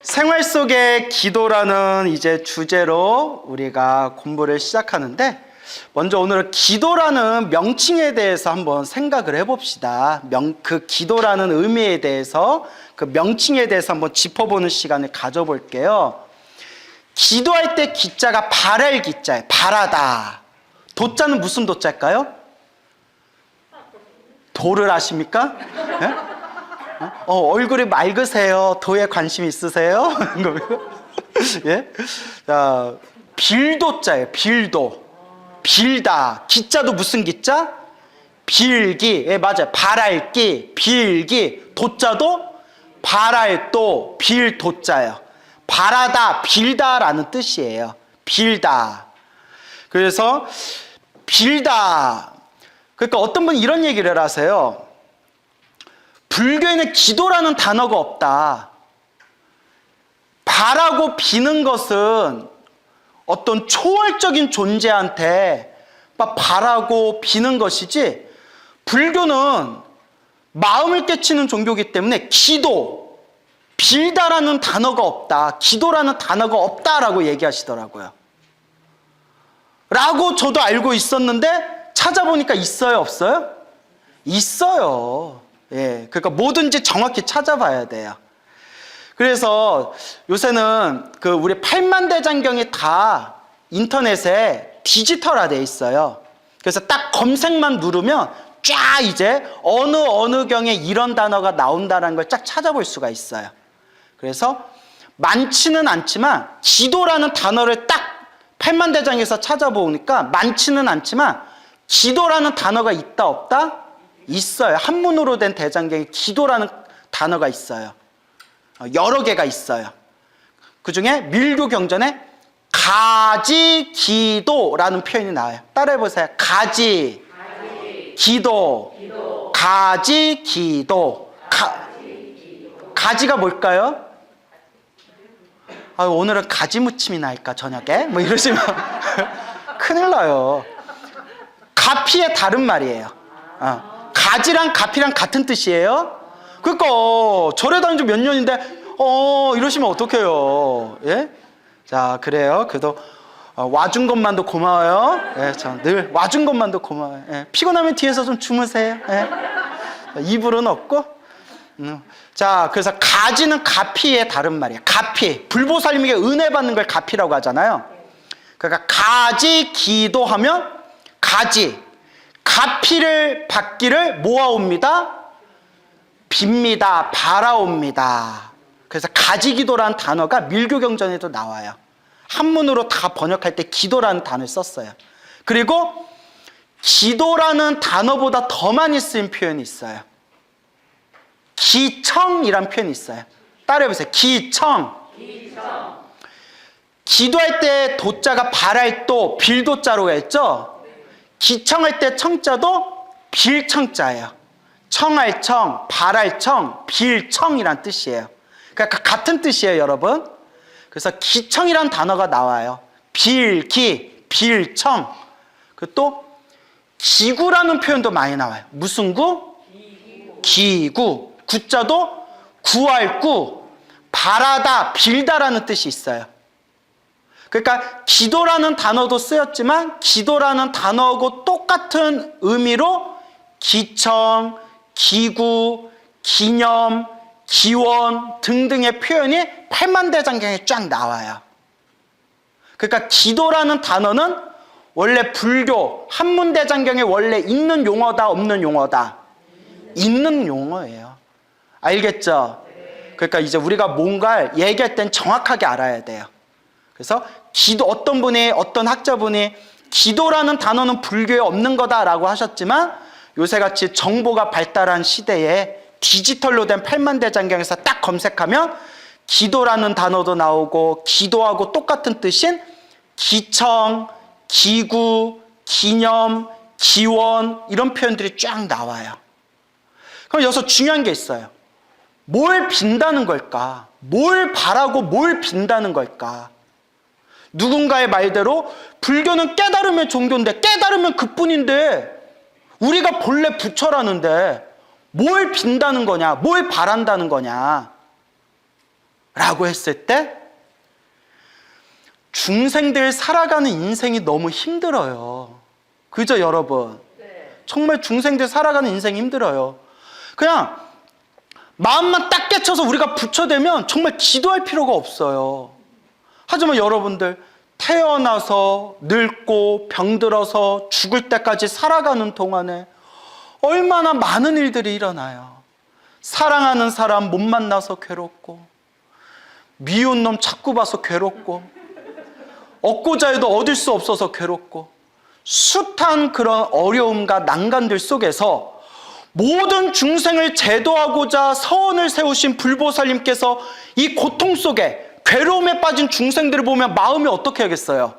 생활 속의 기도라는 이제 주제로 우리가 공부를 시작하는데, 먼저 오늘은 기도라는 명칭에 대해서 한번 생각을 해봅시다. 그 기도라는 의미에 대해서, 그 명칭에 대해서 한번 짚어보는 시간을 가져볼게요. 기도할 때 기자가 바랄 기자예요. 바라다. 도자는 무슨 도자일까요? 도를 아십니까? 네? 얼굴이 맑으세요. 도에 관심 있으세요? 예? 자, 빌도자예요. 빌도. 빌다. 기자도 무슨 기자? 빌기. 예, 맞아요. 바랄기, 빌기. 도자도 바랄도, 빌도자예요. 바라다, 빌다라는 뜻이에요. 빌다. 그래서 빌다. 그러니까 어떤 분이 이런 얘기를 하세요. 불교에는 기도라는 단어가 없다. 바라고 비는 것은 어떤 초월적인 존재한테 바라고 비는 것이지, 불교는 마음을 깨치는 종교이기 때문에 기도, 빌다라는 단어가 없다. 기도라는 단어가 없다라고 얘기하시더라고요. 라고 저도 알고 있었는데 찾아보니까 있어요, 없어요? 있어요. 예, 그러니까 뭐든지 정확히 찾아봐야 돼요. 그래서 요새는 우리 팔만대장경이 다 인터넷에 디지털화되어 있어요. 그래서 딱 검색만 누르면 쫙 이제 어느 경에 이런 단어가 나온다는 걸 쫙 찾아볼 수가 있어요. 그래서 많지는 않지만 기도라는 단어를 딱 팔만대장에서 찾아보니까 많지는 않지만 기도라는 단어가 있다 없다? 있어요. 한문으로 된 대장경에 기도라는 단어가 있어요. 여러 개가 있어요. 그 중에 밀교경전에 가지기도라는 표현이 나와요. 따라해보세요. 기도. 가지기도. 가지가 뭘까요? 오늘은 가지무침이나 할까 저녁에? 뭐 이러시면 큰일 나요. 가피의 다른 말이에요. 가지랑 가피랑 같은 뜻이에요. 그러니까 절에 다닌 지 몇 년인데 이러시면 어떡해요. 예? 자, 그래요. 그래도 와준 것만도 고마워요. 예, 늘 와준 것만도 고마워요. 예, 피곤하면 뒤에서 좀 주무세요. 예. 이불은 없고. 자, 그래서 가지는 가피의 다른 말이에요. 가피. 불보살님에게 은혜 받는 걸 가피라고 하잖아요. 그러니까 가지 기도하면 가지. 가피를 받기를 모아옵니다. 빕니다. 바라옵니다. 그래서 가지기도라는 단어가 밀교경전에도 나와요. 한문으로 다 번역할 때 기도라는 단어를 썼어요. 그리고 기도라는 단어보다 더 많이 쓰인 표현이 있어요. 기청이란 표현이 있어요. 따라해보세요. 기청. 기도할 때 도자가 바랄도, 빌도자로 했죠? 기청할 때 청자도 빌청자예요. 청할 청, 바랄 청, 빌청이란 뜻이에요. 그러니까 같은 뜻이에요, 여러분. 그래서 기청이란 단어가 나와요. 빌기, 빌청. 그리고 또 기구라는 표현도 많이 나와요. 무슨 구? 기구. 구자도 구할 구, 바라다, 빌다라는 뜻이 있어요. 그러니까 기도라는 단어도 쓰였지만 기도라는 단어하고 똑같은 의미로 기청, 기구, 기념, 기원 등등의 표현이 팔만대장경에 쫙 나와요. 그러니까 기도라는 단어는 원래 불교 한문대장경에 원래 있는 용어다, 없는 용어다? 있는 용어예요. 알겠죠? 그러니까 이제 우리가 뭔가를 얘기할 땐 정확하게 알아야 돼요. 그래서 어떤 학자분이 기도라는 단어는 불교에 없는 거다라고 하셨지만, 요새같이 정보가 발달한 시대에 디지털로 된 팔만대장경에서 딱 검색하면 기도라는 단어도 나오고, 기도하고 똑같은 뜻인 기청, 기구, 기념, 기원 이런 표현들이 쫙 나와요. 그럼 여기서 중요한 게 있어요. 뭘 빈다는 걸까? 뭘 바라고 뭘 빈다는 걸까? 누군가의 말대로 불교는 깨달으면 종교인데, 깨달으면 그뿐인데 우리가 본래 부처라는데 뭘 빈다는 거냐, 뭘 바란다는 거냐 라고 했을 때 중생들 살아가는 인생이 너무 힘들어요. 그죠, 여러분? 정말 중생들 살아가는 인생이 힘들어요. 그냥 마음만 딱 깨쳐서 우리가 부처되면 정말 기도할 필요가 없어요. 하지만 여러분들 태어나서 늙고 병들어서 죽을 때까지 살아가는 동안에 얼마나 많은 일들이 일어나요. 사랑하는 사람 못 만나서 괴롭고, 미운 놈 자꾸 봐서 괴롭고, 얻고자 해도 얻을 수 없어서 괴롭고, 숱한 그런 어려움과 난간들 속에서 모든 중생을 제도하고자 서원을 세우신 불보살님께서 이 고통 속에 괴로움에 빠진 중생들을 보면 마음이 어떻게 하겠어요?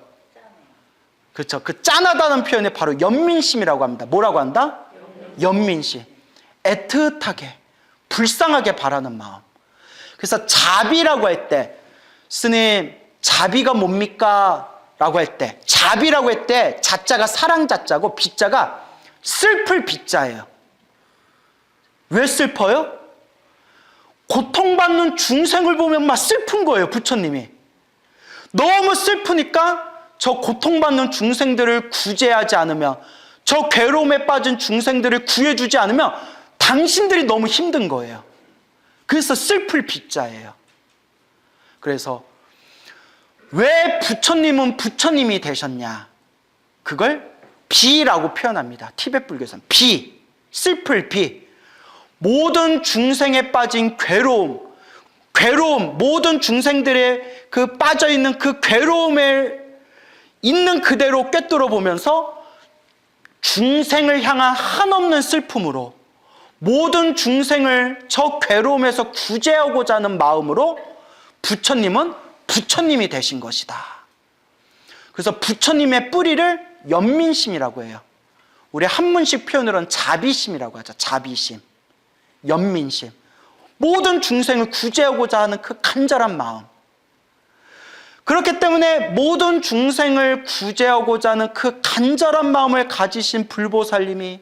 그렇죠. 그 짠하다는 표현이 바로 연민심이라고 합니다. 뭐라고 한다? 연민심. 애틋하게, 불쌍하게 바라는 마음. 그래서 자비라고 할 때, 스님, 자비가 뭡니까? 라고 할 때, 자비라고 할 때 자자가 사랑 자자고 비자가 슬플 비자예요. 왜 슬퍼요? 고통받는 중생을 보면 막 슬픈 거예요, 부처님이. 너무 슬프니까 저 고통받는 중생들을 구제하지 않으면, 저 괴로움에 빠진 중생들을 구해주지 않으면 당신들이 너무 힘든 거예요. 그래서 슬플 비자예요. 그래서 왜 부처님은 부처님이 되셨냐? 그걸 비라고 표현합니다. 티베트 불교에서는 비, 슬플 비. 모든 중생에 빠진 괴로움, 모든 중생들의 그 빠져있는 그 괴로움에 있는 그대로 꿰뚫어 보면서 중생을 향한 한없는 슬픔으로 모든 중생을 저 괴로움에서 구제하고자 하는 마음으로 부처님은 부처님이 되신 것이다. 그래서 부처님의 뿌리를 연민심이라고 해요. 우리 한문식 표현으로는 자비심이라고 하죠. 자비심, 연민심. 모든 중생을 구제하고자 하는 그 간절한 마음. 그렇기 때문에 모든 중생을 구제하고자 하는 그 간절한 마음을 가지신 불보살님이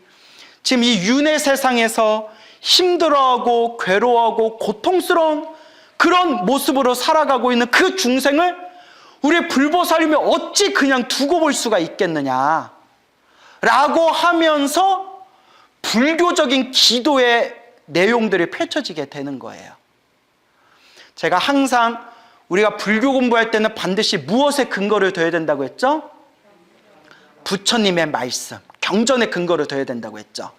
지금 이 윤회 세상에서 힘들어하고 괴로워하고 고통스러운 그런 모습으로 살아가고 있는 그 중생을 우리 불보살님이 어찌 그냥 두고 볼 수가 있겠느냐 라고 하면서 불교적인 기도의 내용들이 펼쳐지게 되는 거예요. 제가 항상 우리가 불교 공부할 때는 반드시 무엇에 근거를 둬야 된다고 했죠? 부처님의 말씀, 경전에 근거를 둬야 된다고 했죠.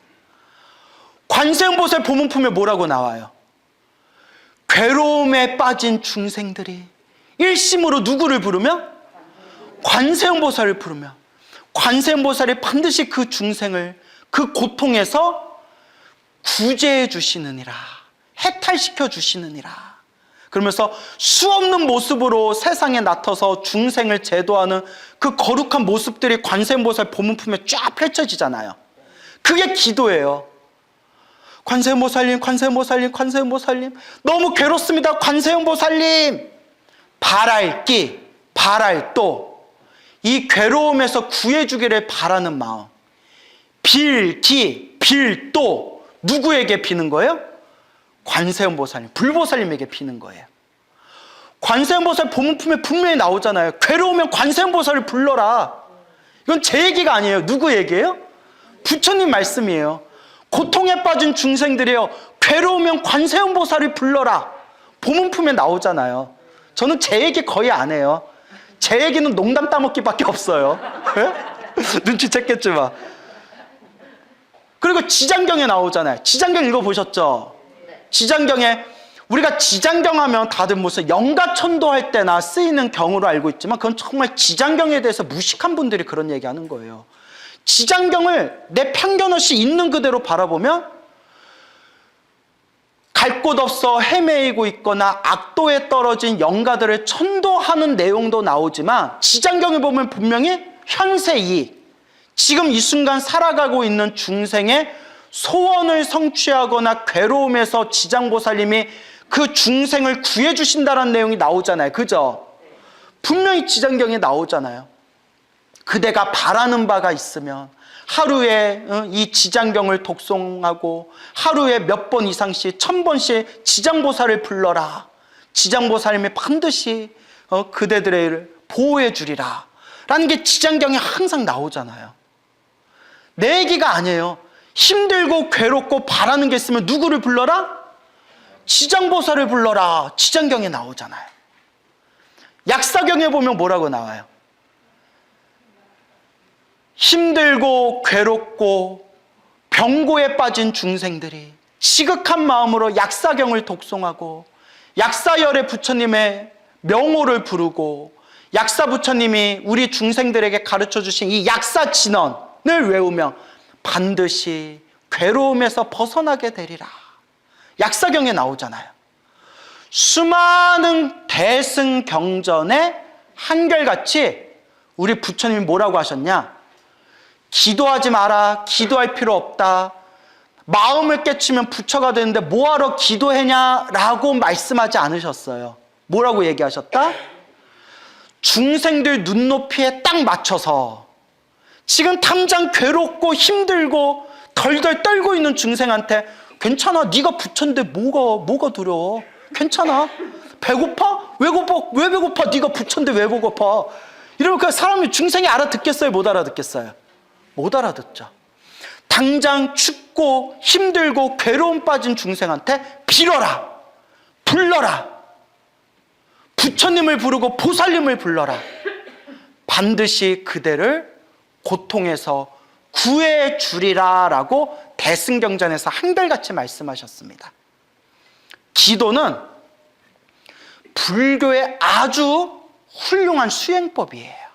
관세음보살 보문품에 뭐라고 나와요? 괴로움에 빠진 중생들이 일심으로 누구를 부르며? 관세음보살을 부르며, 관세음보살이 반드시 그 중생을 그 고통에서 구제해 주시느니라, 해탈시켜 주시느니라. 그러면서 수없는 모습으로 세상에 나타서 중생을 제도하는 그 거룩한 모습들이 관세음보살 보문품에 쫙 펼쳐지잖아요. 그게 기도예요. 관세음보살님, 관세음보살님, 관세음보살님, 너무 괴롭습니다. 관세음보살님, 바랄기, 바랄도, 이 괴로움에서 구해주기를 바라는 마음. 빌기, 빌도, 누구에게 비는 거예요? 관세음보살님, 불보살님에게 비는 거예요. 관세음보살 보문품에 분명히 나오잖아요. 괴로우면 관세음보살을 불러라. 이건 제 얘기가 아니에요. 누구 얘기예요? 부처님 말씀이에요. 고통에 빠진 중생들이요, 괴로우면 관세음보살을 불러라. 보문품에 나오잖아요. 저는 제 얘기 거의 안 해요. 제 얘기는 농담 따먹기밖에 없어요. 눈치챘겠지만. 그리고 지장경에 나오잖아요. 지장경 읽어보셨죠? 지장경에, 우리가 지장경 하면 다들 무슨 영가천도할 때나 쓰이는 경우로 알고 있지만 그건 정말 지장경에 대해서 무식한 분들이 그런 얘기하는 거예요. 지장경을 내 편견 없이 있는 그대로 바라보면 갈 곳 없어 헤매이고 있거나 악도에 떨어진 영가들을 천도하는 내용도 나오지만 지장경에 보면 분명히 현세이, 지금 이 순간 살아가고 있는 중생의 소원을 성취하거나 괴로움에서 지장보살님이 그 중생을 구해주신다는 내용이 나오잖아요. 그죠? 분명히 지장경에 나오잖아요. 그대가 바라는 바가 있으면 하루에 이 지장경을 독송하고 하루에 몇 번 이상씩 1000번씩 지장보살을 불러라. 지장보살님이 반드시 그대들을 보호해 주리라 라는 게 지장경에 항상 나오잖아요. 내 얘기가 아니에요. 힘들고 괴롭고 바라는 게 있으면 누구를 불러라? 지장보살을 불러라. 지장경에 나오잖아요. 약사경에 보면 뭐라고 나와요? 힘들고 괴롭고 병고에 빠진 중생들이 지극한 마음으로 약사경을 독송하고 약사열의 부처님의 명호를 부르고 약사 부처님이 우리 중생들에게 가르쳐 주신 이 약사 진언을 외우며 반드시 괴로움에서 벗어나게 되리라. 약사경에 나오잖아요. 수많은 대승경전에 한결같이 우리 부처님이 뭐라고 하셨냐? 기도하지 마라. 기도할 필요 없다. 마음을 깨치면 부처가 되는데 뭐하러 기도했냐라고 말씀하지 않으셨어요. 뭐라고 얘기하셨다? 중생들 눈높이에 딱 맞춰서 지금 당장 괴롭고 힘들고 덜덜 떨고 있는 중생한테 괜찮아. 네가 부처인데 뭐가 두려워. 괜찮아. 배고파? 왜 배고파? 네가 부처인데 왜 배고파? 이러면 그 사람이 중생이 알아듣겠어요? 못 알아듣겠어요? 못 알아듣죠. 당장 춥고 힘들고 괴로움 빠진 중생한테 빌어라. 불러라. 부처님을 부르고 보살님을 불러라. 반드시 그대를 고통에서 구해 주리라 라고 대승경전에서 한결같이 말씀하셨습니다. 기도는 불교의 아주 훌륭한 수행법이에요.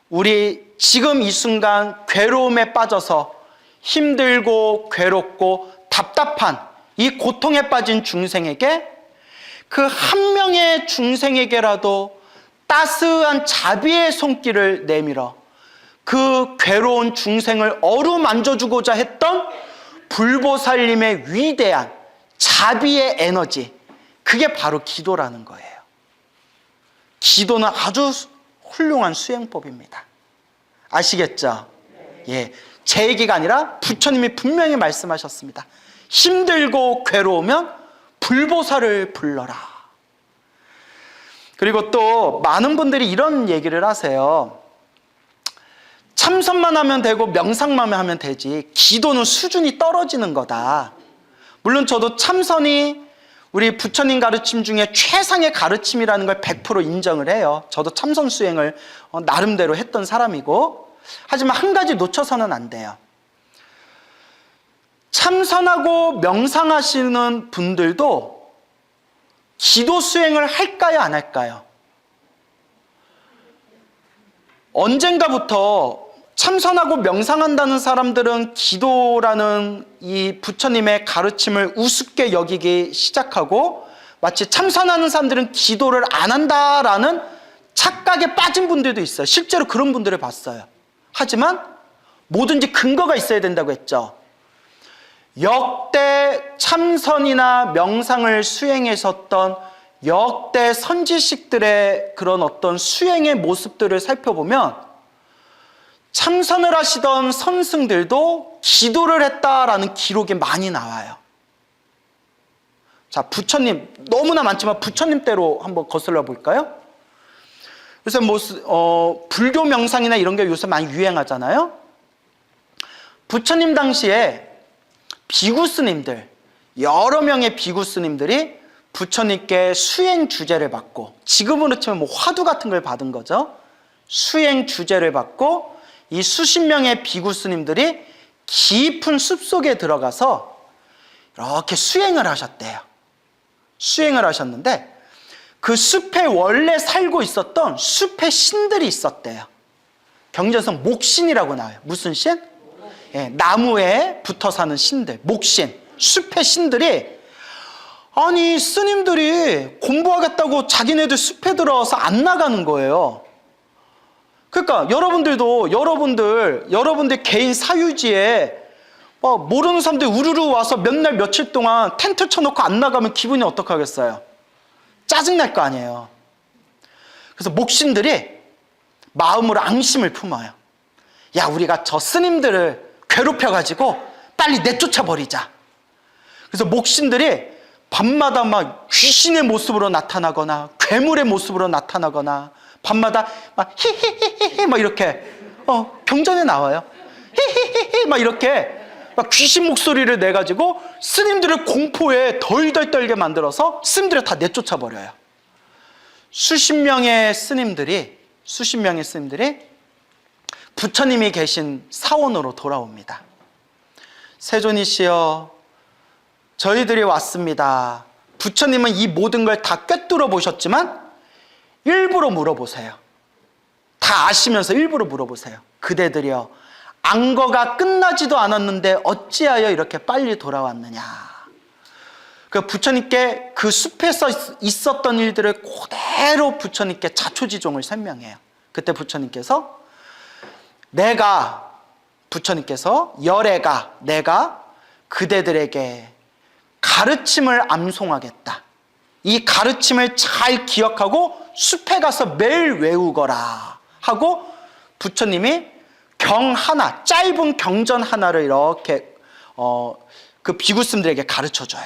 우리 지금 이 순간 괴로움에 빠져서 힘들고 괴롭고 답답한 이 고통에 빠진 중생에게 그 한 명의 중생에게라도 따스한 자비의 손길을 내밀어 그 괴로운 중생을 어루만져주고자 했던 불보살님의 위대한 자비의 에너지, 그게 바로 기도라는 거예요. 기도는 아주 훌륭한 수행법입니다. 아시겠죠? 예, 제 얘기가 아니라 부처님이 분명히 말씀하셨습니다. 힘들고 괴로우면 불보살을 불러라. 그리고 또 많은 분들이 이런 얘기를 하세요. 참선만 하면 되고 명상만 하면 되지 기도는 수준이 떨어지는 거다. 물론 저도 참선이 우리 부처님 가르침 중에 최상의 가르침이라는 걸 100% 인정을 해요. 저도 참선 수행을 나름대로 했던 사람이고, 하지만 한 가지 놓쳐서는 안 돼요. 참선하고 명상하시는 분들도 기도 수행을 할까요, 안 할까요? 언젠가부터 참선하고 명상한다는 사람들은 기도라는 이 부처님의 가르침을 우습게 여기기 시작하고, 마치 참선하는 사람들은 기도를 안 한다라는 착각에 빠진 분들도 있어요. 실제로 그런 분들을 봤어요. 하지만 뭐든지 근거가 있어야 된다고 했죠. 역대 참선이나 명상을 수행했었던 역대 선지식들의 그런 어떤 수행의 모습들을 살펴보면 참선을 하시던 선승들도 기도를 했다라는 기록이 많이 나와요. 자, 부처님 너무나 많지만 부처님 때로 한번 거슬러 볼까요? 요새 불교 명상이나 이런 게 요새 많이 유행하잖아요. 부처님 당시에 비구스님들, 여러 명의 비구스님들이 부처님께 수행 주제를 받고, 지금으로 치면 뭐 화두 같은 걸 받은 거죠. 수행 주제를 받고 이 수십 명의 비구스님들이 깊은 숲속에 들어가서 이렇게 수행을 하셨대요. 수행을 하셨는데 그 숲에 원래 살고 있었던 숲의 신들이 있었대요. 경전선 목신이라고 나와요. 무슨 신? 예, 나무에 붙어 사는 신들, 목신, 숲의 신들이, 아니 스님들이 공부하겠다고 자기네들 숲에 들어와서 안 나가는 거예요. 그러니까 여러분들 개인 사유지에 모르는 사람들이 우르르 와서 몇 날 며칠 동안 텐트 쳐놓고 안 나가면 기분이 어떡하겠어요? 짜증날 거 아니에요. 그래서 목신들이 마음으로 앙심을 품어요. 야, 우리가 저 스님들을 괴롭혀가지고 빨리 내쫓아 버리자. 그래서 목신들이 밤마다 막 귀신의 모습으로 나타나거나 괴물의 모습으로 나타나거나 밤마다 막 히히히히히 막 이렇게 병전에 나와요. 히히히히 막 이렇게 막 귀신 목소리를 내가지고 스님들을 공포에 덜덜 떨게 만들어서 스님들을 다 내쫓아 버려요. 수십 명의 스님들이 부처님이 계신 사원으로 돌아옵니다. 세존이시여, 저희들이 왔습니다. 부처님은 이 모든 걸 다 꿰뚫어 보셨지만 일부러 물어보세요. 다 아시면서 일부러 물어보세요. 그대들이여, 안거가 끝나지도 않았는데 어찌하여 이렇게 빨리 돌아왔느냐. 그 부처님께 그 숲에서 있었던 일들을 그대로 부처님께 자초지종을 설명해요. 그때 부처님께서 열애가 내가 그대들에게 가르침을 암송하겠다. 이 가르침을 잘 기억하고 숲에 가서 매일 외우거라 하고 부처님이 경 하나, 짧은 경전 하나를 이렇게 그 비구스님들에게 가르쳐줘요.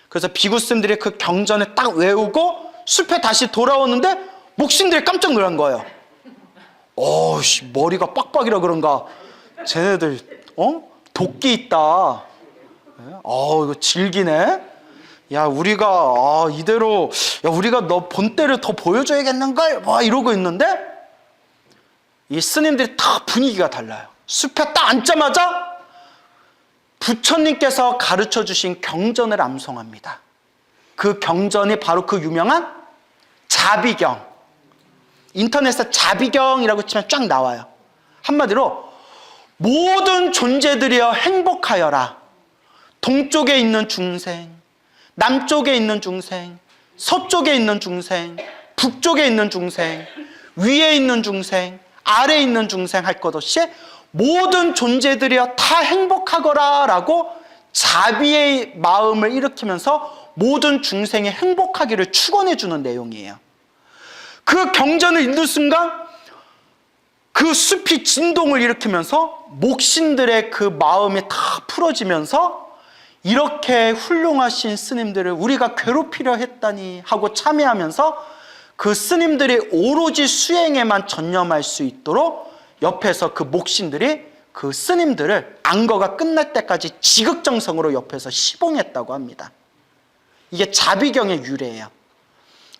그래서 비구스님들이 그 경전을 딱 외우고 숲에 다시 돌아오는데 목신들이 깜짝 놀란 거예요. 머리가 빡빡이라 그런가, 쟤네들 도끼 있다. 이거 질기네. 야, 우리가 이대로 우리가 너 본때를 더 보여줘야겠는걸 막 이러고 있는데 이 스님들이 다 분위기가 달라요. 숲에 딱 앉자마자 부처님께서 가르쳐 주신 경전을 암송합니다. 그 경전이 바로 그 유명한 자비경. 인터넷에 자비경이라고 치면 쫙 나와요. 한마디로 모든 존재들이여 행복하여라. 동쪽에 있는 중생, 남쪽에 있는 중생, 서쪽에 있는 중생, 북쪽에 있는 중생, 위에 있는 중생, 아래에 있는 중생 할 것 없이 모든 존재들이여 다 행복하거라 라고 자비의 마음을 일으키면서 모든 중생이 행복하기를 축원해 주는 내용이에요. 그 경전을 읽는 순간 그 숲이 진동을 일으키면서 목신들의 그 마음이 다 풀어지면서 이렇게 훌륭하신 스님들을 우리가 괴롭히려 했다니 하고 참회하면서 그 스님들이 오로지 수행에만 전념할 수 있도록 옆에서 그 목신들이 그 스님들을 안거가 끝날 때까지 지극정성으로 옆에서 시봉했다고 합니다. 이게 자비경의 유래예요.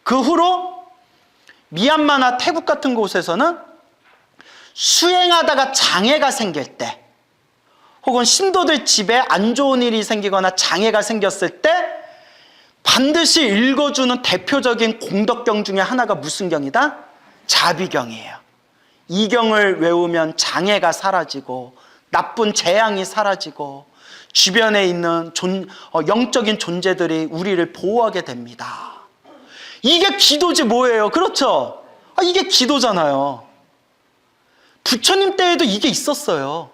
그 후로 미얀마나 태국 같은 곳에서는 수행하다가 장애가 생길 때 혹은 신도들 집에 안 좋은 일이 생기거나 장애가 생겼을 때 반드시 읽어주는 대표적인 공덕경 중에 하나가 무슨 경이다? 자비경이에요. 이 경을 외우면 장애가 사라지고 나쁜 재앙이 사라지고 주변에 있는 영적인 존재들이 우리를 보호하게 됩니다. 이게 기도지 뭐예요? 그렇죠? 이게 기도잖아요. 부처님 때에도 이게 있었어요.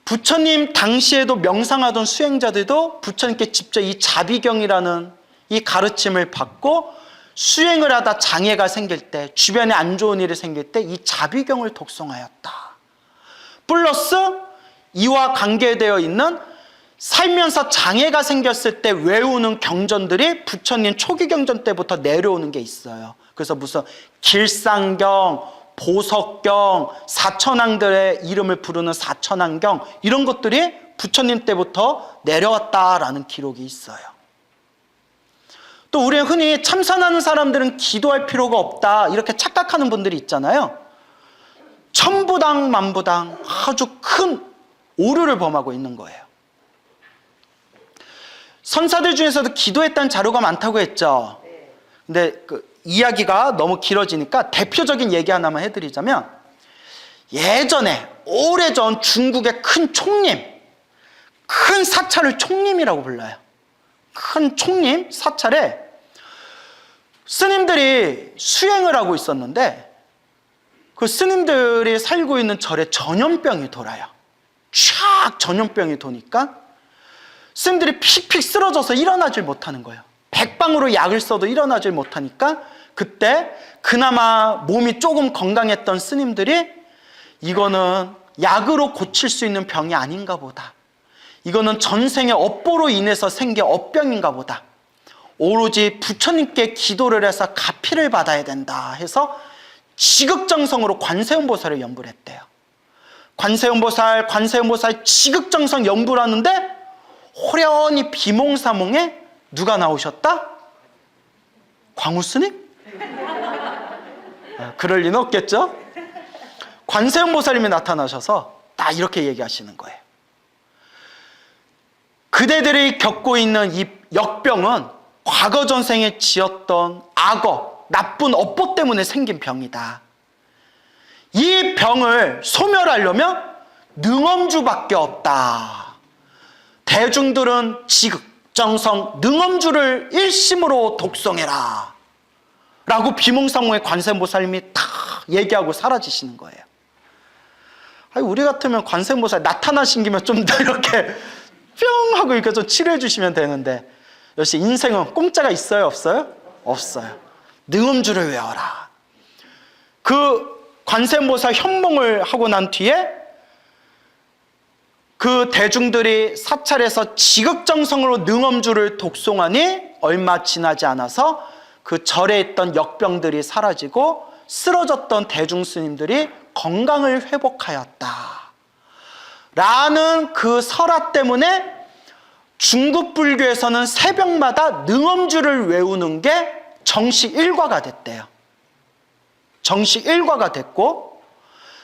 부처님 당시에도 명상하던 수행자들도 부처님께 직접 이 자비경이라는 이 가르침을 받고 수행을 하다 장애가 생길 때, 주변에 안 좋은 일이 생길 때 이 자비경을 독송하였다. 플러스 이와 관계되어 있는 살면서 장애가 생겼을 때 외우는 경전들이 부처님 초기 경전 때부터 내려오는 게 있어요. 그래서 무슨 길상경, 보석경, 사천왕들의 이름을 부르는 사천왕경, 이런 것들이 부처님 때부터 내려왔다라는 기록이 있어요. 또 우리가 흔히 참선하는 사람들은 기도할 필요가 없다 이렇게 착각하는 분들이 있잖아요. 천부당 만부당 아주 큰 오류를 범하고 있는 거예요. 선사들 중에서도 기도했다는 자료가 많다고 했죠. 근데 그 이야기가 너무 길어지니까 대표적인 얘기 하나만 해드리자면, 예전에 오래전 중국의 큰 총림, 큰 사찰을 총림이라고 불러요. 큰 총림 사찰에 스님들이 수행을 하고 있었는데 그 스님들이 살고 있는 절에 전염병이 돌아요. 촥 전염병이 도니까 스님들이 픽픽 쓰러져서 일어나질 못하는 거예요. 백방으로 약을 써도 일어나질 못하니까 그때 그나마 몸이 조금 건강했던 스님들이 이거는 약으로 고칠 수 있는 병이 아닌가 보다. 이거는 전생의 업보로 인해서 생긴 업병인가 보다. 오로지 부처님께 기도를 해서 가피를 받아야 된다 해서 지극정성으로 관세음보살을 연부를 했대요. 관세음보살 지극정성 연부를 하는데 호련히 비몽사몽에 누가 나오셨다? 광우스님? 그럴 리는 없겠죠? 관세음보살님이 나타나셔서 딱 이렇게 얘기하시는 거예요. 그대들이 겪고 있는 이 역병은 과거 전생에 지었던 악업, 나쁜 업보 때문에 생긴 병이다. 이 병을 소멸하려면 능엄주밖에 없다. 대중들은 지극정성 능엄주를 일심으로 독송해라 라고 비몽사몽의 관세음보살님이 다 얘기하고 사라지시는 거예요. 아니, 우리 같으면 관세음보살 나타나신 김에 좀 더 이렇게 뿅 하고 이렇게 좀 치료해 주시면 되는데, 역시 인생은 공짜가 있어요, 없어요? 없어요. 능엄주를 외워라. 그 관세음보살 현몽을 하고 난 뒤에 그 대중들이 사찰에서 지극정성으로 능엄주를 독송하니 얼마 지나지 않아서 그 절에 있던 역병들이 사라지고 쓰러졌던 대중스님들이 건강을 회복하였다 라는 그 설화 때문에 중국 불교에서는 새벽마다 능엄주를 외우는 게 정식 일과가 됐대요. 정식 일과가 됐고,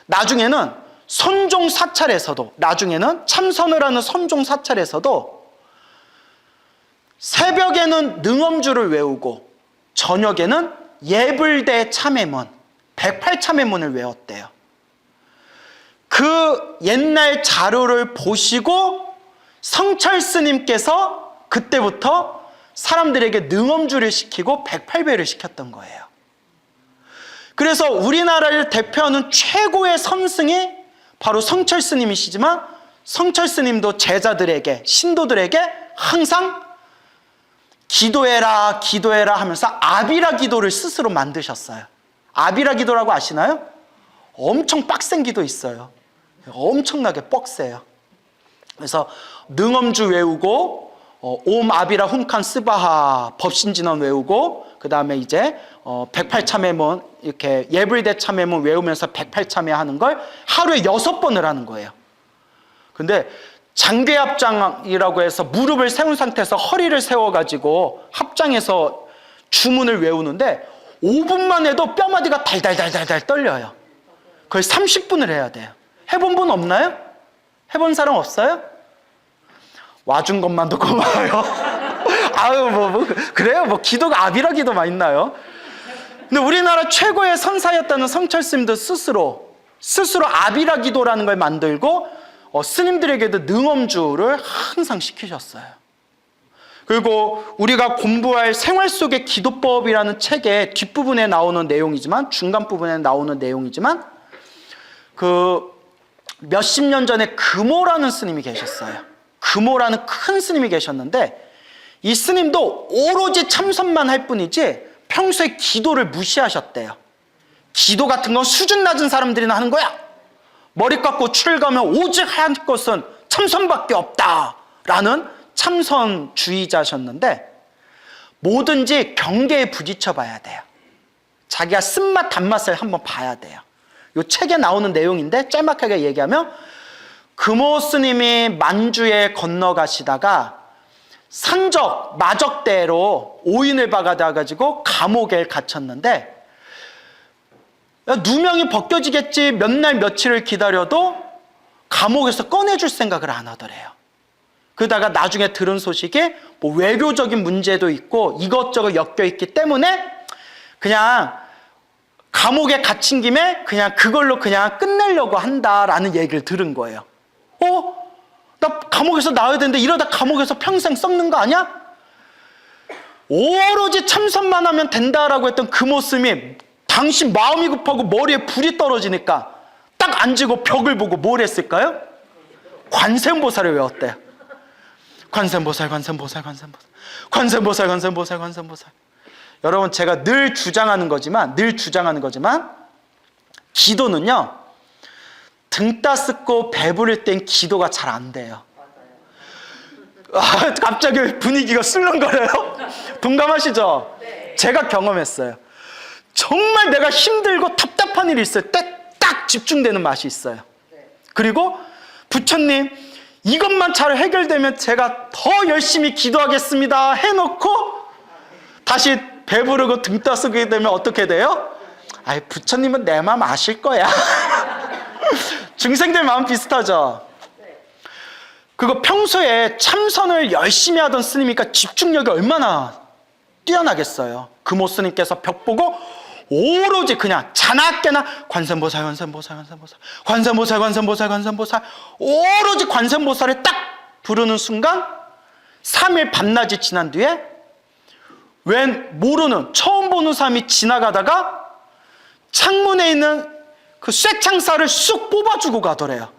나중에는 선종 사찰에서도, 나중에는 참선을 하는 선종 사찰에서도 새벽에는 능엄주를 외우고 저녁에는 예불대 참회문, 108참회문을 외웠대요. 그 옛날 자료를 보시고 성철 스님께서 그때부터 사람들에게 능엄주를 시키고 108배를 시켰던 거예요. 그래서 우리나라를 대표하는 최고의 선승이 바로 성철 스님이시지만, 성철 스님도 제자들에게, 신도들에게 항상 기도해라 기도해라 하면서 아비라 기도를 스스로 만드셨어요. 아비라 기도라고 아시나요? 엄청 빡센 기도 있어요. 엄청나게 뻑세요. 그래서 능엄주 외우고 옴 아비라 훔칸 스바하 법신진언 외우고, 그 다음에 이제 108참회문, 이렇게 예불대 참회문 외우면서 108참회 하는 걸 하루에 6번을 하는 거예요. 근데 장괴합장이라고 해서 무릎을 세운 상태에서 허리를 세워가지고 합장해서 주문을 외우는데 5분만 해도 뼈마디가 달달달달달 떨려요. 거의 30분을 해야 돼요. 해본 분 없나요? 해본 사람 없어요? 와준 것만도 고마워요. 아유, 그래요? 기도가 아비라 기도만 있나요? 근데 우리나라 최고의 선사였다는 성철 스님도 스스로 아비라 기도라는 걸 만들고 스님들에게도 능엄주를 항상 시키셨어요. 그리고 우리가 공부할 생활 속의 기도법이라는 책의 뒷부분에 나오는 내용이지만, 중간 부분에 나오는 내용이지만, 그 몇십 년 전에 금오라는 스님이 계셨어요. 금오라는 큰 스님이 계셨는데, 이 스님도 오로지 참선만 할 뿐이지 평소에 기도를 무시하셨대요. 기도 같은 건 수준 낮은 사람들이나 하는 거야. 머리 깎고 추를 가면 오직 할 것은 참선밖에 없다라는 참선주의자셨는데, 뭐든지 경계에 부딪혀 봐야 돼요. 자기가 쓴맛 단맛을 한번 봐야 돼요. 이 책에 나오는 내용인데 짤막하게 얘기하면, 금오 스님이 만주에 건너가시다가 산적, 마적대로 오인을 박아가지고 감옥에 갇혔는데, 누명이 벗겨지겠지 몇 날 며칠을 기다려도 감옥에서 꺼내줄 생각을 안 하더래요. 그러다가 나중에 들은 소식에 뭐 외교적인 문제도 있고 이것저것 엮여 있기 때문에 그냥 감옥에 갇힌 김에 그냥 그걸로 그냥 끝내려고 한다라는 얘기를 들은 거예요. 나 감옥에서 나와야 되는데 이러다 감옥에서 평생 썩는 거 아니야? 오로지 참선만 하면 된다라고 했던 금오 스님이 당신 마음이 급하고 머리에 불이 떨어지니까 딱 앉고 벽을 보고 뭘 했을까요? 관세음보살을 외웠대요. 관세음보살, 관세음보살, 관세음보살, 관세음보살, 관세음보살, 관세음보살. 여러분, 제가 늘 주장하는 거지만 기도는요, 등 따스고 배부를 땐 기도가 잘 안 돼요. 갑자기 분위기가 술렁거려요? 동감하시죠? 네. 제가 경험했어요. 정말 내가 힘들고 답답한 일이 있을 때 딱 집중되는 맛이 있어요. 그리고 부처님 이것만 잘 해결되면 제가 더 열심히 기도하겠습니다 해놓고 다시 배부르고 등 따스게 되면 어떻게 돼요? 아이, 부처님은 내 마음 아실 거야. 중생들 마음 비슷하죠? 그거 평소에 참선을 열심히 하던 스님이니까 집중력이 얼마나 뛰어나겠어요. 금호 스님께서 벽 보고 오로지 그냥 자나깨나 관세음보살 관세음보살 관세음보살 관세음보살 관세음보살 관세음보살 오로지 관세음보살을 딱 부르는 순간 3일 밤낮이 지난 뒤에 웬 모르는 처음 보는 사람이 지나가다가 창문에 있는 그 쇠창살을 쑥 뽑아주고 가더래요.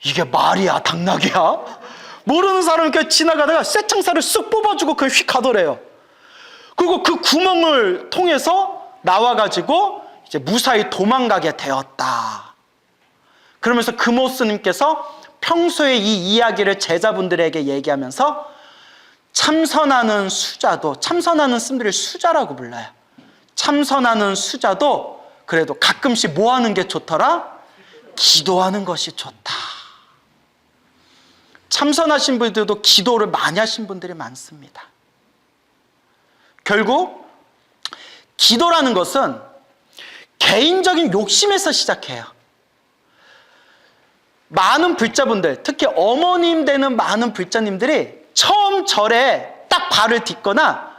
이게 말이야 당나귀야? 모르는 사람이 이렇게 지나가다가 쇠창살을 쑥 뽑아주고 그걸 휙 가더래요. 그리고 그 구멍을 통해서 나와가지고 이제 무사히 도망가게 되었다. 그러면서 금호 스님께서 평소에 이 이야기를 제자분들에게 얘기하면서 참선하는 수자도, 참선하는 스님들을 수자라고 불러요. 참선하는 수자도 그래도 가끔씩 뭐 하는 게 좋더라? 기도하는 것이 좋다. 참선하신 분들도 기도를 많이 하신 분들이 많습니다. 결국 기도라는 것은 개인적인 욕심에서 시작해요. 많은 불자분들, 특히 어머님 되는 많은 불자님들이 처음 절에 딱 발을 딛거나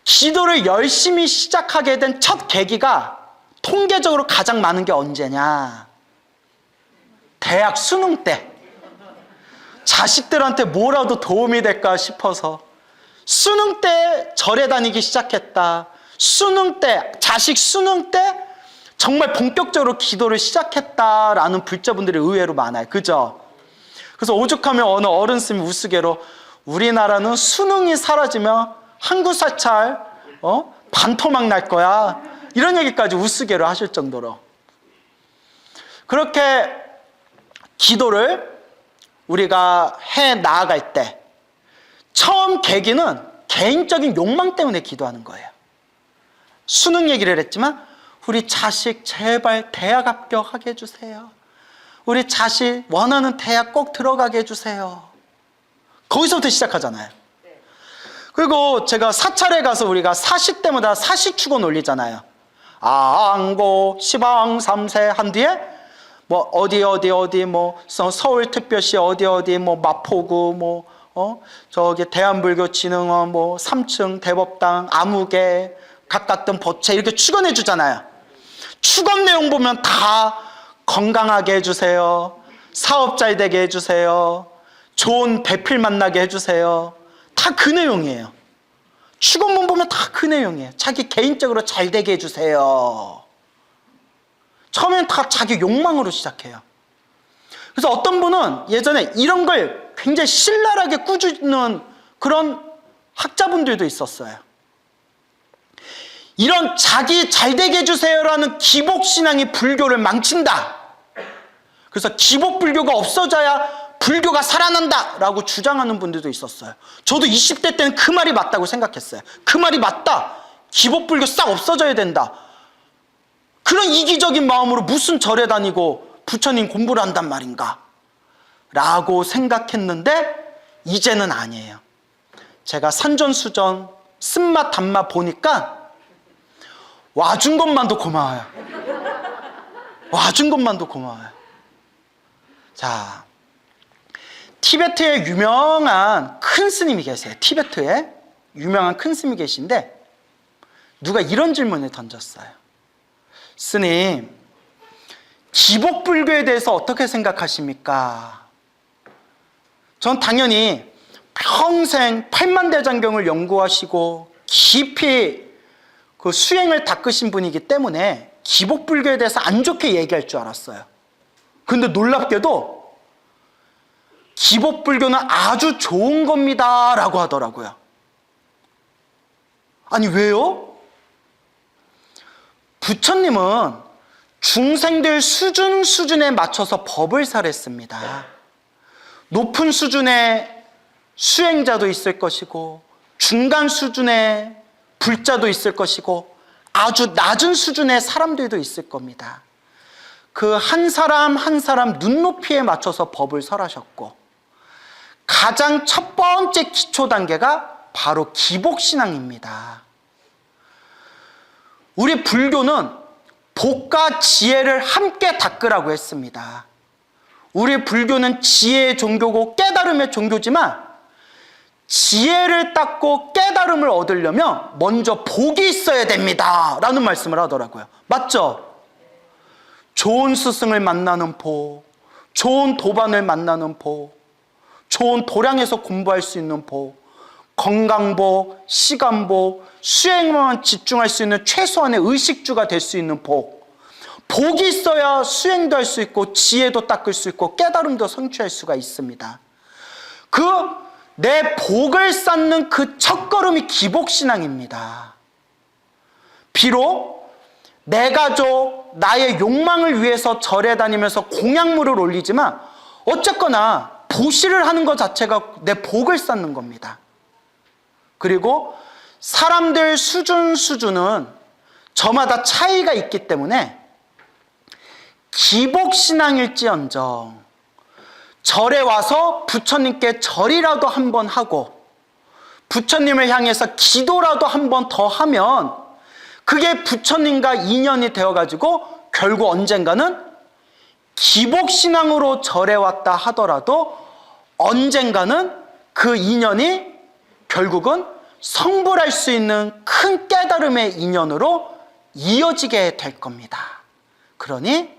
기도를 열심히 시작하게 된 첫 계기가 통계적으로 가장 많은 게 언제냐? 대학 수능 때. 자식들한테 뭐라도 도움이 될까 싶어서 수능 때 절에 다니기 시작했다. 수능 때, 자식 수능 때 정말 본격적으로 기도를 시작했다라는 불자분들이 의외로 많아요. 그죠? 그래서 오죽하면 어느 어른 스님이 우스개로 우리나라는 수능이 사라지면 한국 사찰 반토막 날 거야. 이런 얘기까지 우스개로 하실 정도로. 그렇게 기도를 우리가 해 나아갈 때 처음 계기는 개인적인 욕망 때문에 기도하는 거예요. 수능 얘기를 했지만 우리 자식 제발 대학 합격하게 해주세요. 우리 자식 원하는 대학 꼭 들어가게 해주세요. 거기서부터 시작하잖아요. 그리고 제가 사찰에 가서 우리가 사시 때마다 사시축원 올리잖아요. 앙고 시방 삼세 한 뒤에 뭐 어디 뭐 서울특별시 어디 뭐 마포구 뭐 저기 대한불교진흥원 뭐 3층 대법당 아무개 각각든 보채 이렇게 축원해 주잖아요. 축원 내용 보면 다 건강하게 해주세요. 사업 잘 되게 해주세요. 좋은 배필 만나게 해주세요. 다 그 내용이에요. 축원문 보면 다 그 내용이에요. 자기 개인적으로 잘 되게 해주세요. 처음엔 다 자기 욕망으로 시작해요. 그래서 어떤 분은 예전에 이런 걸 굉장히 신랄하게 꾸짖는 그런 학자분들도 있었어요. 이런 자기 잘되게 해주세요라는 기복신앙이 불교를 망친다. 그래서 기복불교가 없어져야 불교가 살아난다 라고 주장하는 분들도 있었어요. 저도 20대 때는 그 말이 맞다고 생각했어요. 그 말이 맞다. 기복불교 싹 없어져야 된다. 그런 이기적인 마음으로 무슨 절에 다니고 부처님 공부를 한단 말인가 라고 생각했는데 이제는 아니에요. 제가 산전수전 쓴맛 단맛 보니까 와준 것만도 고마워요. 와준 것만도 고마워요. 자, 티베트에 유명한 큰 스님이 계세요. 티베트에 유명한 큰 스님이 계신데 누가 이런 질문을 던졌어요. 스님, 기복불교에 대해서 어떻게 생각하십니까? 전 당연히 평생 팔만대장경을 연구하시고 깊이 그 수행을 닦으신 분이기 때문에 기복불교에 대해서 안 좋게 얘기할 줄 알았어요. 근데 놀랍게도 기복불교는 아주 좋은 겁니다 라고 하더라고요. 아니 왜요? 부처님은 중생들 수준에 맞춰서 법을 설했습니다. 높은 수준의 수행자도 있을 것이고 중간 수준의 불자도 있을 것이고 아주 낮은 수준의 사람들도 있을 겁니다. 그 한 사람 한 사람 눈높이에 맞춰서 법을 설하셨고 가장 첫 번째 기초 단계가 바로 기복신앙입니다. 우리 불교는 복과 지혜를 함께 닦으라고 했습니다. 우리 불교는 지혜의 종교고 깨달음의 종교지만 지혜를 닦고 깨달음을 얻으려면 먼저 복이 있어야 됩니다 라는 말씀을 하더라고요. 맞죠? 좋은 스승을 만나는 복, 좋은 도반을 만나는 복, 좋은 도량에서 공부할 수 있는 복, 건강복, 시간복, 수행만 집중할 수 있는 최소한의 의식주가 될 수 있는 복. 복이 있어야 수행도 할 수 있고 지혜도 닦을 수 있고 깨달음도 성취할 수가 있습니다. 내 복을 쌓는 그 첫걸음이 기복신앙입니다. 비록 내 가족, 나의 욕망을 위해서 절에 다니면서 공약물을 올리지만 어쨌거나 보시를 하는 것 자체가 내 복을 쌓는 겁니다. 그리고 사람들 수준은 저마다 차이가 있기 때문에 기복신앙일지언정 절에 와서 부처님께 절이라도 한번 하고 부처님을 향해서 기도라도 한번 더 하면 그게 부처님과 인연이 되어가지고 결국 언젠가는 기복신앙으로 절에 왔다 하더라도 언젠가는 그 인연이 결국은 성불할 수 있는 큰 깨달음의 인연으로 이어지게 될 겁니다. 그러니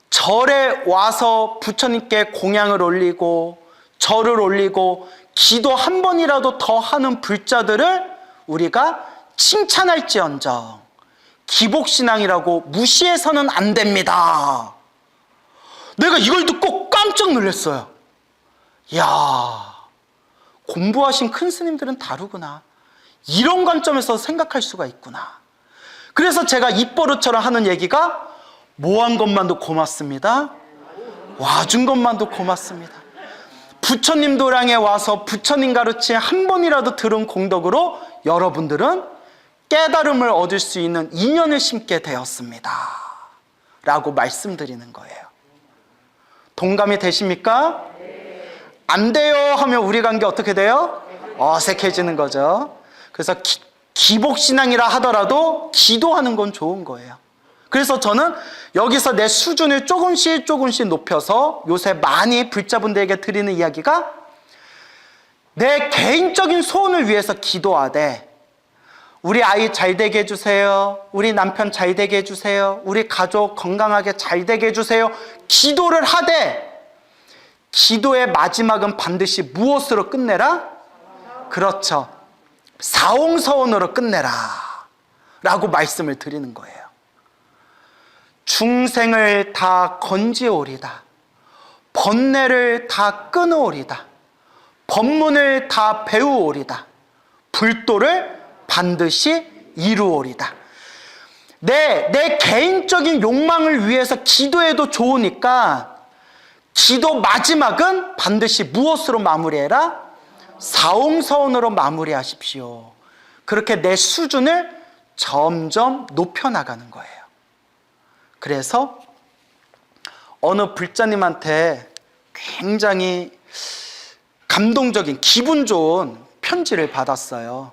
절에 와서 부처님께 공양을 올리고 절을 올리고 기도 한 번이라도 더 하는 불자들을 우리가 칭찬할지언정 기복신앙이라고 무시해서는 안 됩니다. 내가 이걸 듣고 깜짝 놀랐어요. 이야, 공부하신 큰 스님들은 다르구나. 이런 관점에서 생각할 수가 있구나. 그래서 제가 입버릇처럼 하는 얘기가 모한 것만도 고맙습니다. 와준 것만도 고맙습니다. 부처님 도량에 와서 부처님 가르침 한 번이라도 들은 공덕으로 여러분들은 깨달음을 얻을 수 있는 인연을 심게 되었습니다 라고 말씀드리는 거예요. 동감이 되십니까? 안 돼요 하면 우리 관계 어떻게 돼요? 어색해지는 거죠. 그래서 기복신앙이라 하더라도 기도하는 건 좋은 거예요. 그래서 저는 여기서 내 수준을 조금씩 높여서 요새 많이 불자분들에게 드리는 이야기가 내 개인적인 소원을 위해서 기도하되 우리 아이 잘 되게 해주세요. 우리 남편 잘 되게 해주세요. 우리 가족 건강하게 잘 되게 해주세요. 기도를 하되 기도의 마지막은 반드시 무엇으로 끝내라? 그렇죠. 사옹서원으로 끝내라 라고 말씀을 드리는 거예요. 중생을 다 건지오리다. 번뇌를 다 끊어오리다. 법문을 다 배우오리다. 불도를 반드시 이루오리다. 내 개인적인 욕망을 위해서 기도해도 좋으니까 기도 마지막은 반드시 무엇으로 마무리해라? 사옹서원으로 마무리하십시오. 그렇게 내 수준을 점점 높여나가는 거예요. 그래서 어느 불자님한테 굉장히 감동적인 기분 좋은 편지를 받았어요.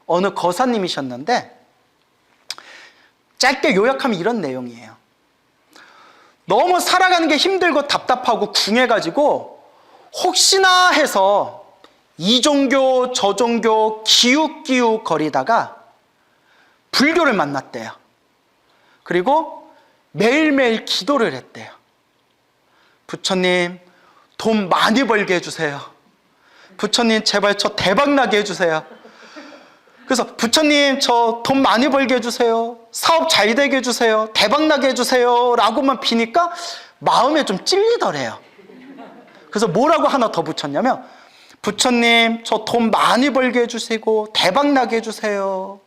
어느 거사님이셨는데 짧게 요약하면 이런 내용이에요. 너무 살아가는 게 힘들고 답답하고 궁해가지고 혹시나 해서 이 종교 저 종교 기웃기웃 거리다가 불교를 만났대요. 그리고 매일매일 기도를 했대요. 부처님 돈 많이 벌게 해주세요. 부처님 제발 저 대박나게 해주세요. 그래서 부처님 저 돈 많이 벌게 해주세요. 사업 잘 되게 해주세요. 대박나게 해주세요 라고만 비니까 마음에 좀 찔리더래요. 그래서 뭐라고 하나 더 붙였냐면 부처님 저 돈 많이 벌게 해주시고 대박나게 해주세요.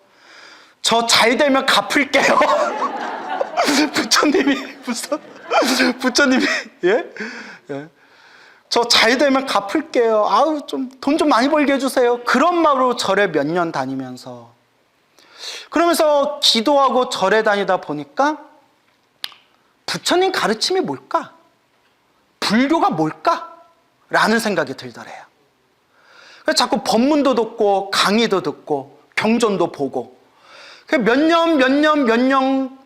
저 잘 되면 갚을게요. 부처님이 예? 예. 저 잘 되면 갚을게요. 아우, 좀 돈 좀 많이 벌게 해주세요. 그런 마음으로 절에 몇 년 다니면서, 그러면서 기도하고 절에 다니다 보니까 부처님 가르침이 뭘까? 불교가 뭘까? 라는 생각이 들더래요. 그래서 자꾸 법문도 듣고 강의도 듣고 경전도 보고 몇 년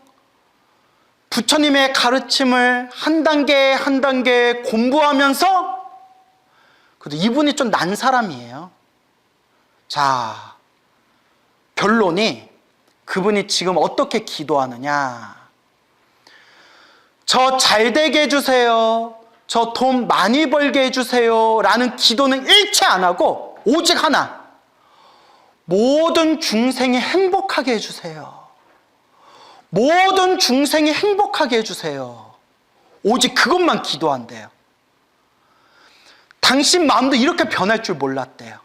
부처님의 가르침을 한 단계 한 단계 공부하면서, 그래도 이분이 좀 난 사람이에요. 자, 결론이 그분이 지금 어떻게 기도하느냐. 저 잘 되게 해주세요. 저 돈 많이 벌게 해주세요. 라는 기도는 일체 안 하고 오직 하나. 모든 중생이 행복하게 해주세요. 모든 중생이 행복하게 해주세요. 오직 그것만 기도한대요. 당신 마음도 이렇게 변할 줄 몰랐대요.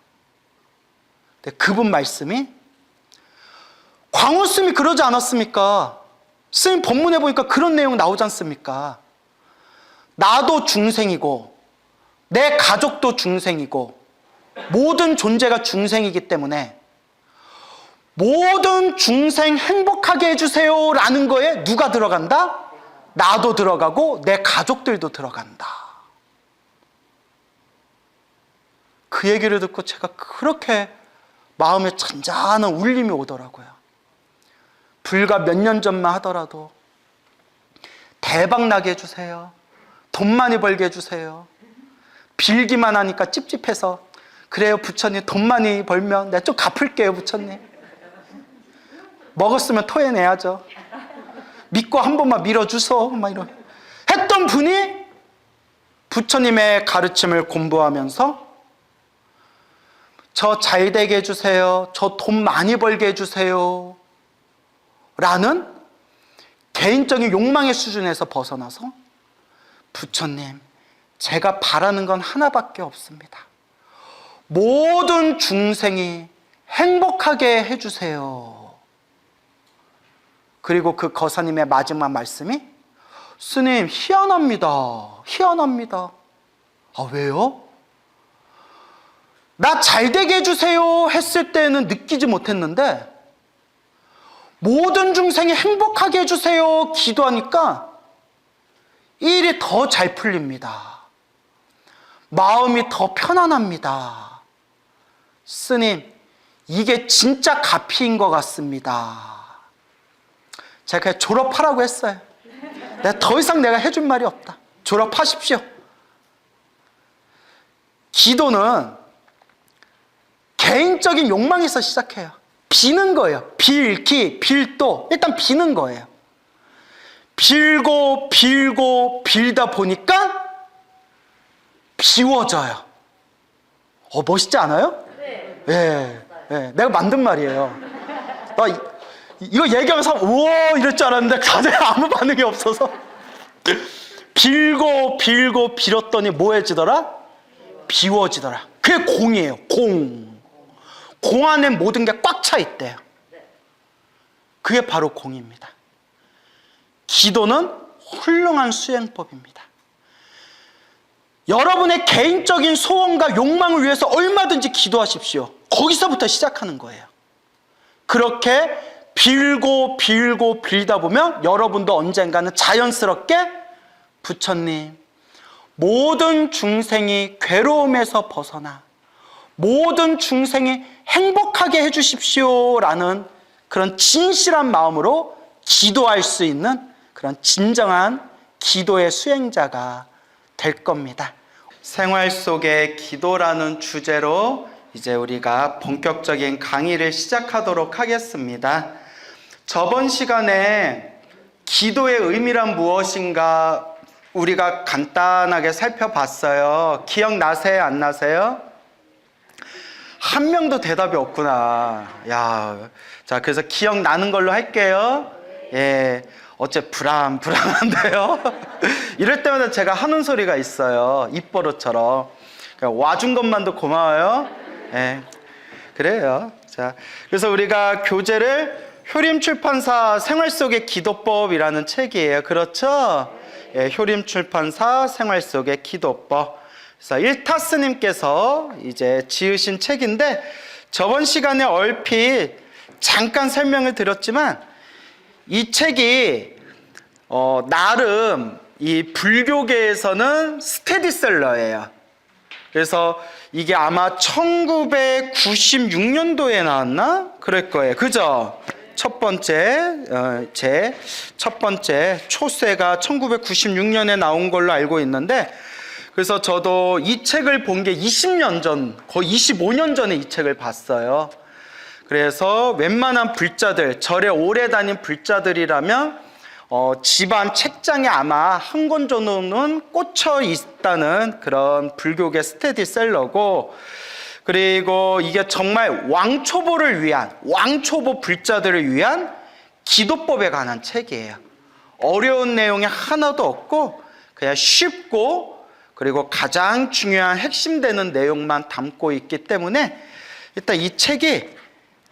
근데 그분 말씀이, 광우 스님이 그러지 않았습니까? 스님 법문에 보니까 그런 내용 나오지 않습니까? 나도 중생이고 내 가족도 중생이고 모든 존재가 중생이기 때문에 모든 중생 행복하게 해주세요 라는 거에 누가 들어간다? 나도 들어가고 내 가족들도 들어간다. 그 얘기를 듣고 제가 그렇게 마음에 잔잔한 울림이 오더라고요. 불과 몇 년 전만 하더라도 대박 나게 해주세요. 돈 많이 벌게 해주세요. 빌기만 하니까 찝찝해서, 그래요 부처님, 돈 많이 벌면 내가 좀 갚을게요 부처님. 먹었으면 토해내야죠. 믿고 한 번만 밀어주소, 막 이런 했던 분이 부처님의 가르침을 공부하면서 저 잘 되게 해주세요, 저 돈 많이 벌게 해주세요 라는 개인적인 욕망의 수준에서 벗어나서, 부처님, 제가 바라는 건 하나밖에 없습니다. 모든 중생이 행복하게 해주세요. 그리고 그 거사님의 마지막 말씀이, 스님, 희한합니다. 희한합니다. 아, 왜요? 나 잘되게 해주세요 했을 때는 느끼지 못했는데 모든 중생이 행복하게 해주세요 기도하니까 일이 더 잘 풀립니다. 마음이 더 편안합니다. 스님, 이게 진짜 가피인 것 같습니다. 제가 그냥 졸업하라고 했어요. 더 이상 내가 해줄 말이 없다. 졸업하십시오. 기도는 개인적인 욕망에서 시작해요. 비는 거예요. 빌기, 빌도. 일단 비는 거예요. 빌고 빌고 빌다 보니까 비워져요. 멋있지 않아요? 네. 네. 내가 만든 말이에요. 나 이거 얘기하면서 우와 이럴 줄 알았는데 다들 아무 반응이 없어서 빌고 빌고 빌었더니 뭐해지더라? 비워지더라. 그게 공이에요. 공 안에 모든 게 꽉 차 있대요. 그게 바로 공입니다. 기도는 훌륭한 수행법입니다. 여러분의 개인적인 소원과 욕망을 위해서 얼마든지 기도하십시오. 거기서부터 시작하는 거예요. 그렇게 빌고 빌고 빌다 보면 여러분도 언젠가는 자연스럽게 부처님, 모든 중생이 괴로움에서 벗어나 모든 중생이 행복하게 해주십시오 라는 그런 진실한 마음으로 기도할 수 있는 그런 진정한 기도의 수행자가 될 겁니다. 생활 속의 기도라는 주제로 이제 우리가 본격적인 강의를 시작하도록 하겠습니다. 저번 시간에 기도의 의미란 무엇인가 우리가 간단하게 살펴봤어요. 기억나세요? 안 나세요? 한 명도 대답이 없구나. 야, 자, 그래서 기억나는 걸로 할게요. 예, 어째 불안한데요? 이럴 때마다 제가 하는 소리가 있어요. 입버릇처럼. 와준 것만도 고마워요. 예, 그래요. 자, 그래서 우리가 교재를 효림출판사 생활 속의 기도법이라는 책이에요. 그렇죠? 예, 효림출판사 생활 속의 기도법. 그래서 일타스님께서 이제 지으신 책인데 저번 시간에 얼핏 잠깐 설명을 드렸지만 이 책이 나름 이 불교계에서는 스테디셀러예요. 그래서 이게 아마 1996년도에 나왔나? 그럴 거예요. 그죠? 제 첫 번째 초세가 1996년에 나온 걸로 알고 있는데, 그래서 저도 이 책을 본 게 20년 전, 거의 25년 전에 이 책을 봤어요. 그래서 웬만한 불자들, 절에 오래 다닌 불자들이라면 집안 책장에 아마 한 권 정도는 꽂혀 있다는 그런 불교계 스테디셀러고, 그리고 이게 정말 왕초보를 위한, 왕초보 불자들을 위한 기도법에 관한 책이에요. 어려운 내용이 하나도 없고 그냥 쉽고, 그리고 가장 중요한 핵심되는 내용만 담고 있기 때문에 일단 이 책이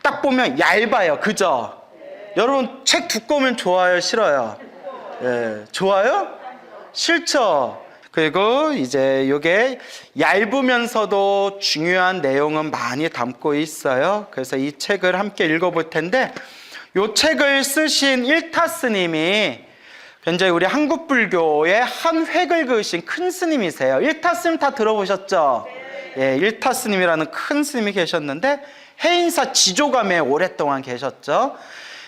딱 보면 얇아요. 그죠? 여러분 책 두꺼우면 좋아요, 싫어요? 예, 좋아요? 싫죠? 그리고 이제 이게 얇으면서도 중요한 내용은 많이 담고 있어요. 그래서 이 책을 함께 읽어볼 텐데, 이 책을 쓰신 일타스님이 굉장히 우리 한국 불교의 한 획을 그으신 큰 스님이세요. 일타스님 다 들어보셨죠? 예, 일타스님이라는 큰 스님이 계셨는데 해인사 지조감에 오랫동안 계셨죠.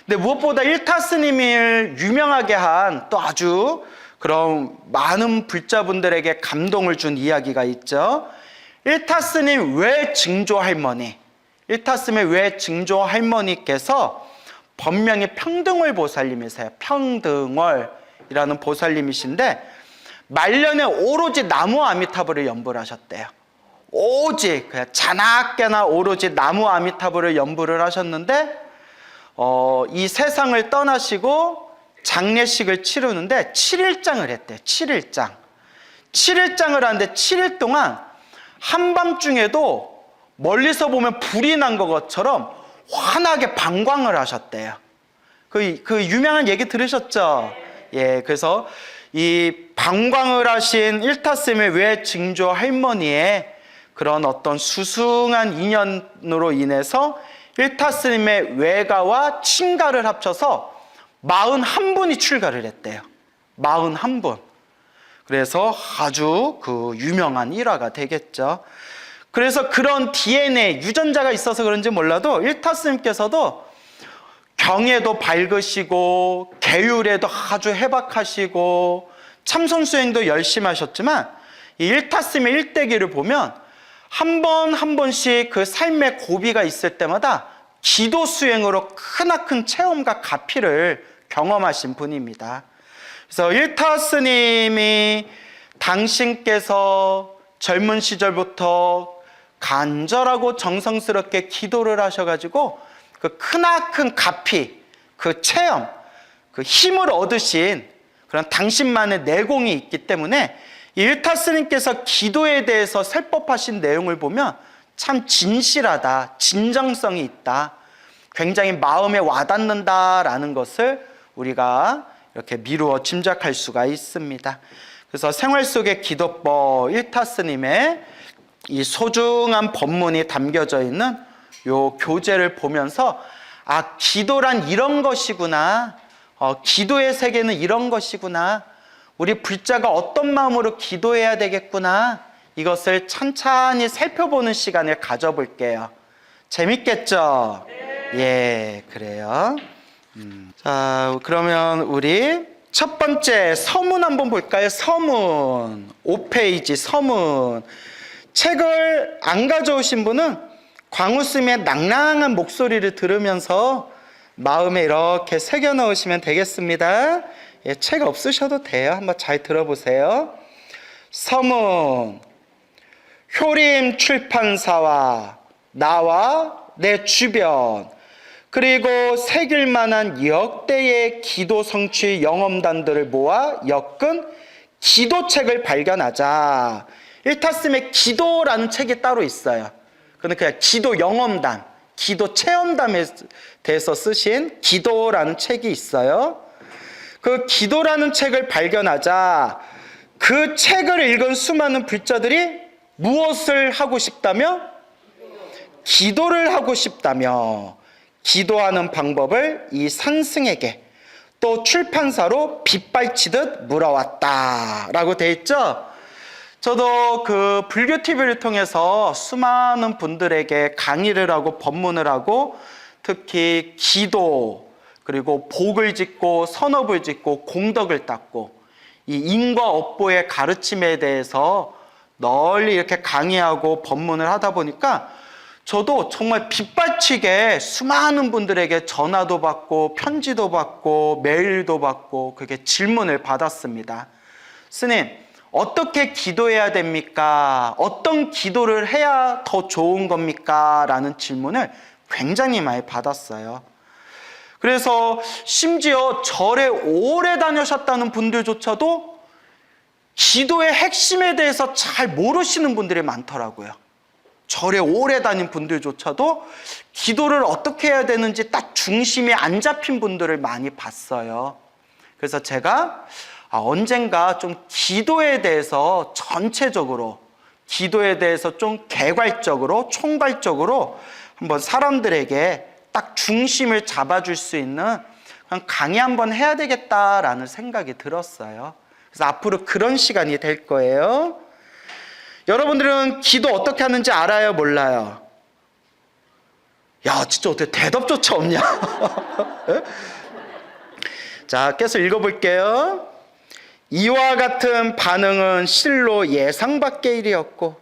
근데 무엇보다 일타스님을 유명하게 한 또 아주 그런 많은 불자분들에게 감동을 준 이야기가 있죠. 일타스님 외 증조 할머니, 일타스님의 외 증조 할머니께서 법명이 평등월 보살님이세요. 평등월이라는 보살님이신데 말년에 오로지 나무 아미타불을 연불 하셨대요. 오직 그냥 자나깨나 오로지 나무 아미타불을 연불을 하셨는데 이 세상을 떠나시고 장례식을 치르는데 7일장을 했대요. 7일장. 7일장을 하는데 7일 동안 한밤중에도 멀리서 보면 불이 난 것처럼 환하게 방광을 하셨대요. 그 유명한 얘기 들으셨죠? 예, 그래서 이 방광을 하신 일타스님의 외 증조 할머니의 그런 어떤 수승한 인연으로 인해서 일타스님의 외가와 친가를 합쳐서 41분이 출가를 했대요. 41분. 그래서 아주 그 유명한 일화가 되겠죠. 그래서 그런 DNA, 유전자가 있어서 그런지 몰라도 일타스님께서도 경에도 밝으시고 계율에도 아주 해박하시고 참선수행도 열심히 하셨지만 이 일타스님의 일대기를 보면 한 번 한 번씩 그 삶의 고비가 있을 때마다 기도 수행으로 크나큰 체험과 가피를 경험하신 분입니다. 그래서 일타스님이 당신께서 젊은 시절부터 간절하고 정성스럽게 기도를 하셔가지고 그 크나큰 가피, 그 체험, 그 힘을 얻으신 그런 당신만의 내공이 있기 때문에 일타스님께서 기도에 대해서 설법하신 내용을 보면 참 진실하다, 진정성이 있다, 굉장히 마음에 와닿는다라는 것을 우리가 이렇게 미루어 짐작할 수가 있습니다. 그래서 생활 속의 기도법 일타스님의 이 소중한 법문이 담겨져 있는 요 교재를 보면서 아, 기도란 이런 것이구나, 기도의 세계는 이런 것이구나, 우리 불자가 어떤 마음으로 기도해야 되겠구나, 이것을 찬찬히 살펴보는 시간을 가져볼게요. 재밌겠죠? 예, 그래요. 자, 그러면 우리 첫 번째 서문 한번 볼까요? 서문 5페이지 서문. 책을 안 가져오신 분은 광우스님의 낭랑한 목소리를 들으면서 마음에 이렇게 새겨 넣으시면 되겠습니다. 예, 책 없으셔도 돼요. 한번 잘 들어보세요. 서문. 효림 출판사와 나와 내 주변, 그리고 새길 만한 역대의 기도 성취 영험단들을 모아 엮은 기도책을 발견하자. 일타스님의 기도라는 책이 따로 있어요. 그는 그냥 기도 영험단, 기도 체험담에 대해서 쓰신 기도라는 책이 있어요. 그 기도라는 책을 발견하자 그 책을 읽은 수많은 불자들이 무엇을 하고 싶다며? 기도를 하고 싶다며 기도하는 방법을 이 산승에게 또 출판사로 빗발치듯 물어왔다라고 돼 있죠. 저도 그 불교 TV를 통해서 수많은 분들에게 강의를 하고 법문을 하고 특히 기도 그리고 복을 짓고 선업을 짓고 공덕을 닦고 이 인과 업보의 가르침에 대해서 널리 이렇게 강의하고 법문을 하다 보니까 저도 정말 빗발치게 수많은 분들에게 전화도 받고 편지도 받고 메일도 받고 그렇게 질문을 받았습니다. 스님, 어떻게 기도해야 됩니까? 어떤 기도를 해야 더 좋은 겁니까? 라는 질문을 굉장히 많이 받았어요. 그래서 심지어 절에 오래 다녀셨다는 분들조차도 기도의 핵심에 대해서 잘 모르시는 분들이 많더라고요. 절에 오래 다닌 분들조차도 기도를 어떻게 해야 되는지 딱 중심이 안 잡힌 분들을 많이 봤어요. 그래서 제가 언젠가 좀 기도에 대해서 전체적으로 기도에 대해서 좀 개괄적으로 총괄적으로 한번 사람들에게 딱 중심을 잡아줄 수 있는 그런 강의 한번 해야 되겠다라는 생각이 들었어요. 그래서 앞으로 그런 시간이 될 거예요. 여러분들은 기도 어떻게 하는지 알아요? 몰라요? 야, 진짜 어떻게 대답조차 없냐? 자, 계속 읽어볼게요. 이와 같은 반응은 실로 예상 밖의 일이었고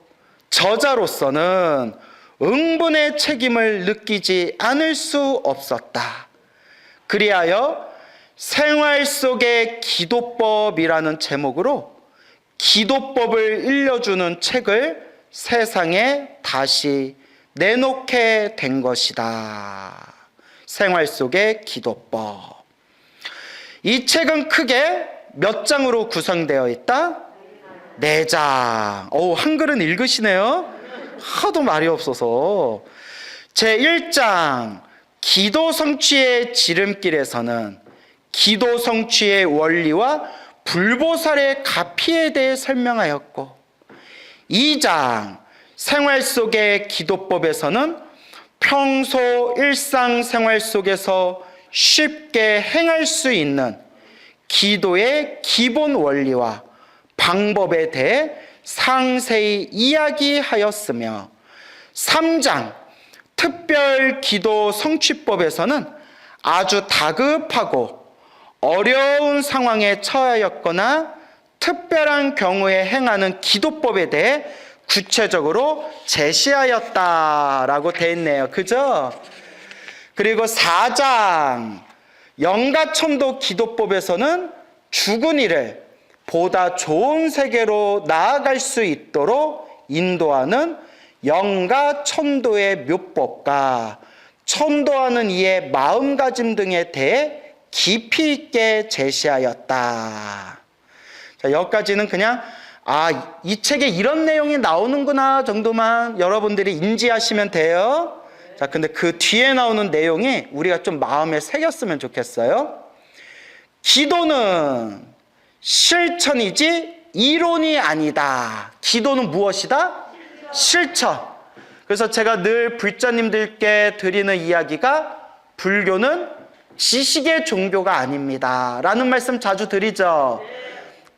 저자로서는 응분의 책임을 느끼지 않을 수 없었다. 그리하여 생활 속의 기도법이라는 제목으로 기도법을 일러주는 책을 세상에 다시 내놓게 된 것이다. 생활 속의 기도법. 이 책은 크게 몇 장으로 구성되어 있다? 4장. 한글은 읽으시네요. 하도 말이 없어서. 제1장 기도 성취의 지름길에서는 기도 성취의 원리와 불보살의 가피에 대해 설명하였고 2장 생활 속의 기도법에서는 평소 일상생활 속에서 쉽게 행할 수 있는 기도의 기본 원리와 방법에 대해 상세히 이야기하였으며 3장 특별 기도 성취법에서는 아주 다급하고 어려운 상황에 처하였거나 특별한 경우에 행하는 기도법에 대해 구체적으로 제시하였다라고 되어 있네요. 그죠? 그리고 4장 영가천도 기도법에서는 죽은 이를 보다 좋은 세계로 나아갈 수 있도록 인도하는 영가천도의 묘법과 천도하는 이의 마음가짐 등에 대해 깊이 있게 제시하였다. 자, 여기까지는 그냥 이 책에 이런 내용이 나오는구나 정도만 여러분들이 인지하시면 돼요. 자, 근데 그 뒤에 나오는 내용이 우리가 좀 마음에 새겼으면 좋겠어요. 기도는 실천이지 이론이 아니다. 기도는 무엇이다? 실천. 그래서 제가 늘 불자님들께 드리는 이야기가 불교는 지식의 종교가 아닙니다 라는 말씀 자주 드리죠.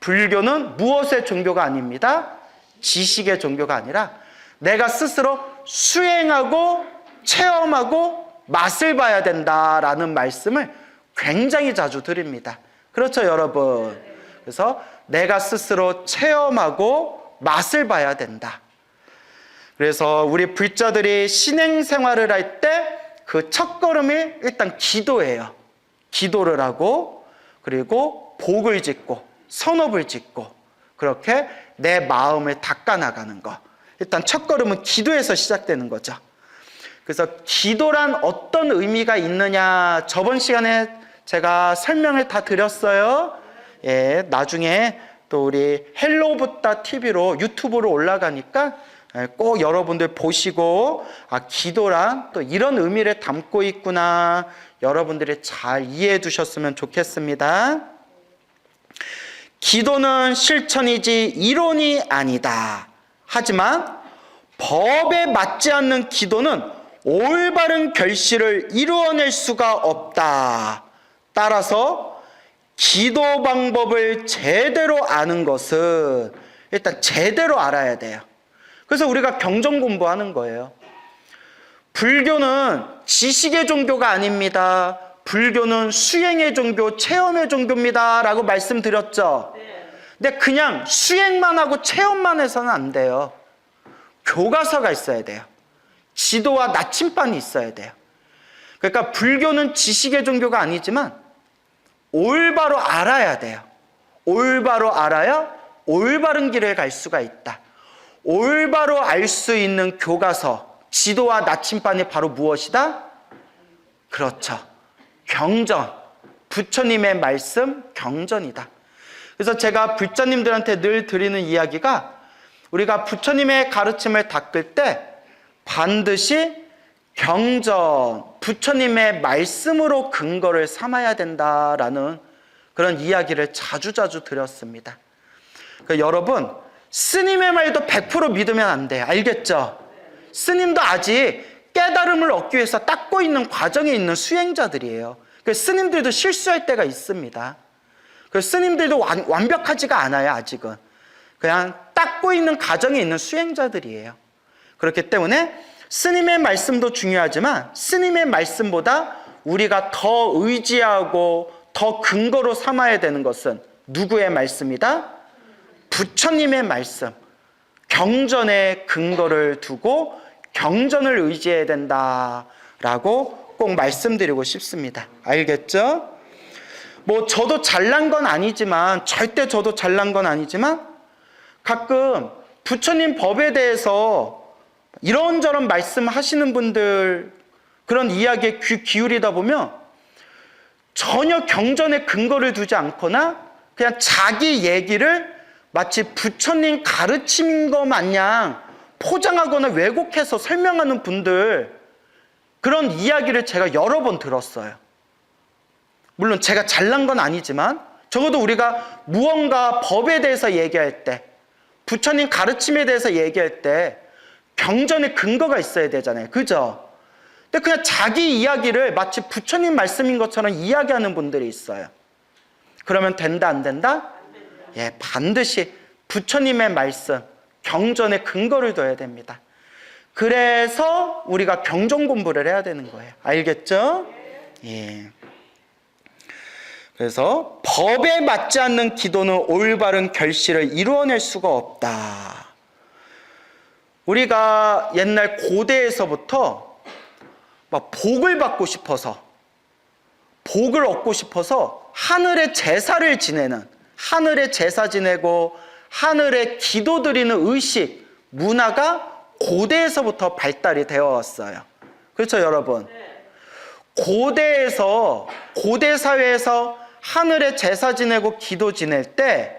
불교는 무엇의 종교가 아닙니다. 지식의 종교가 아니라 내가 스스로 수행하고 체험하고 맛을 봐야 된다라는 말씀을 굉장히 자주 드립니다. 그렇죠, 여러분? 그래서 내가 스스로 체험하고 맛을 봐야 된다. 그래서 우리 불자들이 신행생활을 할 때 그 첫걸음이 일단 기도예요. 기도를 하고 그리고 복을 짓고 선업을 짓고 그렇게 내 마음을 닦아나가는 것. 일단 첫걸음은 기도에서 시작되는 거죠. 그래서 기도란 어떤 의미가 있느냐 저번 시간에 제가 설명을 다 드렸어요. 예, 나중에 또 우리 헬로부다 TV로 유튜브로 올라가니까 꼭 여러분들 보시고 기도란 또 이런 의미를 담고 있구나 여러분들이 잘 이해해 두셨으면 좋겠습니다. 기도는 실천이지 이론이 아니다. 하지만 법에 맞지 않는 기도는 올바른 결실을 이루어낼 수가 없다. 따라서 기도 방법을 제대로 아는 것은 일단 제대로 알아야 돼요. 그래서 우리가 경전 공부하는 거예요. 불교는 지식의 종교가 아닙니다. 불교는 수행의 종교, 체험의 종교입니다. 라고 말씀드렸죠. 근데 그냥 수행만 하고 체험만 해서는 안 돼요. 교과서가 있어야 돼요. 지도와 나침반이 있어야 돼요. 그러니까 불교는 지식의 종교가 아니지만 올바로 알아야 돼요. 올바로 알아야 올바른 길을 갈 수가 있다. 올바로 알 수 있는 교과서, 지도와 나침반이 바로 무엇이다? 그렇죠. 경전. 부처님의 말씀, 경전이다. 그래서 제가 불자님들한테 늘 드리는 이야기가 우리가 부처님의 가르침을 닦을 때 반드시 경전, 부처님의 말씀으로 근거를 삼아야 된다라는 그런 이야기를 자주자주 드렸습니다. 그러니까 여러분, 스님의 말도 100% 믿으면 안 돼요. 알겠죠? 스님도 아직 깨달음을 얻기 위해서 닦고 있는 과정에 있는 수행자들이에요. 그러니까 스님들도 실수할 때가 있습니다. 스님들도 완벽하지가 않아요. 아직은. 그냥 닦고 있는 과정에 있는 수행자들이에요. 그렇기 때문에 스님의 말씀도 중요하지만 스님의 말씀보다 우리가 더 의지하고 더 근거로 삼아야 되는 것은 누구의 말씀이다? 부처님의 말씀. 경전에 근거를 두고 경전을 의지해야 된다라고 꼭 말씀드리고 싶습니다. 알겠죠? 뭐 저도 잘난 건 아니지만, 절대 저도 잘난 건 아니지만 가끔 부처님 법에 대해서 이런저런 말씀하시는 분들 그런 이야기에 귀 기울이다 보면 전혀 경전에 근거를 두지 않거나 그냥 자기 얘기를 마치 부처님 가르침인 것 마냥 포장하거나 왜곡해서 설명하는 분들, 그런 이야기를 제가 여러 번 들었어요. 물론 제가 잘난 건 아니지만 적어도 우리가 무언가 법에 대해서 얘기할 때, 부처님 가르침에 대해서 얘기할 때 경전에 근거가 있어야 되잖아요. 그죠? 근데 그냥 자기 이야기를 마치 부처님 말씀인 것처럼 이야기하는 분들이 있어요. 그러면 된다, 안 된다? 예, 반드시 부처님의 말씀, 경전에 근거를 둬야 됩니다. 그래서 우리가 경전 공부를 해야 되는 거예요. 알겠죠? 예. 그래서 법에 맞지 않는 기도는 올바른 결실을 이루어낼 수가 없다. 우리가 옛날 고대에서부터 막 복을 받고 싶어서, 복을 얻고 싶어서 하늘의 제사를 지내는, 하늘의 제사 지내고 하늘에 기도 드리는 의식, 문화가 고대에서부터 발달이 되어 왔어요. 그렇죠, 여러분? 고대에서, 고대 사회에서 하늘에 제사 지내고 기도 지낼 때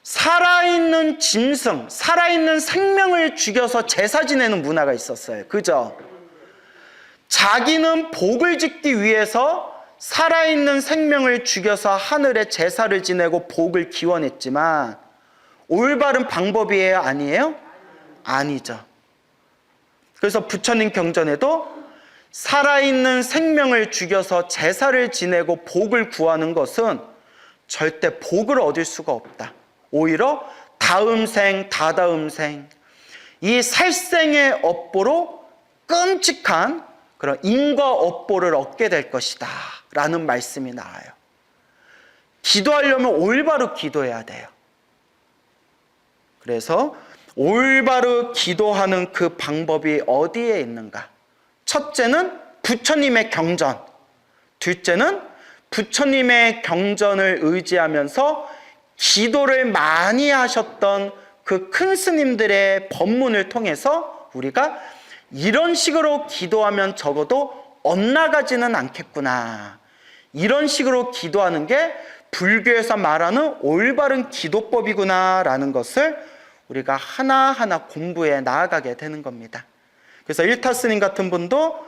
살아있는 짐승, 살아있는 생명을 죽여서 제사 지내는 문화가 있었어요. 그죠? 자기는 복을 짓기 위해서 살아있는 생명을 죽여서 하늘에 제사를 지내고 복을 기원했지만 올바른 방법이에요? 아니에요? 아니죠. 그래서 부처님 경전에도 살아있는 생명을 죽여서 제사를 지내고 복을 구하는 것은 절대 복을 얻을 수가 없다. 오히려 다음 생, 다다음 생, 이 살생의 업보로 끔찍한 그런 인과 업보를 얻게 될 것이다 라는 말씀이 나와요. 기도하려면 올바로 기도해야 돼요. 그래서 올바로 기도하는 그 방법이 어디에 있는가? 첫째는 부처님의 경전, 둘째는 부처님의 경전을 의지하면서 기도를 많이 하셨던 그 큰 스님들의 법문을 통해서 우리가 이런 식으로 기도하면 적어도 엇나가지는 않겠구나, 이런 식으로 기도하는 게 불교에서 말하는 올바른 기도법이구나 라는 것을 우리가 하나하나 공부해 나아가게 되는 겁니다. 그래서 일타 스님 같은 분도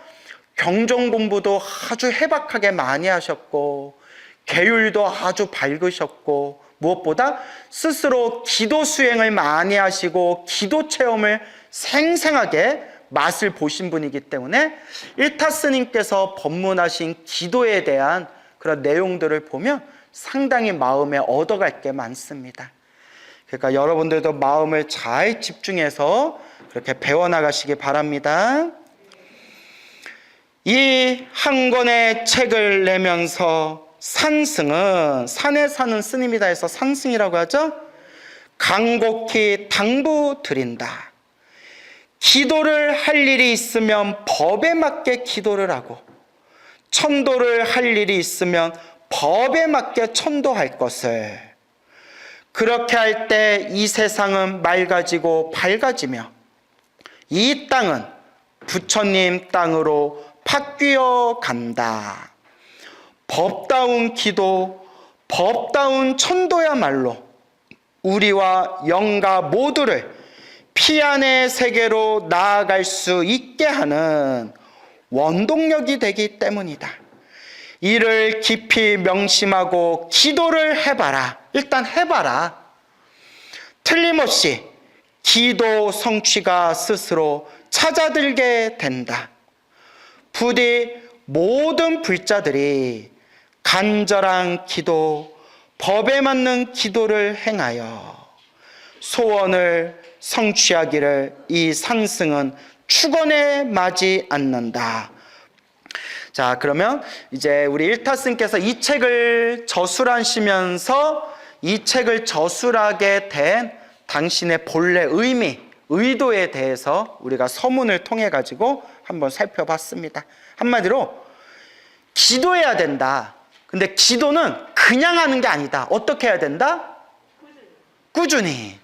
경전 공부도 아주 해박하게 많이 하셨고, 계율도 아주 밝으셨고, 무엇보다 스스로 기도 수행을 많이 하시고 기도 체험을 생생하게 맛을 보신 분이기 때문에 일타스님께서 법문하신 기도에 대한 그런 내용들을 보면 상당히 마음에 얻어갈 게 많습니다. 그러니까 여러분들도 마음을 잘 집중해서 그렇게 배워나가시기 바랍니다. 이 한 권의 책을 내면서 산승은, 산에 사는 스님이다 해서 산승이라고 하죠. 간곡히 당부드린다. 기도를 할 일이 있으면 법에 맞게 기도를 하고, 천도를 할 일이 있으면 법에 맞게 천도할 것을. 그렇게 할 때 이 세상은 맑아지고 밝아지며 이 땅은 부처님 땅으로 바뀌어 간다. 법다운 기도, 법다운 천도야말로 우리와 영가 모두를 피안의 세계로 나아갈 수 있게 하는 원동력이 되기 때문이다. 이를 깊이 명심하고 기도를 해봐라. 일단 해봐라. 틀림없이 기도 성취가 스스로 찾아들게 된다. 부디 모든 불자들이 간절한 기도, 법에 맞는 기도를 행하여 소원을 성취하기를 이 산승은 축원에 마지 않는다. 자, 그러면 이제 우리 일타스님께서 이 책을 저술하시면서 이 책을 저술하게 된 당신의 본래 의미, 의도에 대해서 우리가 서문을 통해 가지고 한번 살펴봤습니다. 한마디로 기도해야 된다. 근데 기도는 그냥 하는 게 아니다. 어떻게 해야 된다? 꾸준히.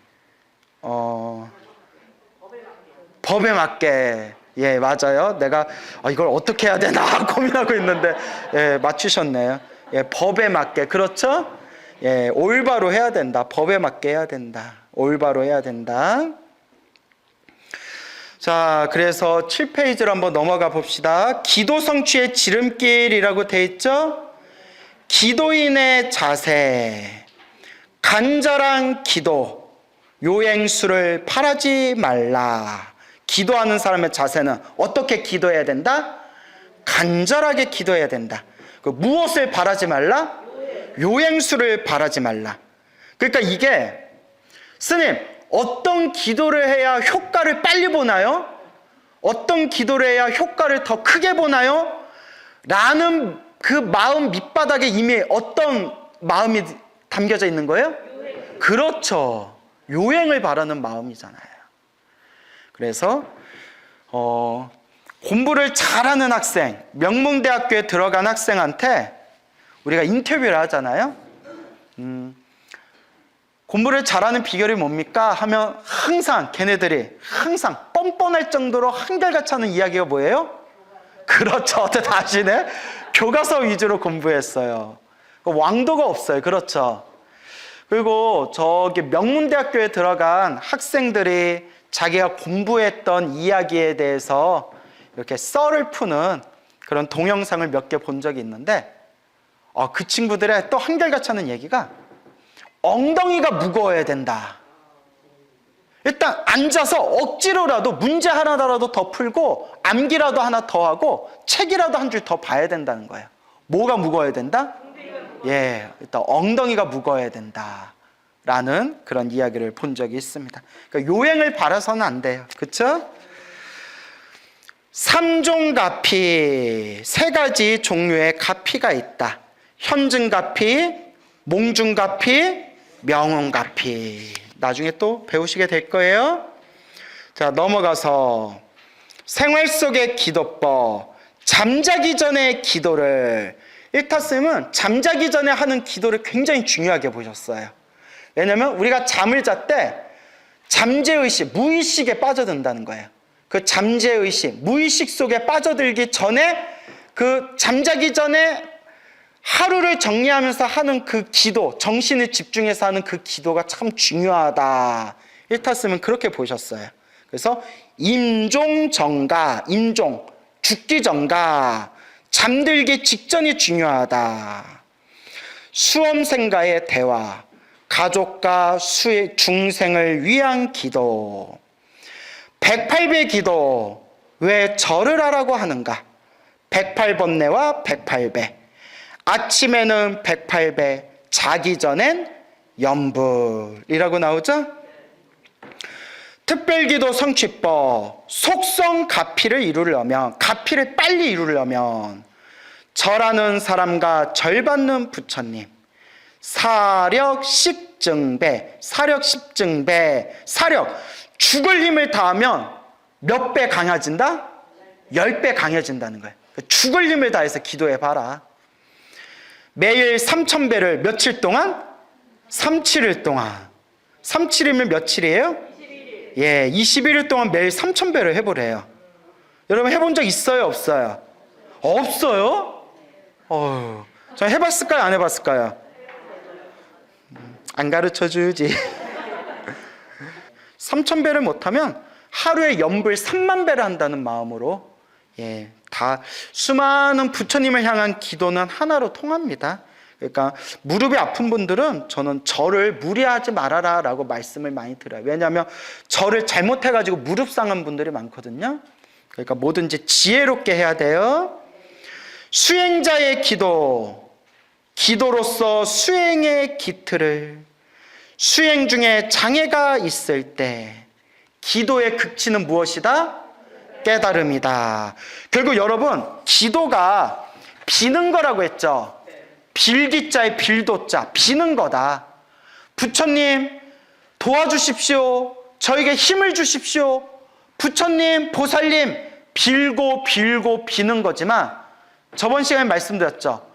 법에 맞게. 예, 맞아요. 내가 이걸 어떻게 해야 되나 고민하고 있는데, 예, 맞추셨네요. 예, 법에 맞게. 그렇죠? 예, 올바로 해야 된다. 법에 맞게 해야 된다. 올바로 해야 된다. 자, 그래서 7페이지로 한번 넘어가 봅시다. 기도 성취의 지름길이라고 돼 있죠? 기도인의 자세, 간절한 기도, 요행수를 바라지 말라. 기도하는 사람의 자세는 어떻게 기도해야 된다? 간절하게 기도해야 된다. 무엇을 바라지 말라? 요행수를 바라지 말라. 그러니까 이게 스님, 어떤 기도를 해야 효과를 빨리 보나요? 어떤 기도를 해야 효과를 더 크게 보나요? 라는 그 마음 밑바닥에 이미 어떤 마음이 담겨져 있는 거예요? 그렇죠. 요행을 바라는 마음이잖아요. 그래서 공부를 잘하는 학생, 명문대학교에 들어간 학생한테 우리가 인터뷰를 하잖아요. 공부를 잘하는 비결이 뭡니까? 하면 항상 걔네들이 항상 뻔뻔할 정도로 한결같이 하는 이야기가 뭐예요? 그렇죠. 어떻게 아시네? 교과서 위주로 공부했어요. 왕도가 없어요. 그렇죠. 그리고 저기 명문대학교에 들어간 학생들이 자기가 공부했던 이야기에 대해서 이렇게 썰을 푸는 그런 동영상을 몇 개 본 적이 있는데, 그 친구들의 또 한결같이 하는 얘기가 엉덩이가 무거워야 된다. 일단 앉아서 억지로라도 문제 하나라도 더 풀고 암기라도 하나 더 하고 책이라도 한 줄 더 봐야 된다는 거예요. 뭐가 무거워야 된다? 예, 일단 엉덩이가 무거워야 된다 라는 그런 이야기를 본 적이 있습니다. 그러니까 요행을 바라서는 안 돼요. 그렇죠? 삼종가피, 세 가지 종류의 가피가 있다. 현증가피, 몽중가피, 명운가피. 나중에 또 배우시게 될 거예요. 자, 넘어가서 생활 속의 기도법, 잠자기 전에 기도를, 일타스님은 잠자기 전에 하는 기도를 굉장히 중요하게 보셨어요. 왜냐하면 우리가 잠을 잘 때 잠재의식, 무의식에 빠져든다는 거예요. 그 잠재의식, 무의식 속에 빠져들기 전에 그 잠자기 전에 하루를 정리하면서 하는 그 기도, 정신을 집중해서 하는 그 기도가 참 중요하다. 일타스님은 그렇게 보셨어요. 그래서 임종정가, 임종, 죽기 전가, 잠들기 직전이 중요하다. 수험생과의 대화, 가족과 중생을 위한 기도. 108배 기도. 왜 절을 하라고 하는가? 108번뇌와 108배. 아침에는 108배, 자기 전엔 염불이라고 나오죠? 특별기도 성취법. 속성가피를 이루려면, 가피를 빨리 이루려면 절하는 사람과 절받는 부처님, 사력 10증배, 사력 10증배. 사력, 죽을 힘을 다하면 몇 배 강해진다? 10배 강해진다는 거예요. 죽을 힘을 다해서 기도해봐라. 매일 3000배를 며칠 동안? 37일 동안. 37이면 며칠이에요? 21일. 예, 21일 동안 매일 3000배를 해보래요. 여러분 해본 적 있어요? 없어요? 없어요? 저 해봤을까요? 안 해봤을까요? 안 가르쳐주지. 3000배를 못하면 하루에 염불 3만배를 한다는 마음으로, 예, 다 수많은 부처님을 향한 기도는 하나로 통합니다. 그러니까 무릎이 아픈 분들은 저는 절을 무리하지 말아라 라고 말씀을 많이 드려요. 왜냐하면 절을 잘못해가지고 무릎 상한 분들이 많거든요. 그러니까 뭐든지 지혜롭게 해야 돼요. 수행자의 기도, 기도로서 수행의 기틀을, 수행 중에 장애가 있을 때 기도의 극치는 무엇이다? 깨달음이다. 결국 여러분, 기도가 비는 거라고 했죠. 빌기자의 빌도자, 비는 거다. 부처님 도와주십시오. 저에게 힘을 주십시오. 부처님, 보살님, 빌고 빌고 비는 거지만 저번 시간에 말씀드렸죠.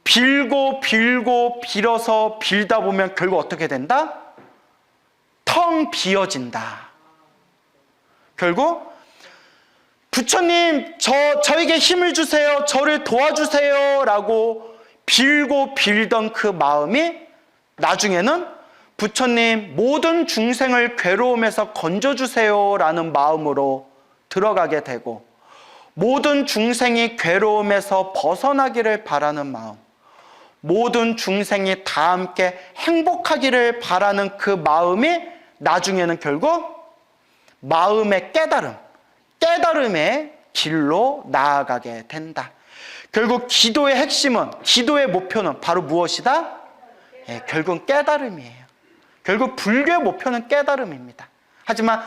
빌고 빌고 빌어서 빌다 보면 결국 어떻게 된다? 텅 비어진다. 결국 부처님 저에게 힘을 주세요. 저를 도와주세요 라고 빌고 빌던 그 마음이 나중에는 부처님 모든 중생을 괴로움에서 건져주세요 라는 마음으로 들어가게 되고, 모든 중생이 괴로움에서 벗어나기를 바라는 마음, 모든 중생이 다 함께 행복하기를 바라는 그 마음이 나중에는 결국 마음의 깨달음의 길로 나아가게 된다. 결국 기도의 핵심은, 기도의 목표는 바로 무엇이다? 예, 결국은 깨달음이에요. 결국 불교의 목표는 깨달음입니다. 하지만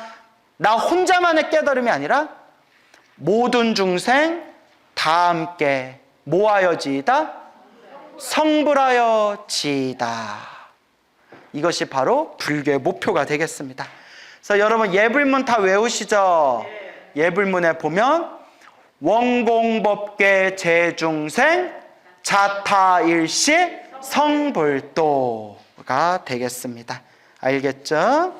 나 혼자만의 깨달음이 아니라 모든 중생 다 함께 모하여지이다, 성불하여지이다. 이것이 바로 불교의 목표가 되겠습니다. 그래서 여러분 예불문 다 외우시죠? 예불문에 보면 원공법계 제중생 자타일시 성불도가 되겠습니다. 알겠죠?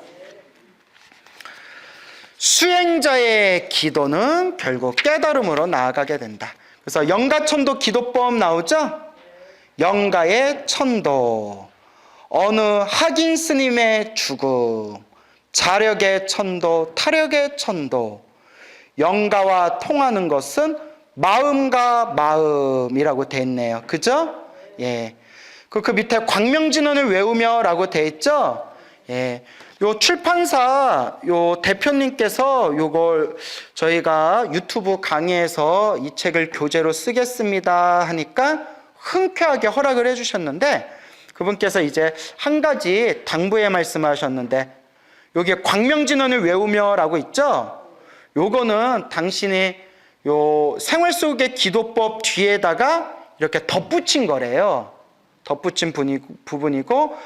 수행자의 기도는 결국 깨달음으로 나아가게 된다. 그래서 영가천도 기도법 나오죠? 영가의 천도, 어느 학인 스님의 죽음, 자력의 천도, 타력의 천도. 영가와 통하는 것은 마음과 마음이라고 돼 있네요. 그죠? 예. 그 밑에 광명진언을 외우며 라고 돼 있죠? 예. 요 출판사 요 대표님께서 요걸 저희가 유튜브 강의에서 이 책을 교재로 쓰겠습니다 하니까 흔쾌하게 허락을 해주셨는데, 그분께서 이제 한 가지 당부의 말씀하셨는데, 여기에 광명진언을 외우며 라고 있죠? 요거는 당신이 요 생활 속의 기도법 뒤에다가 이렇게 덧붙인 거래요. 덧붙인 부분이고,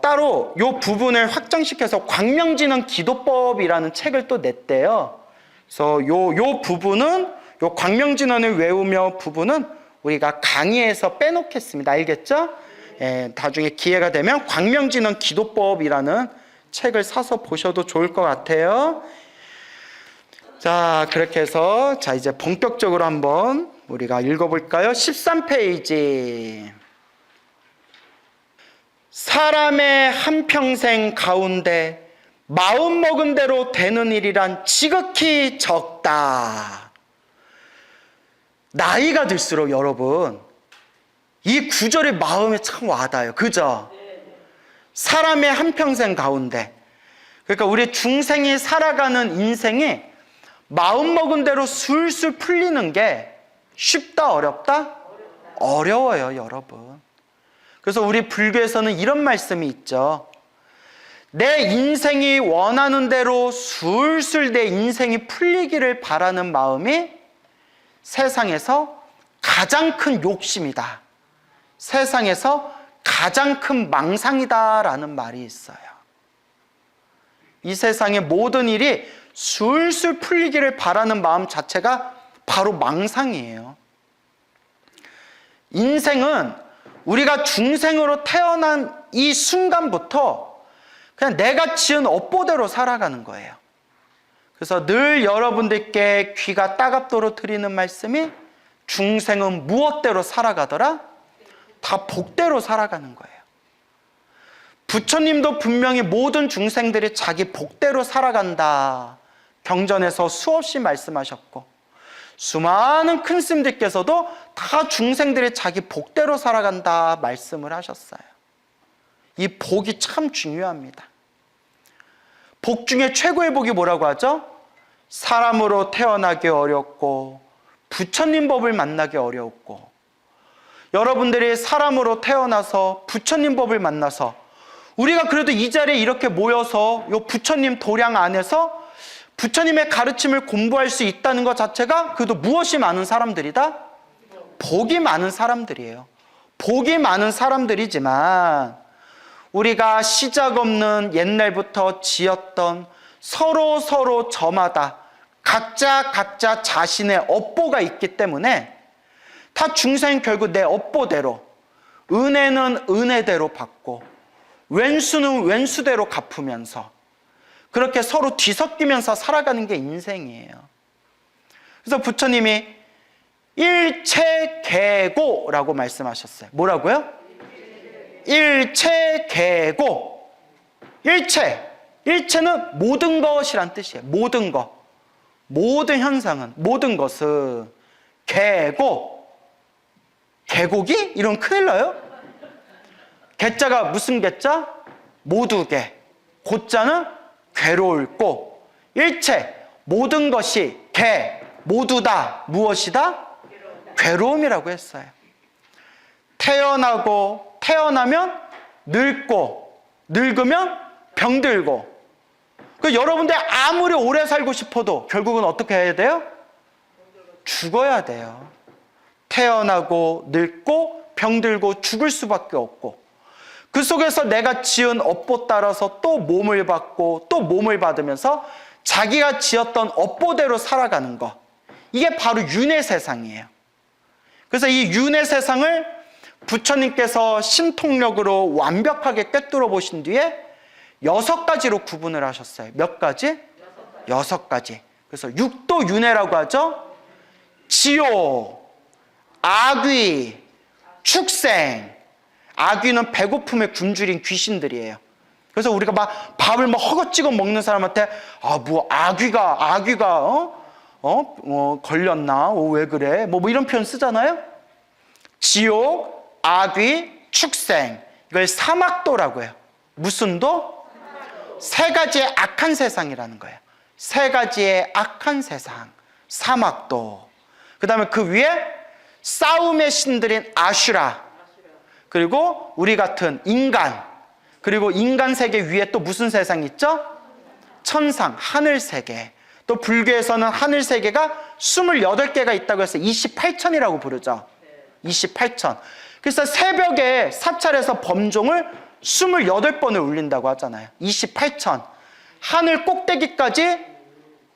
따로 요 부분을 확장시켜서 광명진언 기도법이라는 책을 또 냈대요. 그래서 요 부분은, 요 광명진언을 외우며 부분은 우리가 강의에서 빼놓겠습니다. 알겠죠? 예, 나중에 기회가 되면 광명진언 기도법이라는 책을 사서 보셔도 좋을 것 같아요. 자, 그렇게 해서 자 이제 본격적으로 한번 우리가 읽어볼까요? 13페이지. 사람의 한평생 가운데 마음 먹은 대로 되는 일이란 지극히 적다. 나이가 들수록 여러분 이 구절이 마음에 참 와닿아요. 그죠? 사람의 한평생 가운데, 그러니까 우리 중생이 살아가는 인생이 마음먹은 대로 술술 풀리는 게 쉽다, 어렵다? 어려워요, 여러분. 그래서 우리 불교에서는 이런 말씀이 있죠. 내 인생이 원하는 대로 술술 내 인생이 풀리기를 바라는 마음이 세상에서 가장 큰 욕심이다. 세상에서 가장 큰 망상이다라는 말이 있어요. 이 세상의 모든 일이 술술 풀리기를 바라는 마음 자체가 바로 망상이에요. 인생은 우리가 중생으로 태어난 이 순간부터 그냥 내가 지은 업보대로 살아가는 거예요. 그래서 늘 여러분들께 귀가 따갑도록 드리는 말씀이 중생은 무엇대로 살아가더라? 다 복대로 살아가는 거예요. 부처님도 분명히 모든 중생들이 자기 복대로 살아간다. 경전에서 수없이 말씀하셨고, 수많은 큰 스님들께서도 다 중생들이 자기 복대로 살아간다 말씀을 하셨어요. 이 복이 참 중요합니다. 복 중에 최고의 복이 뭐라고 하죠? 사람으로 태어나기 어렵고 부처님 법을 만나기 어려웠고, 여러분들이 사람으로 태어나서 부처님 법을 만나서 우리가 그래도 이 자리에 이렇게 모여서 이 부처님 도량 안에서 부처님의 가르침을 공부할 수 있다는 것 자체가 그래도 무엇이 많은 사람들이다? 복이 많은 사람들이에요. 복이 많은 사람들이지만 우리가 시작 없는 옛날부터 지었던 서로 저마다 각자 자신의 업보가 있기 때문에 다 중생 결국 내 업보대로, 은혜는 은혜대로 받고 왼수는 왼수대로 갚으면서 그렇게 서로 뒤섞이면서 살아가는 게 인생이에요. 그래서 부처님이 일체계고라고 말씀하셨어요. 뭐라고요? 일체계고. 일체는 모든 것이란 뜻이에요. 모든 것, 모든 현상은, 모든 것은 계고. 계곡이? 이러면 큰일 나요. 개자가 무슨 개자? 모두개. 고자는 괴로울 고. 일체, 모든 것이 개, 모두다. 무엇이다? 괴로움이라고 했어요. 태어나면 늙고, 늙으면 병들고. 여러분들 아무리 오래 살고 싶어도 결국은 어떻게 해야 돼요? 죽어야 돼요. 태어나고 늙고 병들고 죽을 수밖에 없고, 그 속에서 내가 지은 업보 따라서 또 몸을 받고 또 몸을 받으면서 자기가 지었던 업보대로 살아가는 것, 이게 바로 윤회 세상이에요. 그래서 이 윤회 세상을 부처님께서 신통력으로 완벽하게 꿰뚫어 보신 뒤에 6가지로 구분을 하셨어요. 몇 가지? 6가지. 그래서 육도 윤회라고 하죠. 지옥, 악귀, 축생. 악귀는 배고픔에 굶주린 귀신들이에요. 그래서 우리가 막 밥을 막 허겁지겁 먹는 사람한테 악귀가 걸렸나? 왜 그래? 뭐 이런 표현 쓰잖아요. 지옥, 악귀, 축생. 이걸 사막도라고 해요. 무슨 도? 3가지의 악한 세상이라는 거예요. 3가지의 악한 세상, 사막도. 그 다음에 그 위에 싸움의 신들인 아슈라, 그리고 우리 같은 인간, 그리고 인간 세계 위에 또 무슨 세상이 있죠? 천상, 하늘 세계. 또 불교에서는 하늘 세계가 28개가 있다고 해서 28천이라고 부르죠. 28천. 그래서 새벽에 사찰에서 범종을 28번을 울린다고 하잖아요. 28천. 하늘 꼭대기까지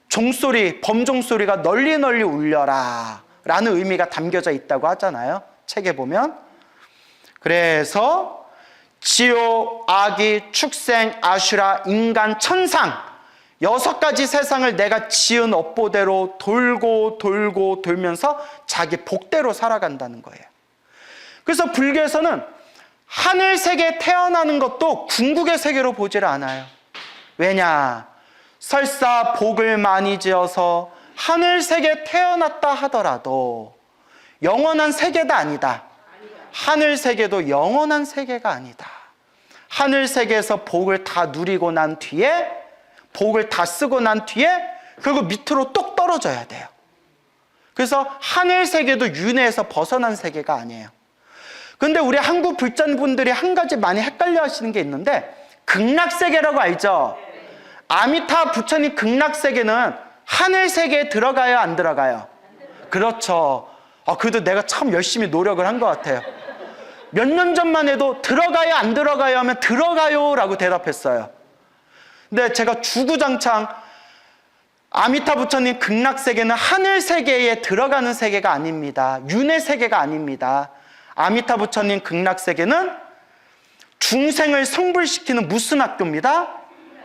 종소리, 범종소리가 널리 울려라 라는 의미가 담겨져 있다고 하잖아요. 책에 보면. 그래서 지옥, 악귀, 축생, 아슈라, 인간, 천상 6가지 세상을 내가 지은 업보대로 돌면서 자기 복대로 살아간다는 거예요. 그래서 불교에서는 하늘 세계에 태어나는 것도 궁극의 세계로 보질 않아요. 왜냐? 설사 복을 많이 지어서 하늘 세계에 태어났다 하더라도 영원한 세계도 아니다. 하늘 세계도 영원한 세계가 아니다. 하늘 세계에서 복을 다 누리고 난 뒤에, 복을 다 쓰고 난 뒤에 결국 밑으로 똑 떨어져야 돼요. 그래서 하늘 세계도 윤회에서 벗어난 세계가 아니에요. 근데 우리 한국 불자분들이 한 가지 많이 헷갈려 하시는 게 있는데, 극락세계라고 알죠? 아미타 부처님 극락세계는 하늘 세계에 들어가요, 안 들어가요? 그렇죠. 그래도 내가 참 열심히 노력을 한 것 같아요. 몇 년 전만 해도 들어가요, 안 들어가요 하면 들어가요 라고 대답했어요. 근데 제가 주구장창 아미타 부처님 극락세계는 하늘 세계에 들어가는 세계가 아닙니다. 윤회 세계가 아닙니다. 아미타 부처님 극락세계는 중생을 성불시키는 무슨 학교입니다?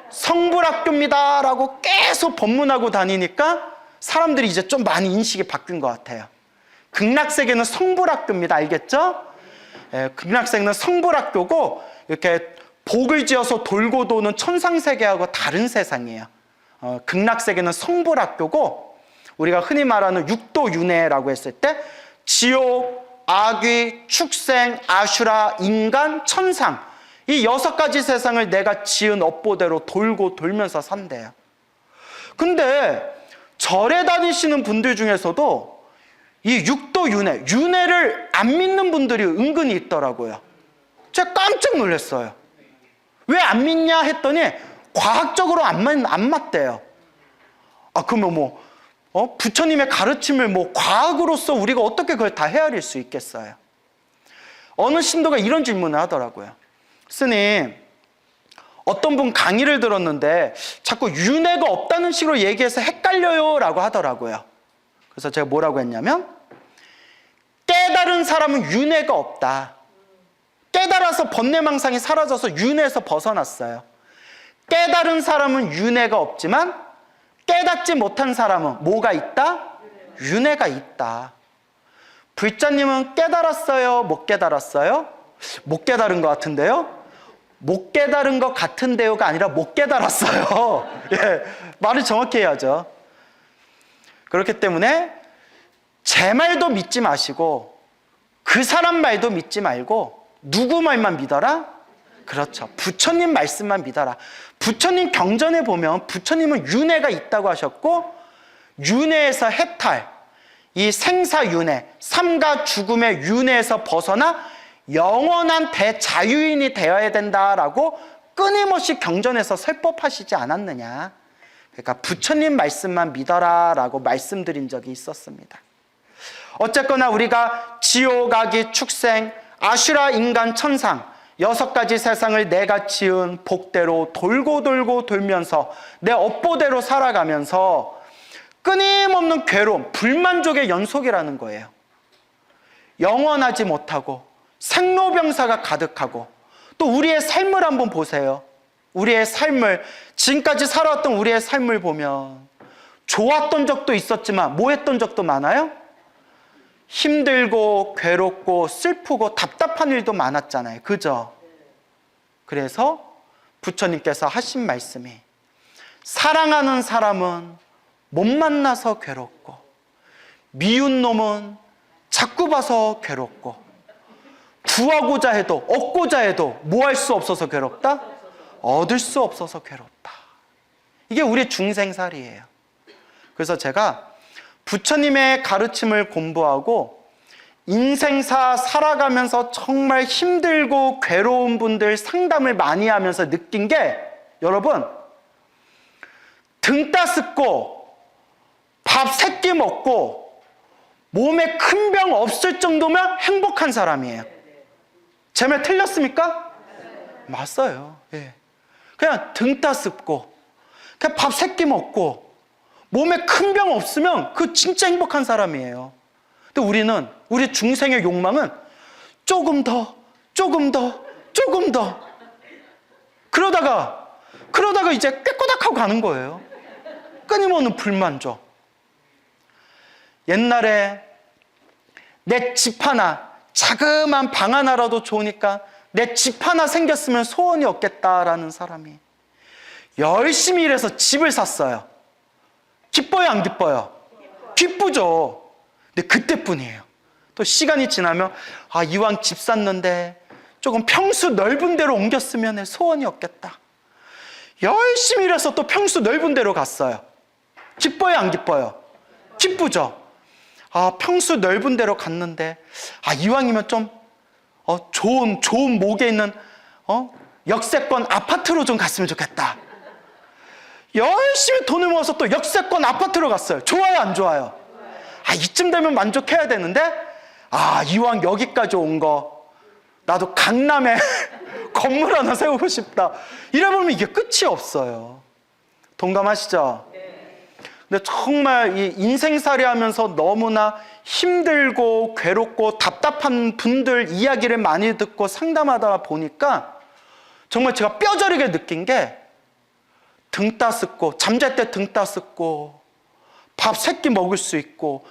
성불학교입니다 라고 계속 법문하고 다니니까 사람들이 이제 좀 많이 인식이 바뀐 것 같아요. 극락세계는 성불학교입니다. 알겠죠? 극락세계는 성불학교고, 이렇게 복을 지어서 돌고 도는 천상세계하고 다른 세상이에요. 극락세계는 성불학교고, 우리가 흔히 말하는 육도윤회라고 했을 때 지옥, 악귀, 축생, 아슈라, 인간, 천상, 이 6가지 세상을 내가 지은 업보대로 돌고 돌면서 산대요. 근데 절에 다니시는 분들 중에서도 이 육도윤회, 윤회를 안 믿는 분들이 은근히 있더라고요. 제가 깜짝 놀랐어요. 왜 안 믿냐 했더니 과학적으로 안 맞대요. 그러면 부처님의 가르침을 과학으로서 우리가 어떻게 그걸 다 헤아릴 수 있겠어요? 어느 신도가 이런 질문을 하더라고요. 스님, 어떤 분 강의를 들었는데 자꾸 윤회가 없다는 식으로 얘기해서 헷갈려요 라고 하더라고요. 그래서 제가 뭐라고 했냐면, 깨달은 사람은 윤회가 없다. 깨달아서 번뇌망상이 사라져서 윤회에서 벗어났어요. 깨달은 사람은 윤회가 없지만 깨닫지 못한 사람은 뭐가 있다? 윤회가 있다. 불자님은 깨달았어요? 못 깨달았어요? 못 깨달은 것 같은데요? 못 깨달은 것 같은데요가 아니라 못 깨달았어요. 예, 말을 정확히 해야죠. 그렇기 때문에 제 말도 믿지 마시고 그 사람 말도 믿지 말고 누구 말만 믿어라? 그렇죠. 부처님 말씀만 믿어라. 부처님 경전에 보면 부처님은 윤회가 있다고 하셨고, 윤회에서 해탈, 이 생사윤회, 삶과 죽음의 윤회에서 벗어나 영원한 대자유인이 되어야 된다라고 끊임없이 경전에서 설법하시지 않았느냐. 그러니까 부처님 말씀만 믿어라 라고 말씀드린 적이 있었습니다. 어쨌거나 우리가 지옥, 악귀, 축생, 아슈라, 인간, 천상 6가지 세상을 내가 지은 복대로 돌고 돌고 돌면서 내 업보대로 살아가면서 끊임없는 괴로움, 불만족의 연속이라는 거예요. 영원하지 못하고 생로병사가 가득하고, 또 우리의 삶을 한번 보세요. 우리의 삶을, 지금까지 살아왔던 우리의 삶을 보면 좋았던 적도 있었지만 뭐 했던 적도 많아요? 힘들고 괴롭고 슬프고 답답한 일도 많았잖아요. 그죠? 그래서 부처님께서 하신 말씀이, 사랑하는 사람은 못 만나서 괴롭고 미운 놈은 자꾸 봐서 괴롭고, 구하고자 해도 얻고자 해도 뭐 할 수 없어서 괴롭다? 얻을 수 없어서 괴롭다. 이게 우리의 중생살이에요. 그래서 제가 부처님의 가르침을 공부하고 인생사 살아가면서 정말 힘들고 괴로운 분들 상담을 많이 하면서 느낀 게, 여러분, 등 따숩고 밥 3끼 먹고 몸에 큰 병 없을 정도면 행복한 사람이에요. 제 말 틀렸습니까? 맞아요. 예. 그냥 등 따숩고 그냥 밥 3끼 먹고 몸에 큰 병 없으면 그 진짜 행복한 사람이에요. 근데 우리 중생의 욕망은 조금 더, 조금 더, 조금 더. 그러다가 이제 꾀꼬닥하고 가는 거예요. 끊임없는 불만족. 옛날에 내 집 하나, 자그만 방 하나라도 좋으니까 내 집 하나 생겼으면 소원이 없겠다라는 사람이 열심히 일해서 집을 샀어요. 기뻐요, 안 기뻐요? 기쁘죠. 근데 그때뿐이에요. 또 시간이 지나면, 이왕 집 샀는데 조금 평수 넓은 데로 옮겼으면 해 소원이었겠다. 열심히 일해서 또 평수 넓은 데로 갔어요. 기뻐요, 안 기뻐요? 기쁘죠? 평수 넓은 데로 갔는데, 이왕이면 좀, 좋은 목에 있는, 역세권 아파트로 좀 갔으면 좋겠다. 열심히 돈을 모아서 또 역세권 아파트로 갔어요. 좋아요, 안 좋아요? 이쯤 되면 만족해야 되는데, 이왕 여기까지 온 거, 나도 강남에 건물 하나 세우고 싶다. 이래보면 이게 끝이 없어요. 동감하시죠? 근데 정말 이 인생살이 하면서 너무나 힘들고 괴롭고 답답한 분들 이야기를 많이 듣고 상담하다 보니까 정말 제가 뼈저리게 느낀 게 등 따숩고 잠잘 때 등 따숩고 밥 3끼 먹을 수 있고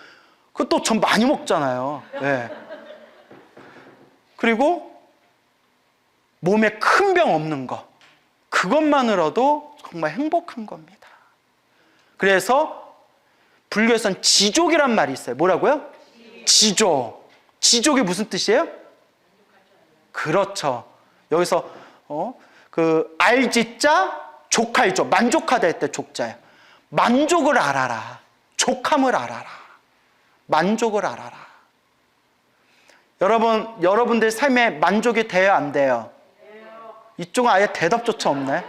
그것도 전 많이 먹잖아요. 네. 그리고 몸에 큰 병 없는 거 그것만으로도 정말 행복한 겁니다. 그래서 불교에서는 지족이란 말이 있어요. 뭐라고요? 지족. 지족이 무슨 뜻이에요? 그렇죠. 여기서 알지자 족할족 만족하다 할 때 족자예요. 만족을 알아라. 족함을 알아라. 만족을 알아라. 여러분들 삶에 만족이 돼요, 안 돼요? 이쪽은 아예 대답조차 없네.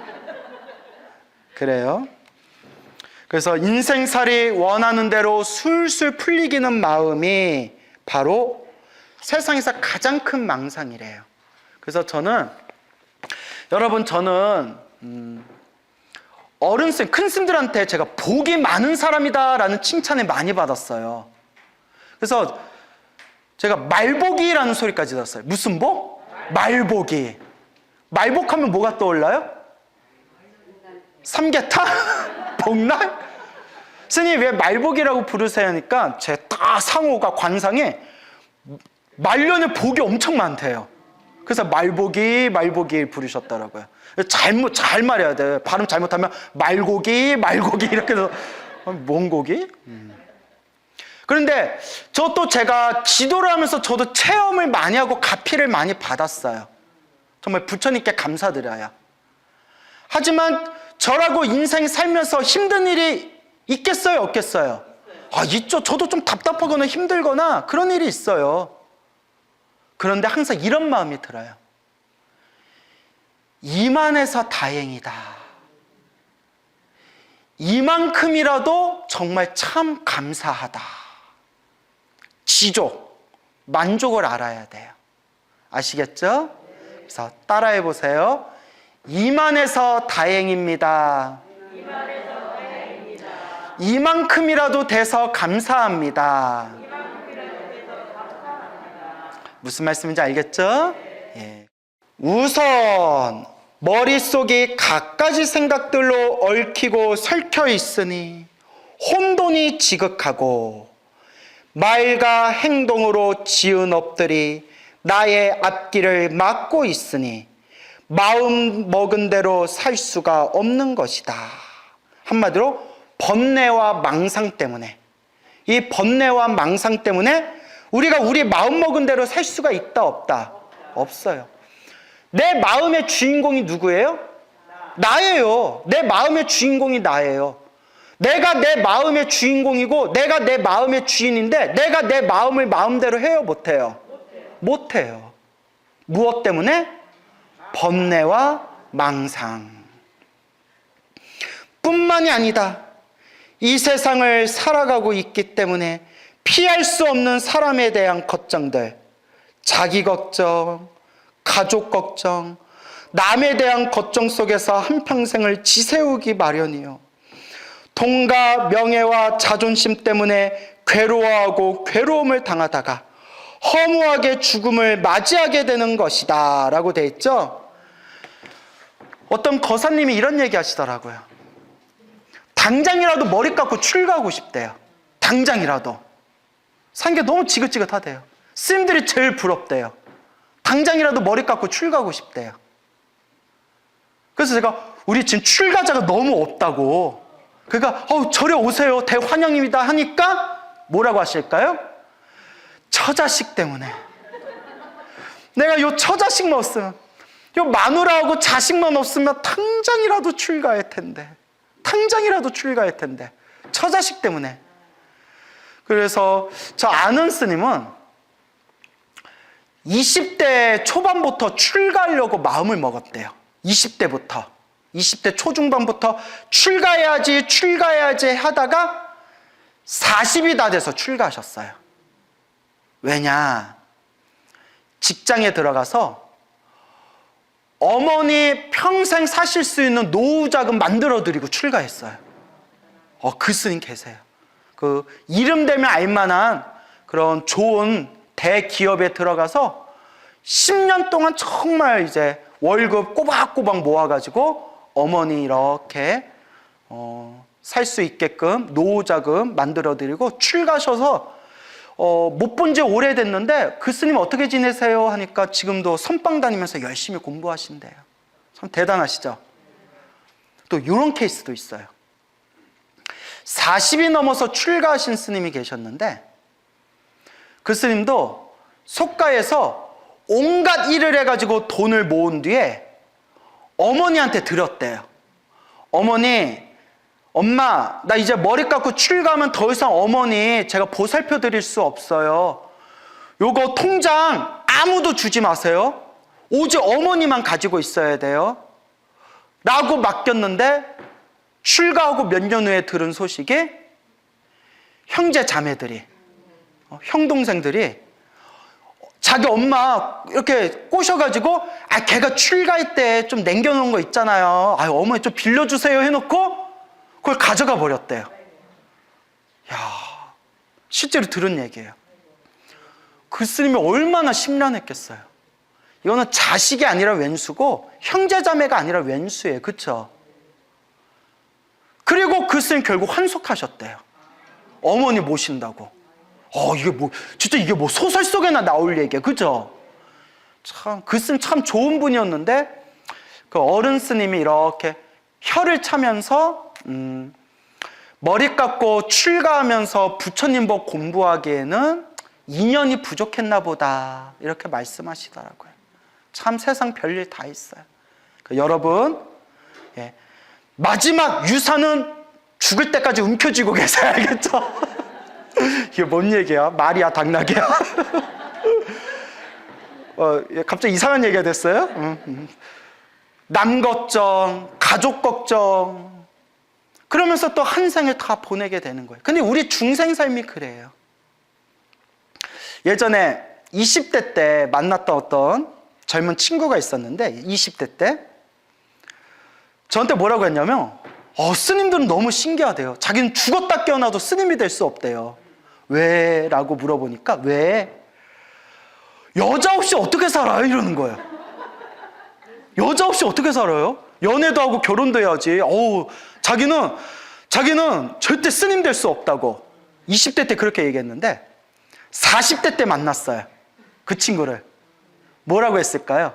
그래요. 그래서 인생살이 원하는 대로 술술 풀리기는 마음이 바로 세상에서 가장 큰 망상이래요. 그래서 저는 어른쌤, 큰 스님들한테 제가 복이 많은 사람이다라는 칭찬을 많이 받았어요. 그래서 제가 말복이라는 소리까지 들었어요. 무슨 복? 말복이. 말복하면 뭐가 떠올라요? 삼계탕? 복날? 스님 왜 말복이라고 부르세요? 하니까 제 다 상호가 관상에 말년에 복이 엄청 많대요. 그래서 말복이 부르셨더라고요. 잘 말해야 돼. 발음 잘못하면 말고기 이렇게 해서 뭔 고기? 그런데 제가 기도를 하면서 저도 체험을 많이 하고 가피를 많이 받았어요. 정말 부처님께 감사드려요. 하지만 저라고 인생 살면서 힘든 일이 있겠어요, 없겠어요? 있죠. 저도 좀 답답하거나 힘들거나 그런 일이 있어요. 그런데 항상 이런 마음이 들어요. 이만해서 다행이다. 이만큼이라도 정말 참 감사하다. 지족, 만족을 알아야 돼요. 아시겠죠? 그래서 따라해 보세요. 이만해서 다행입니다. 이만큼이라도 돼서 감사합니다. 무슨 말씀인지 알겠죠? 예. 우선 머릿속이 갖가지 생각들로 얽히고 설켜 있으니 혼돈이 지극하고 말과 행동으로 지은 업들이 나의 앞길을 막고 있으니 마음 먹은 대로 살 수가 없는 것이다. 한마디로 번뇌와 망상 때문에, 이 번뇌와 망상 때문에 우리가 우리 마음 먹은 대로 살 수가 있다, 없다? 없어요. 내 마음의 주인공이 누구예요? 나예요. 내 마음의 주인공이 나예요. 내가 내 마음의 주인공이고 내가 내 마음의 주인인데 내가 내 마음을 마음대로 해요, 못해요? 못해요. 무엇 때문에? 번뇌와 망상 뿐만이 아니다. 이 세상을 살아가고 있기 때문에 피할 수 없는 사람에 대한 걱정들, 자기 걱정, 가족 걱정, 남에 대한 걱정 속에서 한평생을 지새우기 마련이요. 돈과 명예와 자존심 때문에 괴로워하고 괴로움을 당하다가 허무하게 죽음을 맞이하게 되는 것이다 라고 돼 있죠. 어떤 거사님이 이런 얘기 하시더라고요. 당장이라도 머리 깎고 출가하고 싶대요. 당장이라도. 산 게 너무 지긋지긋하대요. 스님들이 제일 부럽대요. 당장이라도 머리 깎고 출가하고 싶대요. 그래서 제가 우리 지금 출가자가 너무 없다고. 그러니까 절에 오세요. 대환영입니다 하니까 뭐라고 하실까요? 처자식 때문에. 내가 요 처자식만 없으면, 요 마누라하고 자식만 없으면 당장이라도 출가할 텐데, 당장이라도 출가할 텐데, 처자식 때문에. 그래서 저 아는 스님은 20대 초반부터 출가하려고 마음을 먹었대요. 20대 초중반부터 출가해야지 하다가 40이 다 돼서 출가하셨어요. 왜냐? 직장에 들어가서 어머니 평생 사실 수 있는 노후 자금 만들어드리고 출가했어요. 그 스님 계세요. 그 이름 되면 알만한 그런 좋은 대기업에 들어가서 10년 동안 정말 이제 월급 꼬박꼬박 모아가지고 어머니 이렇게 살 수 있게끔 노후 자금 만들어드리고 출가하셔서 못 본 지 오래됐는데 그 스님 어떻게 지내세요? 하니까 지금도 선방 다니면서 열심히 공부하신대요. 참 대단하시죠? 또 이런 케이스도 있어요. 40이 넘어서 출가하신 스님이 계셨는데 그 스님도 속가에서 온갖 일을 해가지고 돈을 모은 뒤에 어머니한테 드렸대요. 어머니, 엄마, 나 이제 머리 깎고 출가하면 더 이상 어머니 제가 보살펴 드릴 수 없어요. 요거 통장 아무도 주지 마세요. 오직 어머니만 가지고 있어야 돼요. 라고 맡겼는데 출가하고 몇 년 후에 들은 소식이 형제 자매들이, 형 동생들이 자기 엄마 이렇게 꼬셔가지고 걔가 출가할 때 좀 남겨놓은 거 있잖아요. 어머니 좀 빌려주세요 해놓고 그걸 가져가 버렸대요. 야, 실제로 들은 얘기예요. 그 스님이 얼마나 심란했겠어요. 이거는 자식이 아니라 웬수고 형제자매가 아니라 웬수예요. 그쵸? 그리고 그 스님 결국 환속하셨대요. 어머니 모신다고. 이게 뭐 진짜 이게 뭐 소설 속에나 나올 얘기야. 그죠? 참 그 스님 참 좋은 분이었는데 그 어른 스님이 이렇게 혀를 차면서 머리 깎고 출가하면서 부처님 법 공부하기에는 인연이 부족했나 보다 이렇게 말씀하시더라고요. 참 세상 별일 다 있어요. 여러분, 마지막 유산은 죽을 때까지 움켜쥐고 계세요. 알겠죠? 이게 뭔 얘기야? 말이야 당나귀야? 갑자기 이상한 얘기가 됐어요? 남 걱정, 가족 걱정, 그러면서 또 한 생을 다 보내게 되는 거예요. 근데 우리 중생 삶이 그래요. 예전에 20대 때 만났던 어떤 젊은 친구가 있었는데 20대 때 저한테 뭐라고 했냐면 스님들은 너무 신기하대요. 자기는 죽었다 깨어나도 스님이 될 수 없대요. 왜? 라고 물어보니까 왜? 여자 없이 어떻게 살아요? 이러는 거예요. 여자 없이 어떻게 살아요? 연애도 하고 결혼도 해야지. 자기는 절대 스님 될 수 없다고 20대 때 그렇게 얘기했는데 40대 때 만났어요. 그 친구를. 뭐라고 했을까요?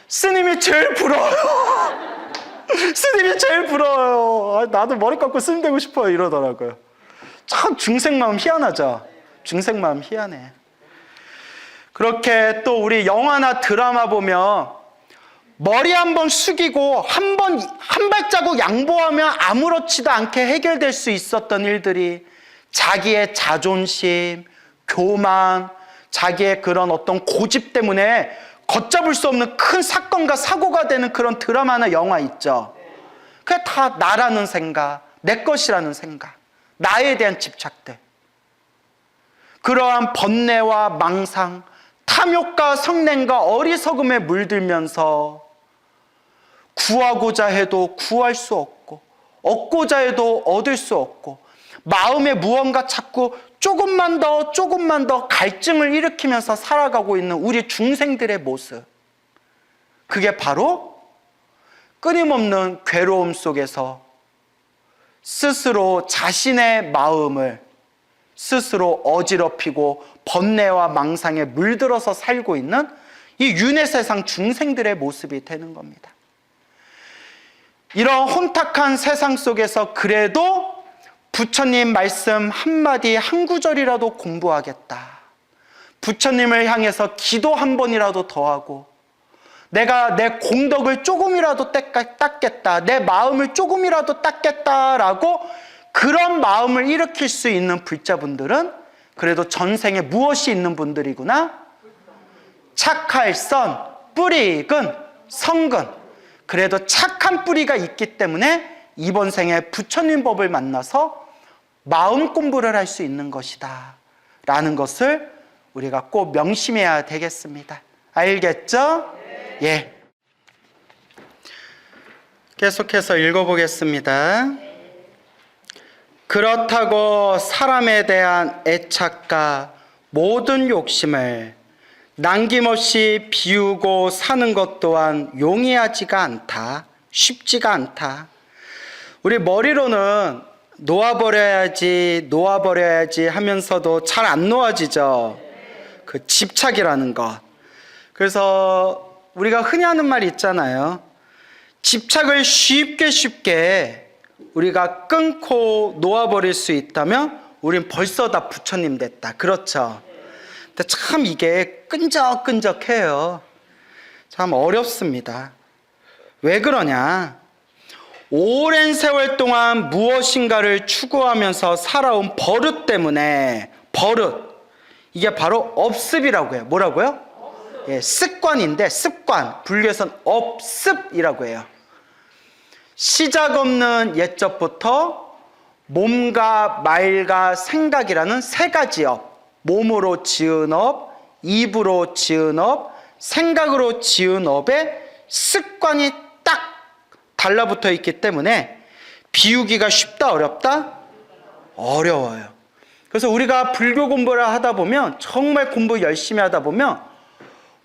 스님이 제일 부러워요. 스님이 제일 부러워요. 나도 머리 깎고 스님 되고 싶어요. 이러더라고요. 참 중생 마음 희한하죠. 중생 마음 희한해. 그렇게 또 우리 영화나 드라마 보면 머리 한번 숙이고 한 발자국 양보하면 아무렇지도 않게 해결될 수 있었던 일들이 자기의 자존심, 교만, 자기의 그런 어떤 고집 때문에 걷잡을 수 없는 큰 사건과 사고가 되는 그런 드라마나 영화 있죠. 그게 다 나라는 생각, 내 것이라는 생각, 나에 대한 집착들. 그러한 번뇌와 망상, 탐욕과 성냄과 어리석음에 물들면서 구하고자 해도 구할 수 없고 얻고자 해도 얻을 수 없고 마음에 무언가 자꾸 조금만 더 갈증을 일으키면서 살아가고 있는 우리 중생들의 모습, 그게 바로 끊임없는 괴로움 속에서 스스로 자신의 마음을 스스로 어지럽히고 번뇌와 망상에 물들어서 살고 있는 이 윤회 세상 중생들의 모습이 되는 겁니다. 이런 혼탁한 세상 속에서 그래도 부처님 말씀 한마디 한 구절이라도 공부하겠다, 부처님을 향해서 기도 한 번이라도 더 하고, 내가 내 공덕을 조금이라도 닦겠다, 내 마음을 조금이라도 닦겠다라고 그런 마음을 일으킬 수 있는 불자분들은 그래도 전생에 무엇이 있는 분들이구나? 착할선, 뿌리익은, 성근. 그래도 착한 뿌리가 있기 때문에 이번 생에 부처님 법을 만나서 마음 공부를 할 수 있는 것이다 라는 것을 우리가 꼭 명심해야 되겠습니다. 알겠죠? 예. 계속해서 읽어보겠습니다. 그렇다고 사람에 대한 애착과 모든 욕심을 남김없이 비우고 사는 것 또한 용이하지가 않다. 쉽지가 않다. 우리 머리로는 놓아버려야지 하면서도 잘 안 놓아지죠. 그 집착이라는 것. 그래서 우리가 흔히 하는 말이 있잖아요. 집착을 쉽게 우리가 끊고 놓아버릴 수 있다면 우린 벌써 다 부처님 됐다. 그렇죠? 근데 참 이게 끈적끈적해요. 참 어렵습니다. 왜 그러냐? 오랜 세월 동안 무엇인가를 추구하면서 살아온 버릇 때문에, 버릇, 이게 바로 업습이라고 해요. 뭐라고요? 예, 습관인데, 습관, 불교에서는 업습이라고 해요. 시작 없는 옛적부터 몸과 말과 생각이라는 세 가지 업, 몸으로 지은 업, 입으로 지은 업, 생각으로 지은 업에 습관이 딱 달라붙어 있기 때문에 비우기가 쉽다, 어렵다? 어려워요. 그래서 우리가 불교 공부를 하다 보면, 정말 공부 열심히 하다 보면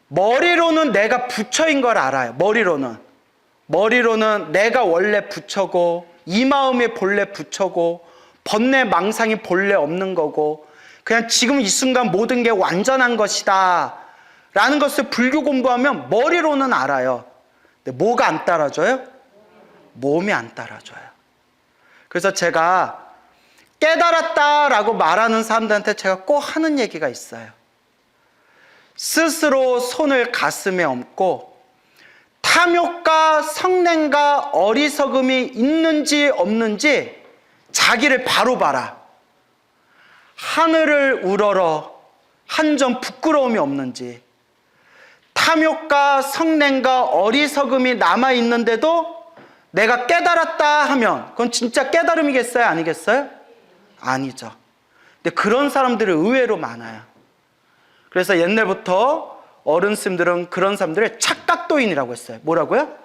머리로는 내가 부처인 걸 알아요. 머리로는 내가 원래 부처고, 이 마음이 본래 부처고, 번뇌 망상이 본래 없는 거고, 그냥 지금 이 순간 모든 게 완전한 것이다 라는 것을 불교 공부하면 머리로는 알아요. 근데 뭐가 안 따라줘요? 몸이 안 따라줘요. 그래서 제가 깨달았다라고 말하는 사람들한테 제가 꼭 하는 얘기가 있어요. 스스로 손을 가슴에 얹고 탐욕과 성냄과 어리석음이 있는지 없는지 자기를 바로 봐라. 하늘을 우러러 한 점 부끄러움이 없는지, 탐욕과 성냄과 어리석음이 남아있는데도 내가 깨달았다 하면 그건 진짜 깨달음이겠어요? 아니겠어요? 아니죠. 근데 그런 사람들이 의외로 많아요. 그래서 옛날부터 어른 스님들은 그런 사람들을 착각도인이라고 했어요. 뭐라고요?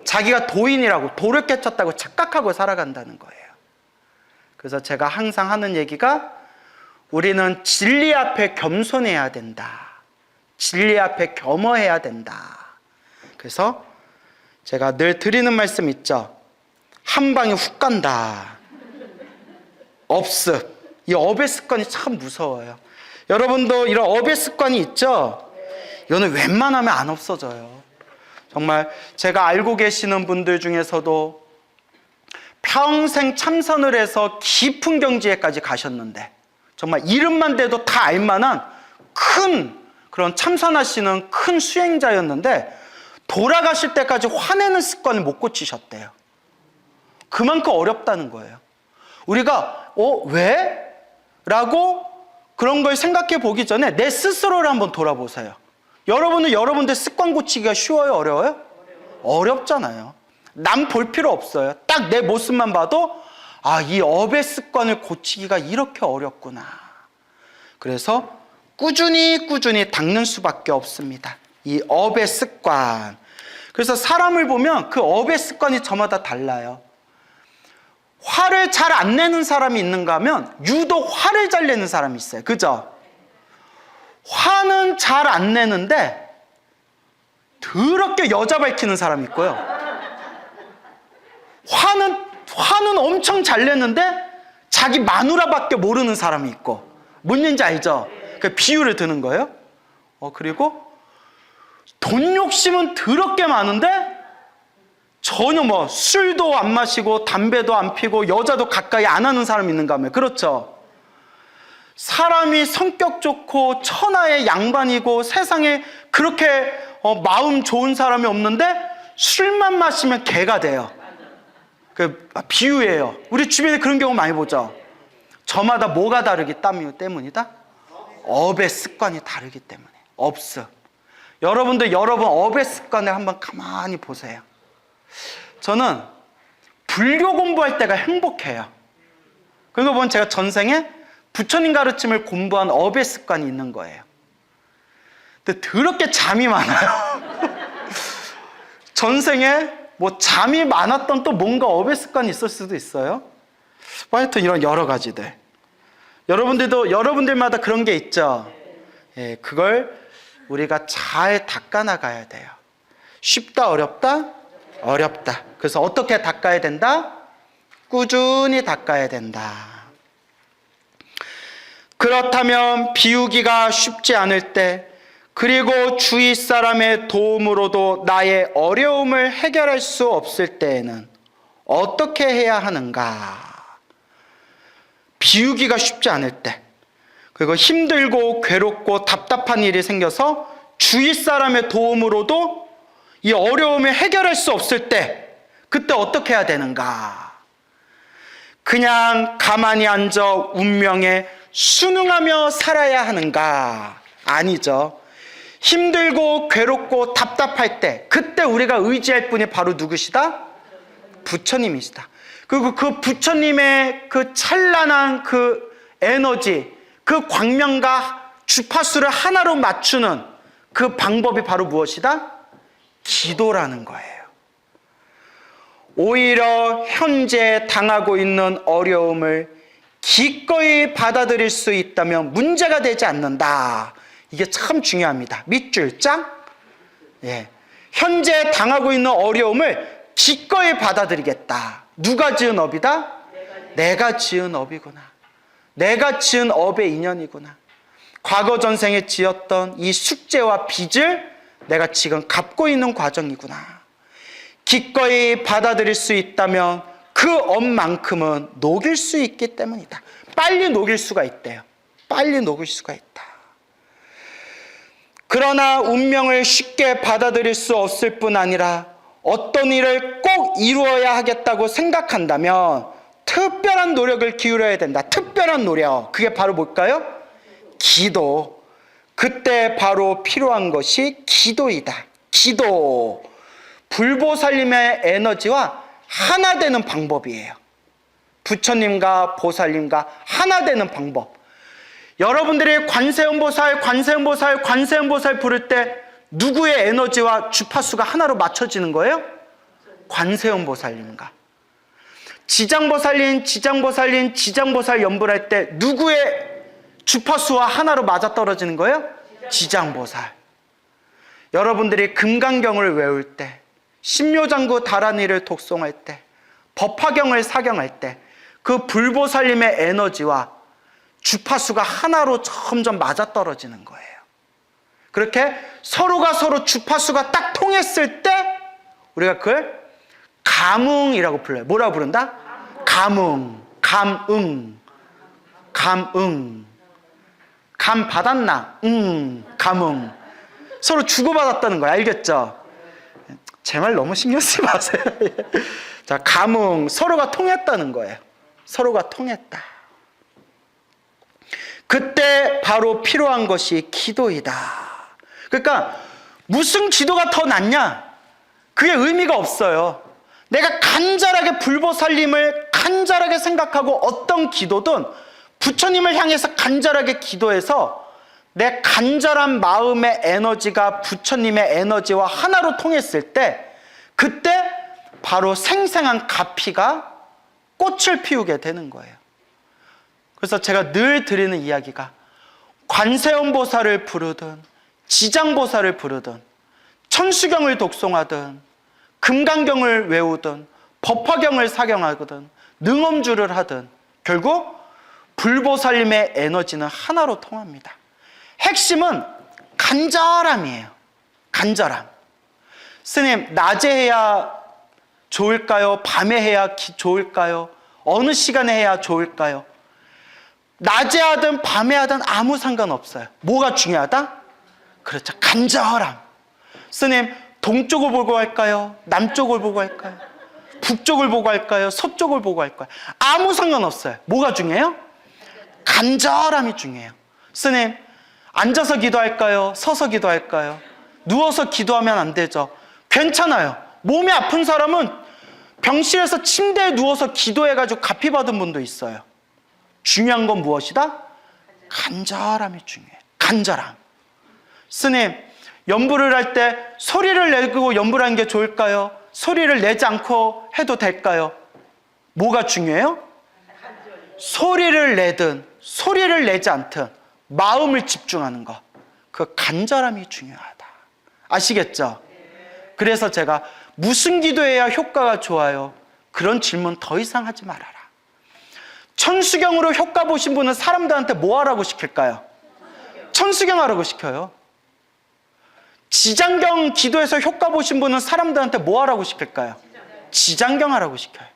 자기가 도인이라고, 도를 깨쳤다고 착각하고 살아간다는 거예요. 그래서 제가 항상 하는 얘기가, 우리는 진리 앞에 겸손해야 된다. 진리 앞에 겸허해야 된다. 그래서 제가 늘 드리는 말씀 있죠. 한 방에 훅 간다. 업습. 이 업의 습관이 참 무서워요. 여러분도 이런 업의 습관이 있죠? 이거는 웬만하면 안 없어져요. 정말 제가 알고 계시는 분들 중에서도 평생 참선을 해서 깊은 경지에까지 가셨는데, 정말 이름만 대도 다 알만한 큰 그런 참선하시는 큰 수행자였는데 돌아가실 때까지 화내는 습관을 못 고치셨대요. 그만큼 어렵다는 거예요. 우리가 왜? 라고 그런 걸 생각해 보기 전에 내 스스로를 한번 돌아보세요. 여러분은 여러분들 습관 고치기가 쉬워요? 어려워요? 어렵잖아요. 남 볼 필요 없어요. 딱 내 모습만 봐도 이 업의 습관을 고치기가 이렇게 어렵구나. 그래서 꾸준히 닦는 수밖에 없습니다. 이 업의 습관. 그래서 사람을 보면 그 업의 습관이 저마다 달라요. 화를 잘 안 내는 사람이 있는가 하면 유독 화를 잘 내는 사람이 있어요. 그죠? 화는 잘 안 내는데 더럽게 여자 밝히는 사람이 있고요. 화는 엄청 잘 내는데 자기 마누라밖에 모르는 사람이 있고. 뭔 얘기인지 알죠? 그 비유를 드는 거예요. 그리고 돈 욕심은 더럽게 많은데 전혀 술도 안 마시고 담배도 안 피고 여자도 가까이 안 하는 사람이 있는가 하면. 그렇죠? 사람이 성격 좋고 천하의 양반이고 세상에 그렇게 마음 좋은 사람이 없는데 술만 마시면 개가 돼요. 그 비유예요. 우리 주변에 그런 경우 많이 보죠. 저마다 뭐가 다르기 때문이다? 업의 습관이 다르기 때문에. 업습. 여러분 업의 습관을 한번 가만히 보세요. 저는 불교 공부할 때가 행복해요. 그리고 보면 제가 전생에 부처님 가르침을 공부한 업의 습관이 있는 거예요. 근데 더럽게 잠이 많아요. 전생에 뭐 잠이 많았던 또 뭔가 업의 습관이 있을 수도 있어요. 하여튼 이런 여러 가지들. 여러분들마다 그런 게 있죠. 예, 그걸 우리가 잘 닦아나가야 돼요. 쉽다, 어렵다? 어렵다. 그래서 어떻게 닦아야 된다? 꾸준히 닦아야 된다. 그렇다면 비우기가 쉽지 않을 때, 그리고 주위 사람의 도움으로도 나의 어려움을 해결할 수 없을 때에는 어떻게 해야 하는가? 비우기가 쉽지 않을 때, 그리고 힘들고 괴롭고 답답한 일이 생겨서 주위 사람의 도움으로도 이 어려움을 해결할 수 없을 때, 그때 어떻게 해야 되는가? 그냥 가만히 앉아 운명에 순응하며 살아야 하는가? 아니죠. 힘들고 괴롭고 답답할 때, 그때 우리가 의지할 분이 바로 누구시다? 부처님이시다. 그리고 그 부처님의 그 찬란한 그 에너지, 그 광명과 주파수를 하나로 맞추는 그 방법이 바로 무엇이다? 기도라는 거예요. 오히려 현재 당하고 있는 어려움을 기꺼이 받아들일 수 있다면 문제가 되지 않는다. 이게 참 중요합니다. 밑줄 짝. 예. 현재 당하고 있는 어려움을 기꺼이 받아들이겠다. 누가 지은 업이다? 내가 지은 업이구나. 내가 지은 업의 인연이구나. 과거 전생에 지었던 이 숙제와 빚을 내가 지금 갚고 있는 과정이구나. 기꺼이 받아들일 수 있다면 그 업만큼은 녹일 수 있기 때문이다. 빨리 녹일 수가 있대요. 빨리 녹일 수가 있다. 그러나 운명을 쉽게 받아들일 수 없을 뿐 아니라 어떤 일을 꼭 이루어야 하겠다고 생각한다면 특별한 노력을 기울여야 된다. 특별한 노력. 그게 바로 뭘까요? 기도. 그때 바로 필요한 것이 기도이다. 기도. 불보살님의 에너지와 하나 되는 방법이에요. 부처님과 보살님과 하나 되는 방법. 여러분들이 관세음보살 부를 때 누구의 에너지와 주파수가 하나로 맞춰지는 거예요? 관세음보살님과. 지장보살 연불할 때 누구의 주파수와 하나로 맞아떨어지는 거예요? 지장보살. 여러분들이 금강경을 외울 때, 신묘장구 다란이를 독송할 때, 법화경을 사경할 때 그 불보살님의 에너지와 주파수가 하나로 점점 맞아떨어지는 거예요. 그렇게 서로가 서로 주파수가 딱 통했을 때 우리가 그걸 감응이라고 불러요. 뭐라고 부른다? 감응. 감 받았나? 감응. 서로 주고받았다는 거야. 알겠죠? 제 말 너무 신경 쓰지 마세요. 자, 감응. 서로가 통했다는 거예요. 서로가 통했다. 그때 바로 필요한 것이 기도이다. 그러니까 무슨 기도가 더 낫냐? 그게 의미가 없어요. 내가 간절하게 불보살님을 간절하게 생각하고 어떤 기도든 부처님을 향해서 간절하게 기도해서 내 간절한 마음의 에너지가 부처님의 에너지와 하나로 통했을 때 그때 바로 생생한 가피가 꽃을 피우게 되는 거예요. 그래서 제가 늘 드리는 이야기가 관세음보살을 부르든 지장보살을 부르든 천수경을 독송하든 금강경을 외우든 법화경을 사경하거든 능엄주를 하든 결국 불보살님의 에너지는 하나로 통합니다. 핵심은 간절함이에요. 간절함. 스님, 낮에 해야 좋을까요? 밤에 해야 좋을까요? 어느 시간에 해야 좋을까요? 낮에 하든 밤에 하든 아무 상관없어요. 뭐가 중요하다? 그렇죠. 간절함. 스님, 동쪽을 보고 할까요? 남쪽을 보고 할까요? 북쪽을 보고 할까요? 서쪽을 보고 할까요? 아무 상관없어요. 뭐가 중요해요? 간절함이 중요해요. 스님, 앉아서 기도할까요? 서서 기도할까요? 누워서 기도하면 안 되죠. 괜찮아요. 몸이 아픈 사람은 병실에서 침대에 누워서 기도해가지고 가피 받은 분도 있어요. 중요한 건 무엇이다? 간절함이 중요해요. 간절함. 스님, 연부를 할 때 소리를 내고 연부를 하는 게 좋을까요? 소리를 내지 않고 해도 될까요? 뭐가 중요해요? 소리를 내든 소리를 내지 않든 마음을 집중하는 것. 그 간절함이 중요하다. 아시겠죠? 그래서 제가 무슨 기도해야 효과가 좋아요? 그런 질문 더 이상 하지 말아라. 천수경으로 효과 보신 분은 사람들한테 뭐 하라고 시킬까요? 천수경 하라고 시켜요. 지장경 기도에서 효과 보신 분은 사람들한테 뭐 하라고 시킬까요? 지장경 하라고 시켜요.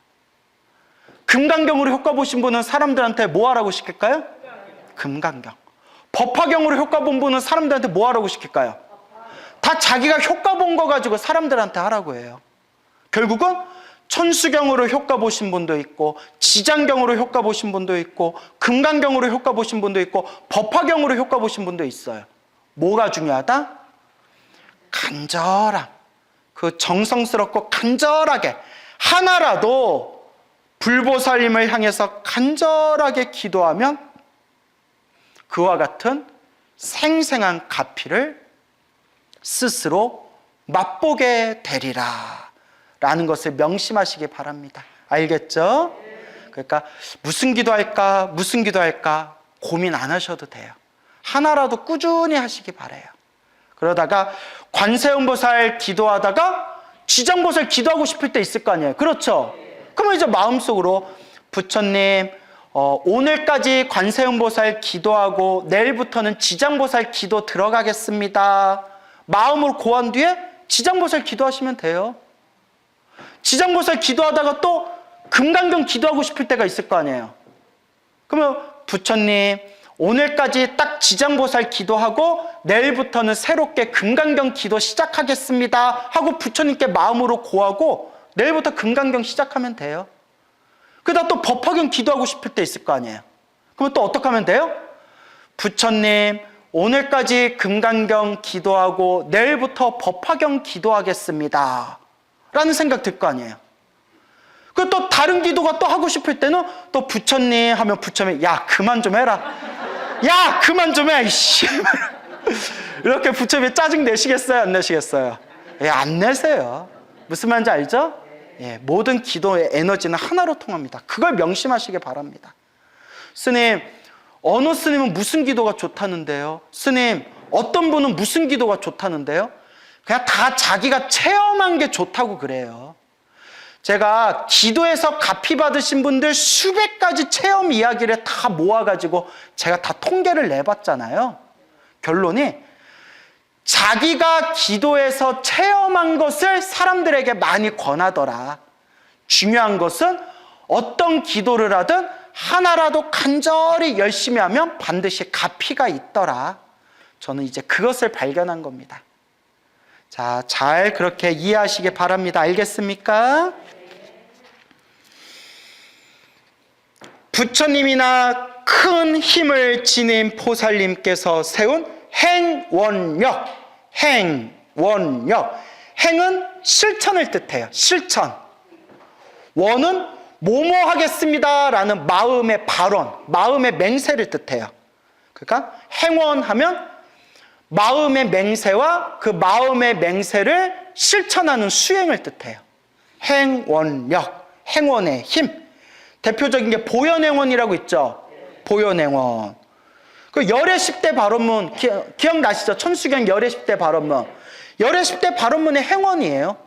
금강경으로 효과 보신 분은 사람들한테 뭐 하라고 시킬까요? 금강경. 법화경으로 효과 본 분은 사람들한테 뭐 하라고 시킬까요? 다 자기가 효과 본 거 가지고 사람들한테 하라고 해요. 결국은 천수경으로 효과 보신 분도 있고, 지장경으로 효과 보신 분도 있고, 금강경으로 효과 보신 분도 있고, 법화경으로 효과 보신 분도 있어요. 뭐가 중요하다? 간절함. 그 정성스럽고 간절하게 하나라도 불보살님을 향해서 간절하게 기도하면 그와 같은 생생한 가피를 스스로 맛보게 되리라 라는 것을 명심하시기 바랍니다. 알겠죠? 그러니까 무슨 기도할까 무슨 기도할까 고민 안 하셔도 돼요. 하나라도 꾸준히 하시기 바라요. 그러다가 관세음보살 기도하다가 지장보살 기도하고 싶을 때 있을 거 아니에요. 그렇죠? 그러면 이제 마음속으로 부처님 오늘까지 관세음보살 기도하고 내일부터는 지장보살 기도 들어가겠습니다. 마음으로 고한 뒤에 지장보살 기도하시면 돼요. 지장보살 기도하다가 또 금강경 기도하고 싶을 때가 있을 거 아니에요. 그러면 부처님 오늘까지 딱 지장보살 기도하고 내일부터는 새롭게 금강경 기도 시작하겠습니다 하고 부처님께 마음으로 고하고 내일부터 금강경 시작하면 돼요. 그러다 또 법화경 기도하고 싶을 때 있을 거 아니에요. 그러면 또 어떻게 하면 돼요? 부처님 오늘까지 금강경 기도하고 내일부터 법화경 기도하겠습니다 라는 생각 들 거 아니에요. 그리고 또 다른 기도가 또 하고 싶을 때는 또 부처님 하면 부처님이 야 그만 좀 해라. 야 그만 좀 해. 이씨. 이렇게 부처님이 짜증 내시겠어요? 안 내시겠어요? 예, 안 내세요. 무슨 말인지 알죠? 예, 모든 기도의 에너지는 하나로 통합니다. 그걸 명심하시기 바랍니다. 스님, 어느 스님은 무슨 기도가 좋다는데요? 스님, 어떤 분은 무슨 기도가 좋다는데요? 그냥 다 자기가 체험한 게 좋다고 그래요. 제가 기도에서 가피 받으신 분들 수백 가지 체험 이야기를 다 모아가지고 제가 다 통계를 내봤잖아요. 결론이 자기가 기도에서 체험한 것을 사람들에게 많이 권하더라. 중요한 것은 어떤 기도를 하든 하나라도 간절히 열심히 하면 반드시 가피가 있더라. 저는 이제 그것을 발견한 겁니다. 자, 잘 그렇게 이해하시기 바랍니다. 알겠습니까? 부처님이나 큰 힘을 지닌 보살님께서 세운 행원력, 행원력. 행은 실천을 뜻해요. 실천. 원은 뭐뭐 하겠습니다 라는 마음의 발언, 마음의 맹세를 뜻해요. 그러니까 행원하면 마음의 맹세와 그 마음의 맹세를 실천하는 수행을 뜻해요. 행원력, 행원의 힘. 대표적인 게 보현행원이라고 있죠. 보현행원. 그 열의 10대 발언문 기억나시죠? 천수경 열의 10대 발언문. 열의 10대 발언문의 행원이에요.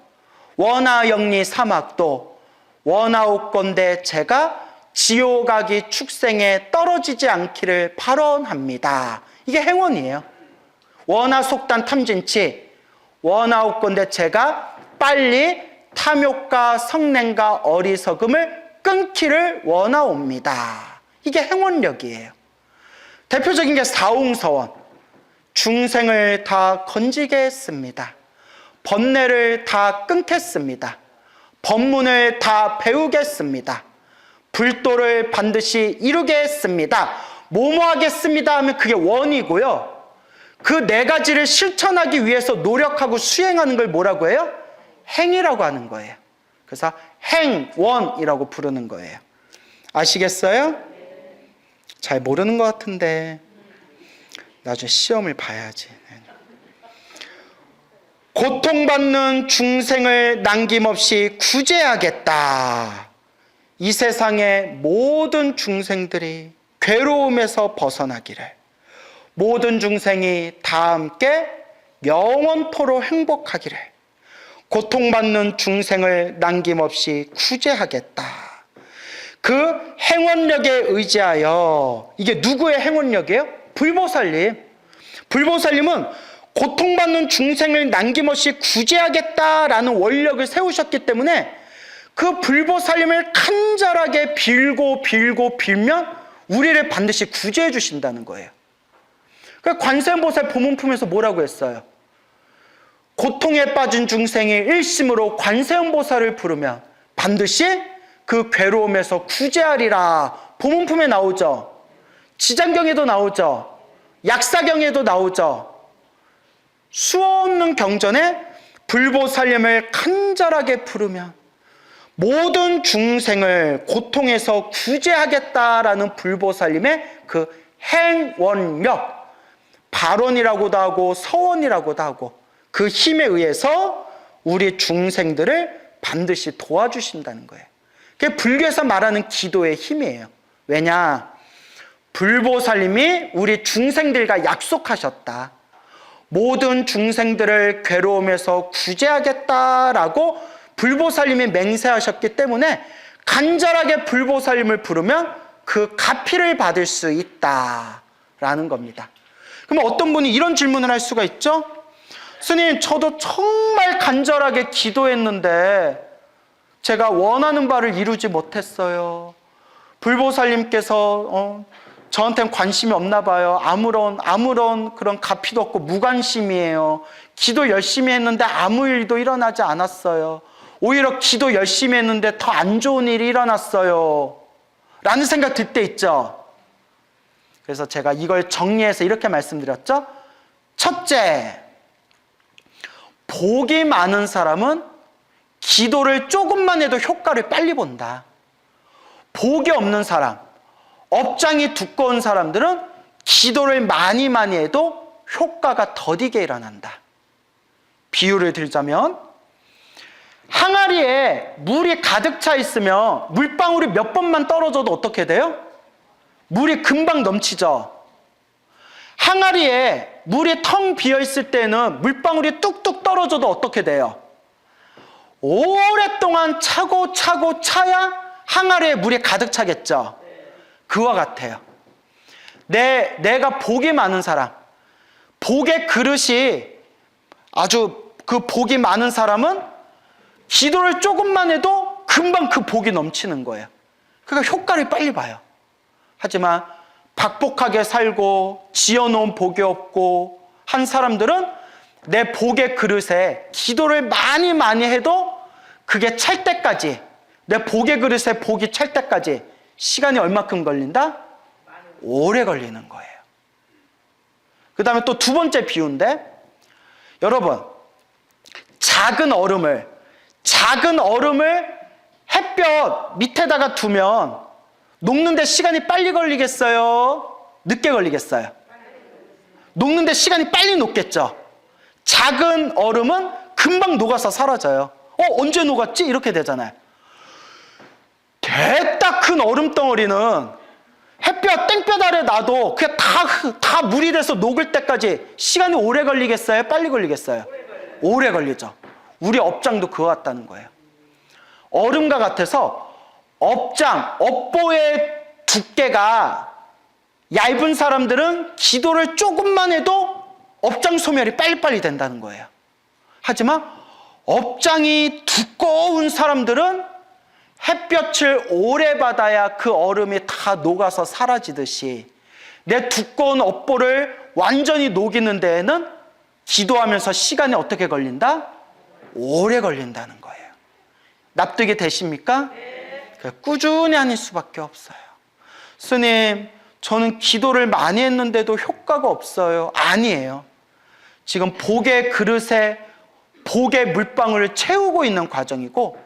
원하영리 사막도 원하옵건대 제가 지옥악이 축생에 떨어지지 않기를 발언합니다. 이게 행원이에요. 원하속단 탐진치 원하옵건대 제가 빨리 탐욕과 성냄과 어리석음을 끊기를 원하옵니다. 이게 행원력이에요. 대표적인 게 사홍서원. 중생을 다 건지겠습니다. 번뇌를 다 끊겠습니다. 법문을 다 배우겠습니다. 불도를 반드시 이루겠습니다. 뭐뭐 하겠습니다 하면 그게 원이고요. 그 네 가지를 실천하기 위해서 노력하고 수행하는 걸 뭐라고 해요? 행이라고 하는 거예요. 그래서 행원이라고 부르는 거예요. 아시겠어요? 잘 모르는 것 같은데 나중에 시험을 봐야지. 고통받는 중생을 남김없이 구제하겠다. 이 세상의 모든 중생들이 괴로움에서 벗어나기를, 모든 중생이 다 함께 영원토록 행복하기를, 고통받는 중생을 남김없이 구제하겠다. 그 행원력에 의지하여, 이게 누구의 행원력이에요? 불보살님. 불보살님은 고통받는 중생을 남김없이 구제하겠다라는 원력을 세우셨기 때문에 그 불보살님을 간절하게 빌고 빌면 우리를 반드시 구제해 주신다는 거예요. 그러니까 관세음보살 보문품에서 뭐라고 했어요? 고통에 빠진 중생이 일심으로 관세음보살을 부르면 반드시 그 괴로움에서 구제하리라. 보문품에 나오죠. 지장경에도 나오죠. 약사경에도 나오죠. 수없는 경전에 불보살님을 간절하게 부르면 모든 중생을 고통에서 구제하겠다라는 불보살님의 그 행원력, 발원이라고도 하고 서원이라고도 하고 그 힘에 의해서 우리 중생들을 반드시 도와주신다는 거예요. 그게 불교에서 말하는 기도의 힘이에요. 왜냐? 불보살님이 우리 중생들과 약속하셨다. 모든 중생들을 괴로움에서 구제하겠다라고 불보살님이 맹세하셨기 때문에 간절하게 불보살님을 부르면 그 가피를 받을 수 있다라는 겁니다. 그럼 어떤 분이 이런 질문을 할 수가 있죠? 스님, 저도 정말 간절하게 기도했는데 제가 원하는 바를 이루지 못했어요. 불보살님께서 저한테는 관심이 없나 봐요. 아무런 그런 가피도 없고 무관심이에요. 기도 열심히 했는데 아무 일도 일어나지 않았어요. 오히려 기도 열심히 했는데 더 안 좋은 일이 일어났어요. 라는 생각 들 때 있죠. 그래서 제가 이걸 정리해서 이렇게 말씀드렸죠. 첫째, 복이 많은 사람은 기도를 조금만 해도 효과를 빨리 본다. 복이 없는 사람, 업장이 두꺼운 사람들은 기도를 많이 해도 효과가 더디게 일어난다. 비유를 들자면 항아리에 물이 가득 차 있으면 물방울이 몇 번만 떨어져도 어떻게 돼요? 물이 금방 넘치죠. 항아리에 물이 텅 비어 있을 때는 물방울이 뚝뚝 떨어져도 어떻게 돼요? 오랫동안 차고 차야 항아리에 물이 가득 차겠죠. 그와 같아요. 내가 복이 많은 사람, 복의 그릇이 아주 그 복이 많은 사람은 기도를 조금만 해도 금방 그 복이 넘치는 거예요. 그러니까 효과를 빨리 봐요. 하지만 박복하게 살고 지어놓은 복이 없고 한 사람들은 내 복의 그릇에 기도를 많이 해도 그게 찰 때까지, 내 복의 그릇에 복이 찰 때까지 시간이 얼마큼 걸린다? 오래 걸리는 거예요. 그 다음에 또 두 번째 비유인데, 여러분, 작은 얼음을 햇볕 밑에다가 두면 녹는데 시간이 빨리 걸리겠어요? 늦게 걸리겠어요? 녹는데 시간이 빨리 녹겠죠? 작은 얼음은 금방 녹아서 사라져요. 언제 녹았지? 이렇게 되잖아요. 대딱 큰 얼음 덩어리는 햇볕 땡볕 아래 놔도 그게 다 물이 돼서 녹을 때까지 시간이 오래 걸리겠어요? 빨리 걸리겠어요? 오래 걸리죠. 우리 업장도 그거 같다는 거예요. 얼음과 같아서 업보의 두께가 얇은 사람들은 기도를 조금만 해도 업장 소멸이 빨리빨리 된다는 거예요. 하지만 업장이 두꺼운 사람들은 햇볕을 오래 받아야 그 얼음이 다 녹아서 사라지듯이 내 두꺼운 업보를 완전히 녹이는 데에는 기도하면서 시간이 어떻게 걸린다? 오래 걸린다는 거예요. 납득이 되십니까? 꾸준히 하는 수밖에 없어요. 스님, 저는 기도를 많이 했는데도 효과가 없어요. 아니에요. 지금 복의 그릇에 복의 물방울을 채우고 있는 과정이고,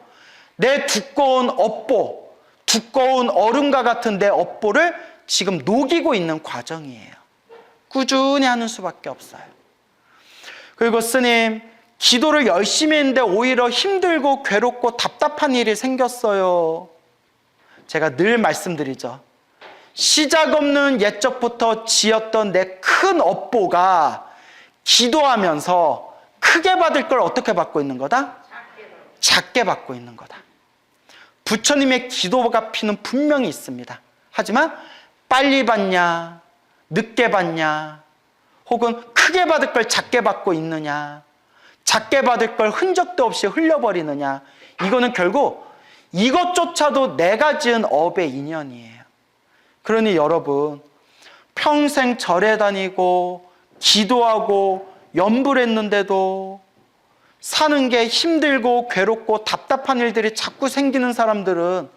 내 두꺼운 업보, 두꺼운 얼음과 같은 내 업보를 지금 녹이고 있는 과정이에요. 꾸준히 하는 수밖에 없어요. 그리고 스님, 기도를 열심히 했는데 오히려 힘들고 괴롭고 답답한 일이 생겼어요. 제가 늘 말씀드리죠. 시작 없는 옛적부터 지었던 내 큰 업보가 기도하면서 크게 받을 걸 어떻게 받고 있는 거다? 작게 받고 있는 거다. 부처님의 기도 갚이는 분명히 있습니다. 하지만 빨리 받냐, 늦게 받냐, 혹은 크게 받을 걸 작게 받고 있느냐, 작게 받을 걸 흔적도 없이 흘려버리느냐, 이거는 결국 이것조차도 내가 지은 업의 인연이에요. 그러니 여러분, 평생 절에 다니고 기도하고 염불했는데도 사는 게 힘들고 괴롭고 답답한 일들이 자꾸 생기는 사람들은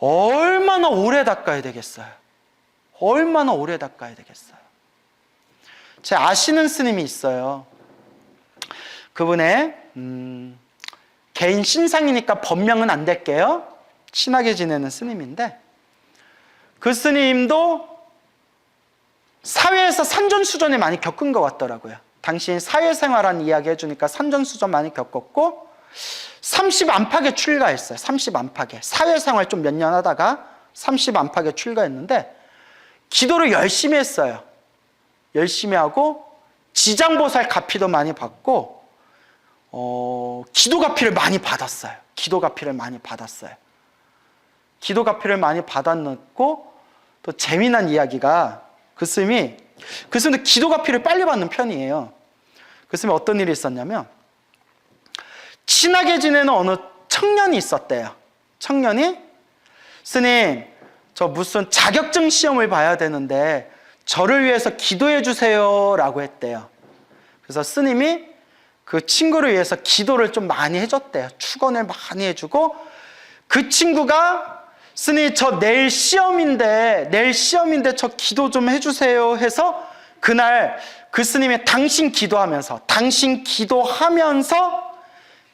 얼마나 오래 닦아야 되겠어요? 얼마나 오래 닦아야 되겠어요? 제 아시는 스님이 있어요. 그분의 개인 신상이니까 법명은 안 될게요. 친하게 지내는 스님인데, 그 스님도 사회에서 산전수전을 많이 겪은 것 같더라고요. 당신 사회생활한 이야기 해주니까 산전수전 많이 겪었고 30 안팎에 출가했어요. 30 안팎에. 사회생활 좀 몇 년 하다가 30 안팎에 출가했는데 기도를 열심히 했어요. 열심히 하고 지장보살 가피도 많이 받고 기도 가피를 많이 받았어요. 기도 가피를 많이 받았어요. 기도 가피를 많이 받았고, 또 재미난 이야기가, 그 스님도 기도 가피를 빨리 받는 편이에요. 그 스님이 어떤 일이 있었냐면, 친하게 지내는 어느 청년이 있었대요. 청년이, 스님, 저 무슨 자격증 시험을 봐야 되는데 저를 위해서 기도해 주세요 라고 했대요. 그래서 스님이 그 친구를 위해서 기도를 좀 많이 해줬대요. 축원을 많이 해주고, 그 친구가 스님, 저 내일 시험인데 저 기도 좀 해주세요 해서 그날 그 스님이 당신 기도하면서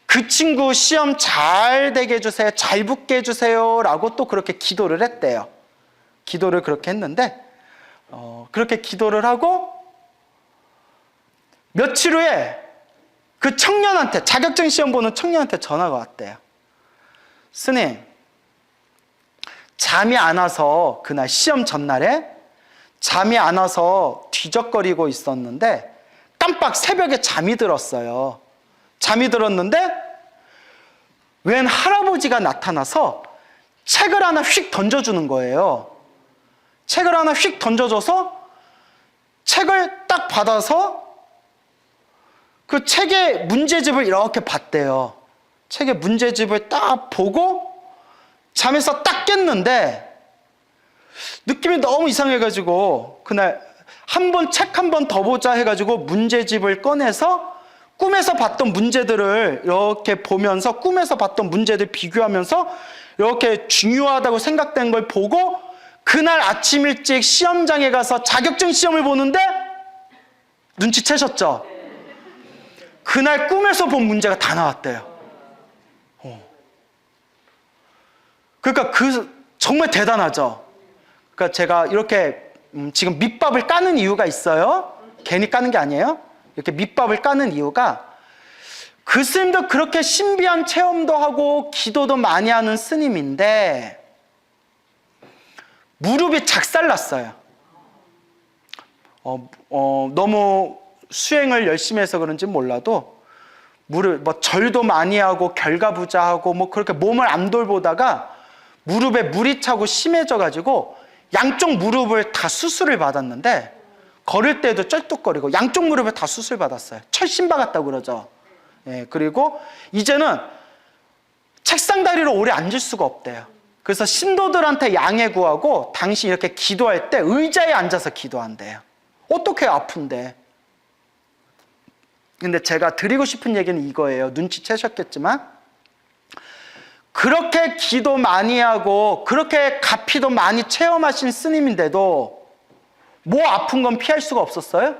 그 친구 시험 잘 되게 해주세요, 잘 붙게 해주세요 라고 또 그렇게 기도를 했대요. 기도를 그렇게 했는데 그렇게 기도를 하고 며칠 후에 그 청년한테, 자격증 시험 보는 청년한테 전화가 왔대요. 스님, 잠이 안 와서, 그날 시험 전날에 잠이 안 와서 뒤적거리고 있었는데 깜빡 새벽에 잠이 들었어요. 잠이 들었는데 웬 할아버지가 나타나서 책을 하나 휙 던져주는 거예요. 책을 하나 휙 던져줘서 책을 딱 받아서 그 책의 문제집을 이렇게 봤대요. 책의 문제집을 딱 보고 잠에서 딱 깼는데 느낌이 너무 이상해가지고 그날 책 한 번 더 보자 해가지고 문제집을 꺼내서 꿈에서 봤던 문제들을 이렇게 보면서, 꿈에서 봤던 문제들 비교하면서 이렇게 중요하다고 생각된 걸 보고 그날 아침 일찍 시험장에 가서 자격증 시험을 보는데 눈치채셨죠? 그날 꿈에서 본 문제가 다 나왔대요. 그러니까 정말 대단하죠. 그러니까 제가 이렇게 지금 밑밥을 까는 이유가 있어요. 괜히 까는 게 아니에요. 이렇게 밑밥을 까는 이유가, 그 스님도 그렇게 신비한 체험도 하고 기도도 많이 하는 스님인데 무릎이 작살났어요. 너무 수행을 열심히 해서 그런지 몰라도 절도 많이 하고 결가부자하고 그렇게 몸을 안 돌보다가 무릎에 물이 차고 심해져가지고 양쪽 무릎을 다 수술을 받았는데 걸을 때도 쩔뚝거리고 양쪽 무릎을 다 수술 받았어요. 철심 박았다고 그러죠. 예, 그리고 이제는 책상 다리로 오래 앉을 수가 없대요. 그래서 신도들한테 양해 구하고 당신 이렇게 기도할 때 의자에 앉아서 기도한대요. 어떻게 아픈데? 근데 제가 드리고 싶은 얘기는 이거예요. 눈치채셨겠지만 그렇게 기도 많이 하고 그렇게 가피도 많이 체험하신 스님인데도 뭐 아픈 건 피할 수가 없었어요?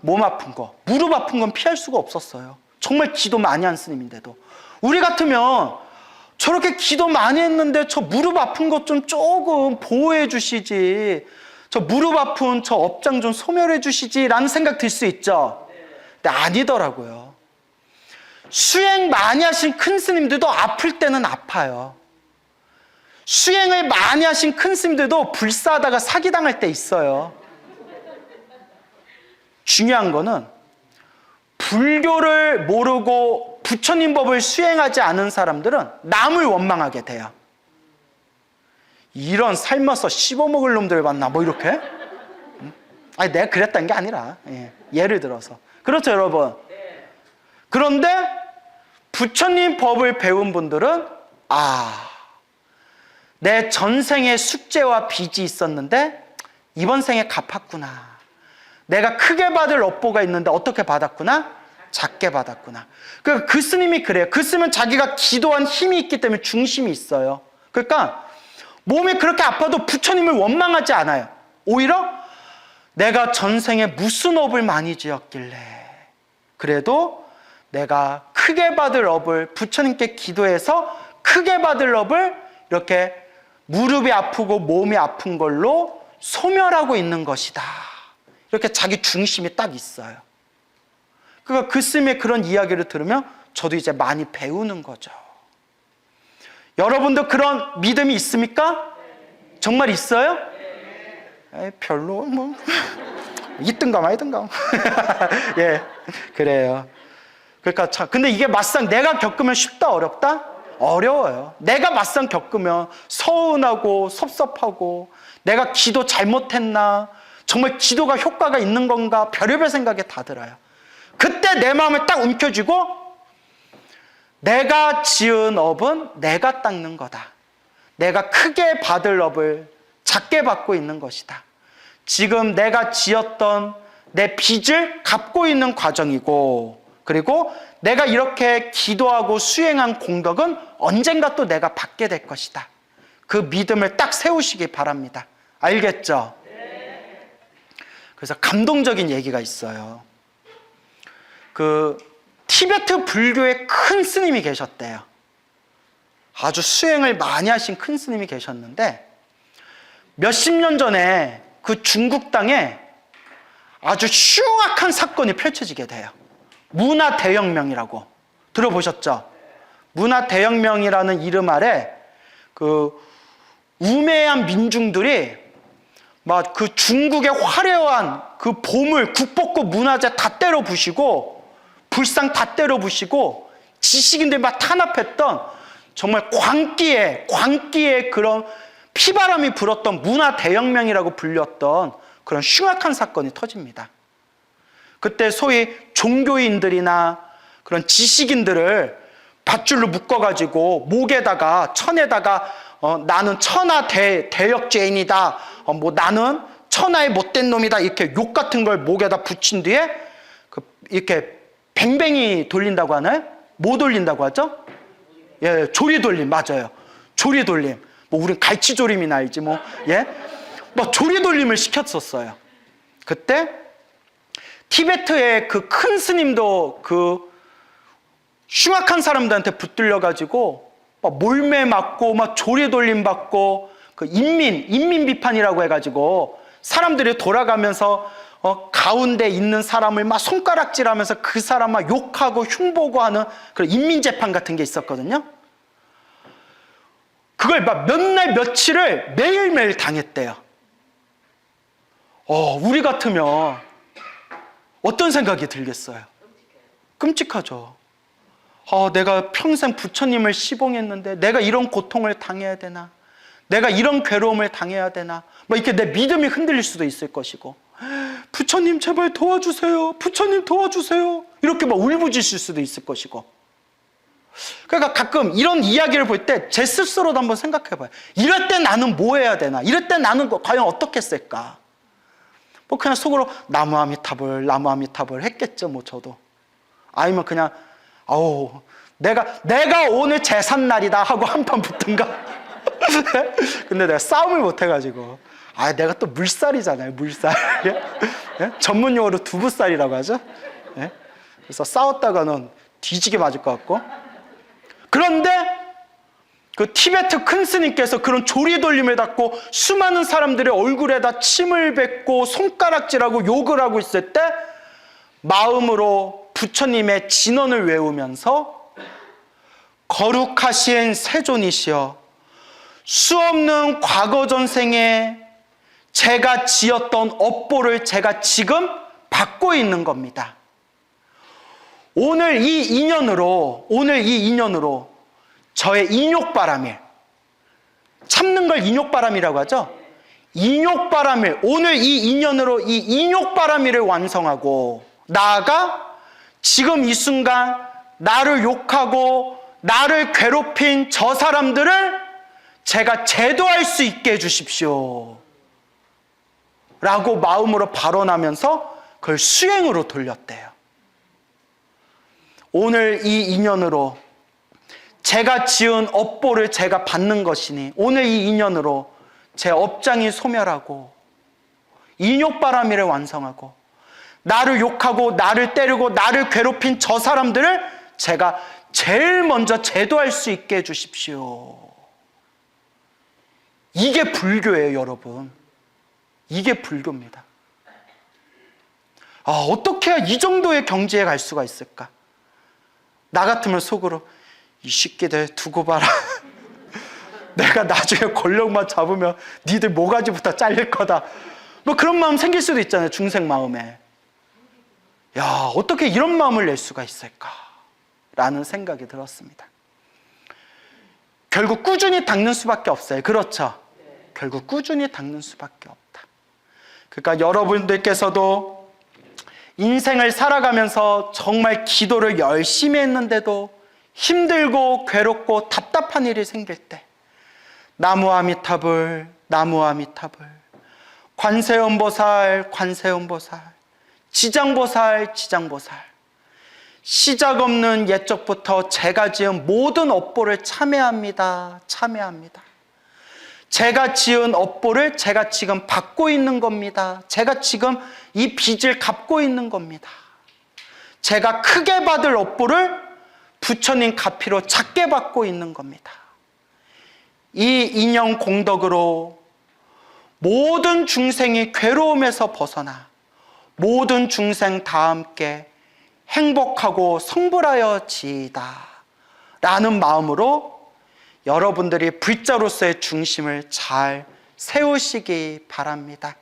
몸 아픈 거, 무릎 아픈 건 피할 수가 없었어요. 정말 기도 많이 한 스님인데도. 우리 같으면 저렇게 기도 많이 했는데 저 무릎 아픈 것 좀 조금 보호해 주시지, 저 무릎 아픈 저 업장 좀 소멸해 주시지 라는 생각 들 수 있죠. 근데 아니더라고요. 수행 많이 하신 큰 스님들도 아플 때는 아파요. 수행을 많이 하신 큰 스님들도 불사하다가 사기당할 때 있어요. 중요한 거는 불교를 모르고 부처님 법을 수행하지 않은 사람들은 남을 원망하게 돼요. 이런 삶아서 씹어먹을 놈들 봤나 뭐 이렇게? 아니 내가 그랬다는 게 아니라 예를 들어서 그렇죠 여러분. 그런데 부처님 법을 배운 분들은 내 전생에 숙제와 빚이 있었는데 이번 생에 갚았구나. 내가 크게 받을 업보가 있는데 어떻게 받았구나? 작게 받았구나. 그 스님이 그래요. 그 스님은 자기가 기도한 힘이 있기 때문에 중심이 있어요. 그러니까 몸이 그렇게 아파도 부처님을 원망하지 않아요. 오히려 내가 전생에 무슨 업을 많이 지었길래 그래도 내가 크게 받을 업을 부처님께 기도해서 크게 받을 업을 이렇게 무릎이 아프고 몸이 아픈 걸로 소멸하고 있는 것이다. 이렇게 자기 중심이 딱 있어요. 그러니까 그 스님의 그런 이야기를 들으면 저도 이제 많이 배우는 거죠. 여러분도 그런 믿음이 있습니까? 정말 있어요? 에이, 별로 뭐 있든가 말든가. 예, 그래요. 그러니까 참 근데 이게 막상 내가 겪으면 쉽다 어렵다? 어려워요. 내가 막상 겪으면 서운하고 섭섭하고 내가 기도 잘못했나? 정말 기도가 효과가 있는 건가? 별의별 생각이 다 들어요. 그때 내 마음을 딱 움켜쥐고 내가 지은 업은 내가 닦는 거다. 내가 크게 받을 업을 작게 받고 있는 것이다. 지금 내가 지었던 내 빚을 갚고 있는 과정이고 그리고 내가 이렇게 기도하고 수행한 공덕은 언젠가 또 내가 받게 될 것이다. 그 믿음을 딱 세우시기 바랍니다. 알겠죠? 그래서 감동적인 얘기가 있어요. 그 티베트 불교의 큰 스님이 계셨대요. 아주 수행을 많이 하신 큰 스님이 계셨는데 몇십 년 전에 그 중국 땅에 아주 흉악한 사건이 펼쳐지게 돼요. 문화대혁명이라고 들어보셨죠? 문화대혁명이라는 이름 아래 그 우매한 민중들이 막 그 중국의 화려한 그 보물, 국보급 문화재 다 때려 부시고 불상 다 때려 부시고 지식인들 막 탄압했던 정말 광기에 그런 피바람이 불었던 문화대혁명이라고 불렸던 그런 흉악한 사건이 터집니다. 그때 소위 종교인들이나 그런 지식인들을 밧줄로 묶어가지고 목에다가 천에다가 나는 천하 대역죄인이다. 뭐 나는 천하의 못된 놈이다. 이렇게 욕 같은 걸 목에다 붙인 뒤에 이렇게 뱅뱅이 돌린다고 하나요? 뭐 돌린다고 하죠? 예, 조리돌림 맞아요. 조리돌림. 뭐 우린 갈치조림이나 알지 뭐 예, 뭐 조리돌림을 시켰었어요. 그때 티베트의 그 큰 스님도 그 흉악한 사람들한테 붙들려 가지고 막 몰매 맞고 막 조리돌림 받고 그 인민 비판이라고 해가지고 사람들이 돌아가면서 가운데 있는 사람을 막 손가락질하면서 그 사람 막 욕하고 흉보고 하는 그런 인민 재판 같은 게 있었거든요. 그걸 막 몇 날 며칠을 매일매일 당했대요. 우리 같으면 어떤 생각이 들겠어요? 끔찍하죠. 내가 평생 부처님을 시봉했는데 내가 이런 고통을 당해야 되나? 내가 이런 괴로움을 당해야 되나? 뭐 이렇게 내 믿음이 흔들릴 수도 있을 것이고 부처님 제발 도와주세요. 부처님 도와주세요. 이렇게 막 울부짖을 수도 있을 것이고 그러니까 가끔 이런 이야기를 볼 때 제 스스로도 한번 생각해봐요. 이럴 때 나는 뭐 해야 되나? 이럴 때 나는 과연 어떻게 했을까? 뭐 그냥 속으로 나무 아미타불 했겠죠, 뭐 저도. 아니면 그냥 아우 내가 오늘 제삿날이다 하고 한판 붙든가. 근데 내가 싸움을 못 해가지고 내가 또 물살이잖아요, 물살. 예? 전문 용어로 두부살이라고 하죠. 예? 그래서 싸웠다가는 뒤지게 맞을 것 같고. 그런데 그 티베트 큰 스님께서 그런 조리돌림을 받고 수많은 사람들의 얼굴에다 침을 뱉고 손가락질하고 욕을 하고 있을 때 마음으로 부처님의 진언을 외우면서 거룩하신 세존이시여, 수없는 과거 전생에 제가 지었던 업보를 제가 지금 받고 있는 겁니다. 오늘 이 인연으로 저의 인욕바람일, 참는 걸 인욕바람이라고 하죠. 인욕바람일, 오늘 이 인연으로 이 인욕바람일을 완성하고, 나아가 지금 이 순간 나를 욕하고 나를 괴롭힌 저 사람들을 제가 제도할 수 있게 해주십시오 라고 마음으로 발언하면서 그걸 수행으로 돌렸대요. 오늘 이 인연으로 제가 지은 업보를 제가 받는 것이니 오늘 이 인연으로 제 업장이 소멸하고 인욕바람이를 완성하고 나를 욕하고 나를 때리고 나를 괴롭힌 저 사람들을 제가 제일 먼저 제도할 수 있게 해주십시오. 이게 불교예요, 여러분. 이게 불교입니다. 어떻게 해야 이 정도의 경지에 갈 수가 있을까? 나 같으면 속으로 이 새끼들 두고 봐라. 내가 나중에 권력만 잡으면 니들 모가지부터 잘릴 거다. 뭐 그런 마음 생길 수도 있잖아요, 중생 마음에. 야, 어떻게 이런 마음을 낼 수가 있을까? 라는 생각이 들었습니다. 결국 꾸준히 닦는 수밖에 없어요. 그렇죠? 결국 꾸준히 닦는 수밖에 없다. 그러니까 여러분들께서도 인생을 살아가면서 정말 기도를 열심히 했는데도 힘들고 괴롭고 답답한 일이 생길 때 나무 아미타불, 나무 아미타불, 관세음보살, 관세음보살, 지장보살, 지장보살, 시작 없는 옛적부터 제가 지은 모든 업보를 참회합니다. 참회합니다. 제가 지은 업보를 제가 지금 받고 있는 겁니다. 제가 지금 이 빚을 갚고 있는 겁니다. 제가 크게 받을 업보를 부처님 가피로 작게 받고 있는 겁니다. 이 인연 공덕으로 모든 중생이 괴로움에서 벗어나 모든 중생 다 함께 행복하고 성불하여 지이다 라는 마음으로 여러분들이 불자로서의 중심을 잘 세우시기 바랍니다.